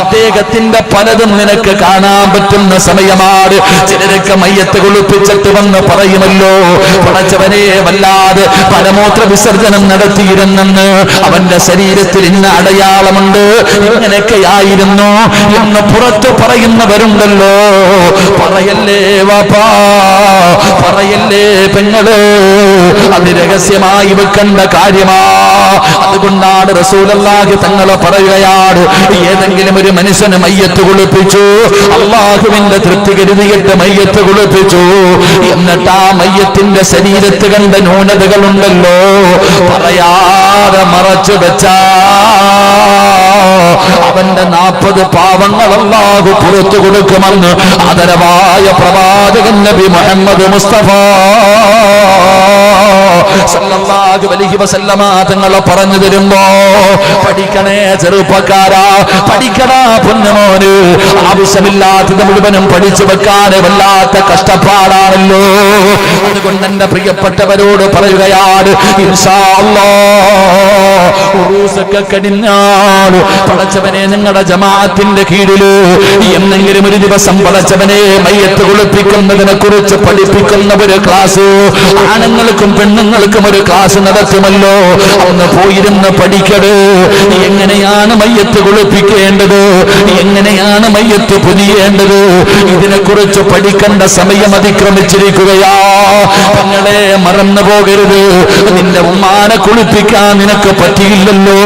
അദ്ദേഹത്തിന്റെ പലതും നിനക്ക് കാണാൻ പറ്റുന്ന സമയമാണ്. ചിലരൊക്കെ മയ്യത്ത് കുളിപ്പിച്ചിട്ട് വന്ന് പറയുമല്ലോ, പടച്ചവനെ വല്ലാതെ പരമൂത്ര വിസർജനം നടത്തിയിരുന്നെന്ന്, അവന്റെ ശരീരത്തിൽ ഇന്ന അടയാളമുണ്ട്, ഇങ്ങനെയൊക്കെയായിരുന്നു എന്ന് പുറത്ത് പറയുന്നവരുണ്ടല്ലോ. പറയല്ലേ വാപ്പാ, പറയല്ലേ പെങ്ങള്, അത് രഹസ്യമായി വെക്കേണ്ട കാര്യമാ. അതുകൊണ്ടാണ് റസൂലുള്ളാഹി തങ്ങളെ പറയുകയാണ്, ഏതെങ്കിലും ഒരു മനുഷ്യന് മയ്യത്ത് കുളിപ്പിച്ചു, അള്ളാഹുവിന്റെ തൃപ്തി കരുതിയിട്ട് മയ്യത്ത് കുളിപ്പിച്ചു, എന്നിട്ട് ആ മയ്യത്തിന്റെ ശരീരത്ത് കണ്ട ന്യൂനതകളുണ്ടല്ലോ പറയാതെ മറച്ചു വെച്ചാ അവന്റെ 40 പാവങ്ങൾ അല്ലാഹു പുറത്തു കൊടുക്കുമെന്ന് ആദരവായ പ്രവാചകൻ നബി മുഹമ്മദ് മുസ്തഫ സല്ലല്ലാഹു അലൈഹി വസല്ലമ തങ്ങൾ പറഞ്ഞു തരുമ്പോ, പഠിക്കണേ ചെറുപ്പക്കാരാ, പഠിക്കടാ പൊന്നുമോന്, ആവശ്യമില്ലാത്തത് മുഴുവനും പഠിച്ചു വെക്കാൻ വല്ലാത്ത കഷ്ടപ്പാടാണല്ലോ. അതുകൊണ്ട് എന്റെ പ്രിയപ്പെട്ടവരോട് പറയുകയാണ്, ഇൻഷാ അല്ലാഹ് ഉറൂസൊക്കെ കഴിഞ്ഞാൽ പടച്ചവനെ നിങ്ങളുടെ ജമാഅത്തിന്റെ കീഴില് എന്നെങ്കിലും ഒരു ദിവസം പടച്ചവനെ മയ്യത്ത് കുളിപ്പിക്കുന്നതിനെ കുറിച്ച് പഠിപ്പിക്കുന്ന ഒരു ക്ലാസ്, ആണുങ്ങൾക്കും പെണ്ണുങ്ങൾക്കും ഒരു ക്ലാസ് നടത്തുമല്ലോ. ഒന്ന് പോയിരുന്ന് പഠിക്കട്, എങ്ങനെയാണ് മയ്യത്ത് കുളിപ്പിക്കേണ്ടത്, എങ്ങനെയാണ് മയ്യത്ത് പൊതിയേണ്ടത്, ഇതിനെക്കുറിച്ച് പഠിക്കേണ്ട സമയം അതിക്രമിച്ചിരിക്കുകയാ. നിങ്ങളെ മറന്നു പോകരുത്. നിന്റെ ഉമ്മാനെ കുളിപ്പിക്കാൻ നിനക്ക് പറ്റിയില്ലല്ലോ.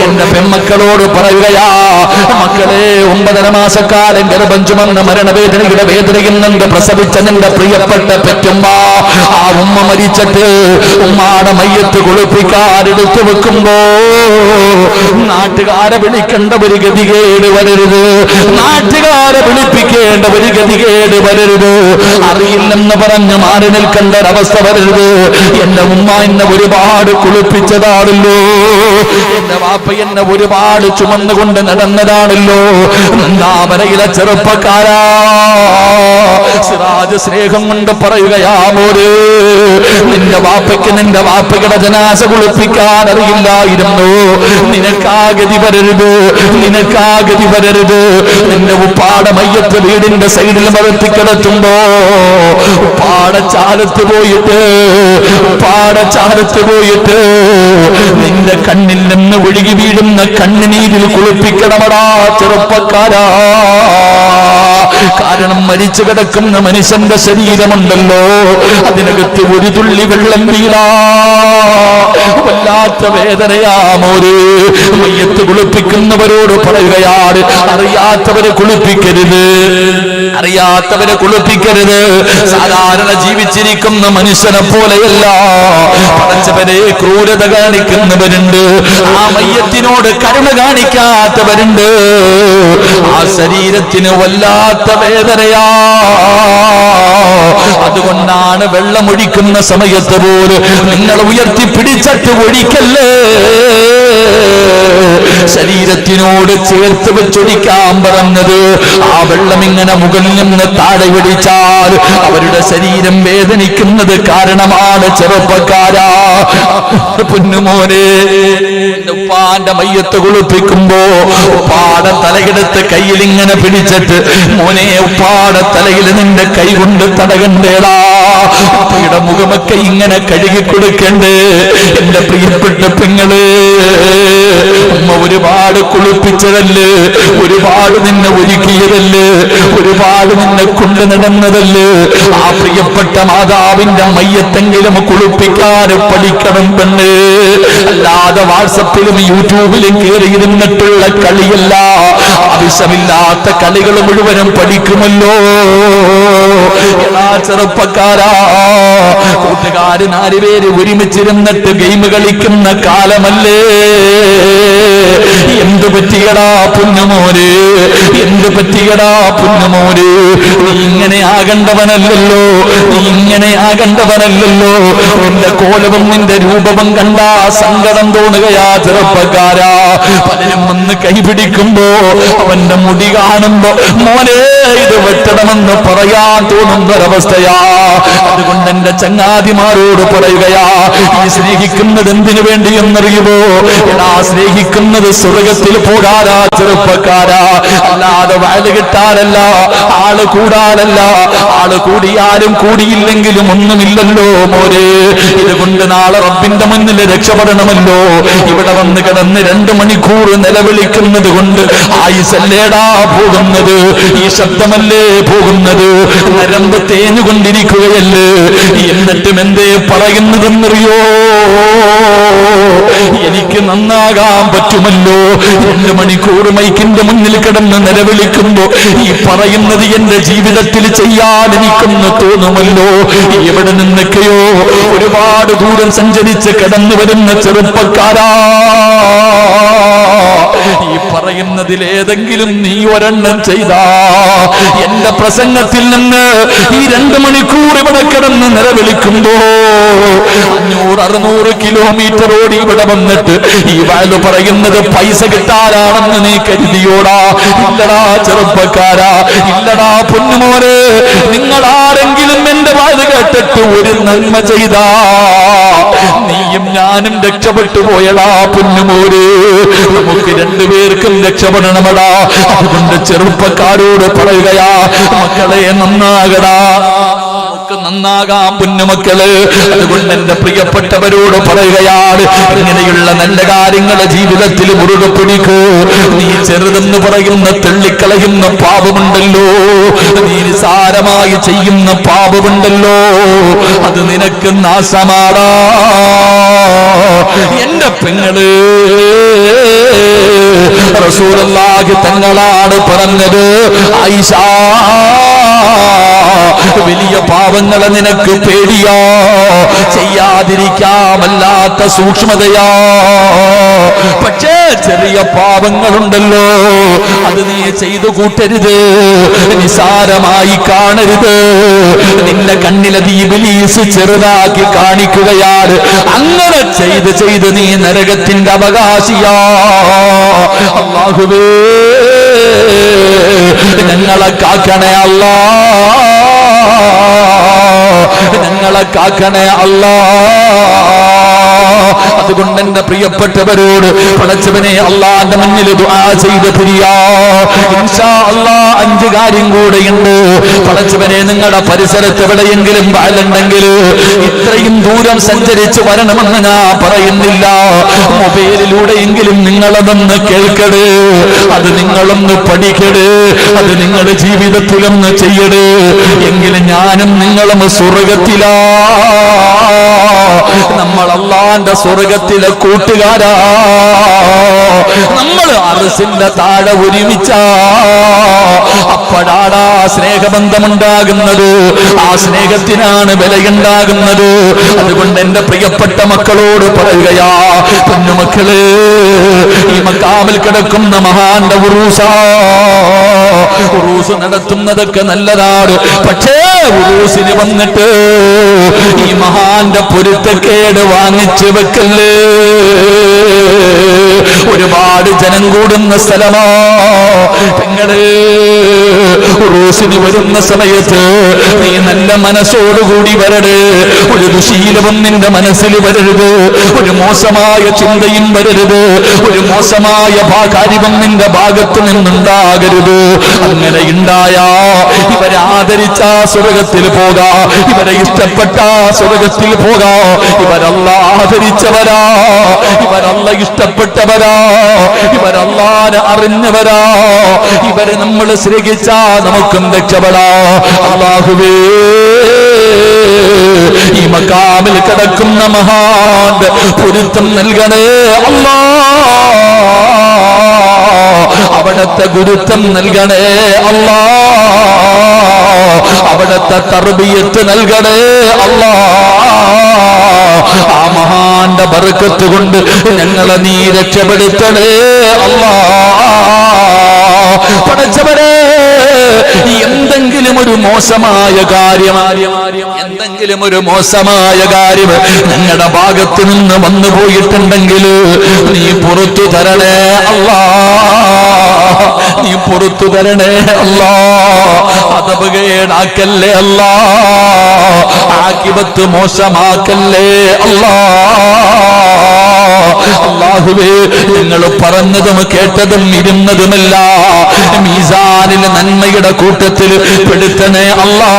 എന്റെ പെൺമക്കളോട് പറയുകയാ, മക്കളെ 9.5 മാസക്കാലം ഗർഭം ചുമന്ന മരണവേദനയുടെ വേദനയിൽ നിന്ന് പ്രസവിച്ച നിന്റെ പ്രിയപ്പെട്ട പെറ്റുമ്മ, ആ ഉമ്മ മരിച്ചിട്ട് ഉമ്മാടെ മയ്യത്ത് കുളിപ്പിക്കാൻ എടുത്തു വെക്കുമ്പോ നാട്ടുകാരെ വിളിക്കേണ്ട ഒരു ഗതികേട് വരരുത്, നാട്ടുകാരെ വിളിപ്പിക്കേണ്ട ഒരു ഗതികേട് വരരുത്, അറിയില്ലെന്ന് പറഞ്ഞ് മാറി നിൽക്കേണ്ട ഒരവസ്ഥ വരരുത്. എന്റെ ഉമ്മ എന്നെ ഒരുപാട് കുളിപ്പിച്ചതാണല്ലോ, എന്റെ വാപ്പ എന്നെ ഒരുപാട് ചുമന്നുകൊണ്ട് നടന്നതാണല്ലോ. നന്ദാവരയിലെ ചെറുപ്പക്കാരാ, സിറാജ് സ്നേഹം കൊണ്ട് പറയുകയാ, മോര് നിന്റെ വാപ്പയ്ക്ക് നിന്റെ വാപ്പയുടെ ജനാസ കുളിപ്പിക്കാൻ അറിയില്ലായിരുന്നു. നിനക്കാഗതി വരരുത്, നിനക്കാഗതി വരരുത്. നിന്റെ ഉപ്പാടെ മയ്യത്ത് വീടിന്റെ സൈഡിൽ മറത്തിക്കിടത്തുമ്പോ പാടച്ചാലത്ത് പോയിട്ട് നിന്റെ കണ്ണിൽ നിന്ന് ഒഴുകി വീഴുന്ന കണ്ണുനീരിൽ കുളിപ്പിക്കണമടാ ചെറുപ്പക്കാരാ. കാരണം മരിച്ചു കിടക്കുന്ന മനുഷ്യന്റെ ശരീരമുണ്ടല്ലോ, അതിനകത്ത് ഒരു തുള്ളി വെള്ളം വീണാ വല്ലാത്ത വേദനയാമോര്. മയ്യത്ത് കുളിപ്പിക്കുന്നവരോട് പറയുകയാണ്, അറിയാത്തവരെ കുളിപ്പിക്കരുത്, അറിയാത്തവരെ കുളിപ്പിക്കരുത്. സാധാരണ ജീവിച്ചിരിക്കുന്ന മനുഷ്യനെ പോലെയല്ല, പടച്ചവരെ ക്രൂരത കാണിക്കുന്നവരുണ്ട്, ആ മയ്യത്തിനോട് കരുണ കാണിക്കാത്തവരുണ്ട്. ആ ശരീരത്തിന് വല്ലാത്ത വേദനയാ. അതുകൊണ്ടാണ് വെള്ളമൊഴിക്കുന്ന സമയത്ത് പോലും നിങ്ങൾ ഉയർത്തിപ്പിടിച്ചിട്ട് ഒഴിക്കല്ലേ, ശരീരത്തിനോട് ചേർത്ത് വെച്ചൊഴിക്കാൻ പറഞ്ഞത്. ആ വെള്ളം ഇങ്ങനെ മുകളിൽ നിന്ന് താഴെ പിടിച്ചാൽ അവരുടെ ശരീരം വേദനിക്കുന്നത് കാരണമാണ് ചെറുപ്പക്കാരാ. പൊന്നുമോനെ, ഉപ്പാന്റെ മയ്യത്ത് കുളിപ്പിക്കുമ്പോ ഉപ്പാടെ തലയെടുത്ത് കയ്യിൽ ഇങ്ങനെ പിടിച്ചിട്ട്, മോനെ ഉപ്പാടെ തലയിൽ നിന്റെ കൈ കൊണ്ട് തടകണ്ടേടാ, ഉപ്പയുടെ മുഖമൊക്കെ ഇങ്ങനെ കഴുകി കൊടുക്കണ്ടേ. എന്റെ പ്രിയപ്പെട്ട പെങ്ങള്, ഉമ്മ ഒരുപാട് കുളിപ്പിച്ചതല്ലേ, ഒരുപാട് നിന്നെ ഒരുക്കിയതല്ലേ, ഒരുപാട് നിന്നെ കൊണ്ടു നടന്നതല്ലേ. ആ പ്രിയപ്പെട്ട മാതാവിന്റെ മയ്യത്തെങ്കിലും കുളിപ്പിക്കാൻ പഠിക്കണം പെണ്ണ്. അല്ലാതെ വാട്സപ്പിലും യൂട്യൂബിലും കയറിയിരുന്നിട്ടുള്ള കളിയല്ല, ആവശ്യമില്ലാത്ത കളികൾ മുഴുവനും പഠിക്കുമല്ലോ. എല്ലാ ചെറുപ്പക്കാരാ, കൂട്ടുകാര് 4 പേര് ഒരുമിച്ചിരുന്നിട്ട് ഗെയിം കളിക്കുന്ന കാലമല്ലേ. എന്ത് പറ്റിയടാ പൊന്നുമോനെ, എന്ത് പറ്റിയടാ പൊന്നുമോനെ, നീ ഇങ്ങനെ ആകണ്ടവനല്ലല്ലോ, നീ ഇങ്ങനെ ആകണ്ടവനല്ലല്ലോ. നിന്റെ കോലവും നിന്റെ രൂപവും കണ്ടാ സങ്കടം തോന്നുകയാ ചെറുപ്പക്കാരാ. പലരും വന്ന് കൈപിടിക്കുമ്പോ അവന്റെ മുടി കാണുമ്പോ മോനെ ഇത് വെട്ടണമെന്ന് പറയാൻ തോന്നുന്നൊരവസ്ഥയാ. അതുകൊണ്ട് എന്റെ ചങ്ങാതിമാരോട് പറയുകയാ, ഈ സ്നേഹിക്കുന്നത് എന്തിനു വേണ്ടിയെന്നറിയുമോ? എടാ സ്നേഹിക്കുന്നത് സ്വർഗത്തിൽ പോകാനാ ചെറുപ്പക്കാരാ, അല്ലാതെ വയല് കിട്ടാനല്ല, ആള് കൂടാനല്ല. ആള് കൂടിയാലും കൂടിയില്ലെങ്കിലും ഒന്നുമില്ലല്ലോ മോനെ. ഇതുകൊണ്ട് നാളെ റബ്ബിന്റെ മുന്നിൽ രക്ഷപ്പെടണമല്ലോ. ഇവിടെ വന്ന് കിടന്ന് 2 മണിക്കൂർ നിലവിളിക്കുന്നത് കൊണ്ട് ആയുസല്ലേടാ പോകുന്നത്, ഈ ശബ്ദമല്ലേ പോകുന്നത്, നരമ്പ് തേഞ്ഞുകൊണ്ടിരിക്കുകയല്ലേ. എന്നിട്ടും എന്തേ പറയുന്നതെന്നറിയോ? എനിക്ക് നന്നാകാൻ പറ്റുമല്ലോ. 2 മണിക്കൂർ മൈക്കിന്റെ മുന്നിൽ കിടന്ന് നിലവിളിക്കുമ്പോ ഈ പറയുന്നത് എന്റെ ജീവിതത്തിൽ ചെയ്യാൻ എനിക്കൊന്ന് തോന്നുമല്ലോ. എവിടെ നിന്നൊക്കെയോ ഒരുപാട് ദൂരം സഞ്ചരിച്ച് കടന്നു വരുന്ന ചെറുപ്പക്കാരാ, ഈ പറയുന്നതിൽ ഏതെങ്കിലും നീ ഒരെണ്ണം ചെയ്താ എന്റെ പ്രസംഗത്തിൽ നിന്ന് ഈ 2 മണിക്കൂർ ഇവിടെ കിടന്ന് നിലവിളിക്കുമ്പോ 500-600 കിലോമീറ്റർ ഓടി ഇവിടെ വന്നിട്ട് ഈ വയല് പറയുന്നത് പൈസ കിട്ടാനാണെന്ന് നീ കരുതിയോടാ? ഇല്ലടാ ചെറുപ്പക്കാരാ, ഇല്ലടാ പൊന്നുമോനെ. നിങ്ങൾ ആരെങ്കിലും എന്റെ വയല് കേട്ടിട്ട് ഒരു നന്മ ചെയ്താ നീയും ഞാനും രക്ഷപ്പെട്ടു പോയടാ പൊന്നുമോനെ. നമുക്ക് 2 പേർക്കും രക്ഷപ്പെടണമടാ. അതുകൊണ്ട് ചെറുപ്പക്കാരോട് പറയുകയാ, മക്കളെ നന്നാകടാ, നന്നാകാം പൊന്നുമക്കള്. അതുകൊണ്ട് എന്റെ പ്രിയപ്പെട്ടവരോട് പറയുകയാണ്, ഇങ്ങനെയുള്ള നല്ല കാര്യങ്ങളെ ജീവിതത്തിൽ മുറുകെ പിടിക്കൂ. നീ ചെറുതെന്ന് പറയുന്ന തള്ളിക്കളയുന്ന പാപമുണ്ടല്ലോ, നീ നിസാരമായി ചെയ്യുന്ന പാപമുണ്ടല്ലോ, അത് നിനക്ക് നാശമാടാ. എന്റെ പെങ്ങള് റസൂലുള്ളാഹി തങ്ങളാണ് പറഞ്ഞത്, ആയിഷ വലിയ പാവങ്ങളെ നിനക്ക് പേടിയോ? ചെയ്യാതിരിക്കാമല്ലാത്ത സൂക്ഷ്മതയോ? പക്ഷേ ചെറിയ പാവങ്ങളുണ്ടല്ലോ, അത് നീ ചെയ്തു കൂട്ടരുത്, നിസാരമായി കാണരുത്. നിന്റെ കണ്ണിലത് ഇബ്ലീസ് ചെറുതാക്കി കാണിക്കുകയാണ്. അങ്ങനെ ചെയ്ത് ചെയ്ത് നീ നരകത്തിന്റെ അവകാശിയാ. അല്ലാഹുവേ ഞങ്ങളെ കാക്കണേ അല്ലാ, ഞങ്ങളെ കാക്കണേ അല്ലാ. അതുകൊണ്ട് എന്റെ പ്രിയപ്പെട്ടവരോട് പടച്ചവനെ അള്ളാന്റെ മുന്നിൽ ദുആ ചെയ്ത് പിരിയാ. ഇൻഷാ അല്ലാഹ് 5 കാര്യം കൂടെയുണ്ട്. പടച്ചവനെ നിങ്ങളുടെ പരിസരത്ത് എവിടെയെങ്കിലും വയലുണ്ടെങ്കിൽ ഇത്രയും ദൂരം സഞ്ചരിച്ച് വരണമെന്ന് ഞാൻ പറയുന്നില്ല, മൊബൈലിലൂടെയെങ്കിലും നിങ്ങളതൊന്ന് കേൾക്കട്, അത് നിങ്ങളൊന്ന് പഠിക്കട്, അത് നിങ്ങളുടെ ജീവിതത്തിലൊന്ന് ചെയ്യട്. എങ്കിലും ഞാനും നിങ്ങളും സ്വർഗത്തിലാ, നമ്മൾ അള്ളാന്റെ സ്വർഗത്തിലെ കൂട്ടുകാരാ. നമ്മൾ അർശിന്റെ താഴെ ഒരുമിച്ചാ. അപ്പോഴാണ് സ്നേഹബന്ധമുണ്ടാകുന്നത്, ആ സ്നേഹത്തിനാണ് വിലയുണ്ടാകുന്നത്. അതുകൊണ്ട് എന്റെ പ്രിയപ്പെട്ട മക്കളോട് പറയുകയാ, പൊന്നുമക്കള്, ഈ മക്കാമിൽ കിടക്കുന്ന മഹാന്റെ ഉറൂസ് നടത്തുന്നതൊക്കെ നല്ലതാണ്. പക്ഷേ ഉറൂസിന് വന്നിട്ട് ഈ മഹാന്റെ പൊരുത്തക്കേട് വാങ്ങിച്ചു വെക്കല്ലേ. ഒരുപാട് ജനം കൂടുന്ന സ്ഥലമാ പെങ്ങള്. ഉറൂസിന് വരുന്ന സമയത്ത് നീ നല്ല മനസ്സോടുകൂടി വരട്. ഒരു ദുശീലവും നിന്റെ മനസ്സിൽ വരരുത്, ഒരു മോശമായ ചിന്തയും വരരുത്, ഒരു മോശമായ കാര്യവും നിന്റെ ഭാഗത്ത് നിന്നുണ്ടാകരുത്. അങ്ങനെ ഉണ്ടായാ ഇവരെ ആദരിച്ച സ്വർഗത്തിൽ പോകാ, ഇവരെ ഇഷ്ടപ്പെട്ട സ്വർഗത്തിൽ പോകാ. ഇവരല്ല ആദരിച്ചവരാ, ഇവരല്ല ഇഷ്ടപ്പെട്ടവരാ, ഇവരല്ലാനെ അറിഞ്ഞവരാ, ഇവരെ നമ്മൾ സ്നേഹിച്ചാ നമുക്കും രക്ഷപ്പെടാ. അല്ലാഹുവേ ഈ മക്കാമിൽ കിടക്കുന്ന മഹാന്റെ പൊരുത്തം നൽകണേ അല്ലാ, അവിടത്തെ ഗുരുത്വം നൽകണേ അല്ലാ. അവിടുത്തെ തർബിയത്ത് നൽകണേ അല്ലാ. ആ മഹാന്റെ ബർക്കത്ത് കൊണ്ട് ഞങ്ങളെ നീ രക്ഷപ്പെടുത്തണേ അല്ലാ. പടച്ചവനെ, എന്തെങ്കിലും ഒരു മോശമായ കാര്യം ഞങ്ങളുടെ ഭാഗത്ത് നിന്ന് വന്നു പോയിട്ടുണ്ടെങ്കിൽ നീ പുറത്തു തരണേ അല്ലാ. നീ പുറത്തു തരണേ അല്ലാ. അതപകേടാക്കല്ലേ അല്ലാ. ആഖിബത്ത് മോശമാക്കല്ലേ അല്ലാ. അല്ലാഹുവേ, നിങ്ങൾ പറഞ്ഞതും കേട്ടതും ഇരുന്നതുമല്ല മീസാനിലെ നന്മയുടെ കൂട്ടത്തിൽ പെടുത്തണേ അല്ലാ.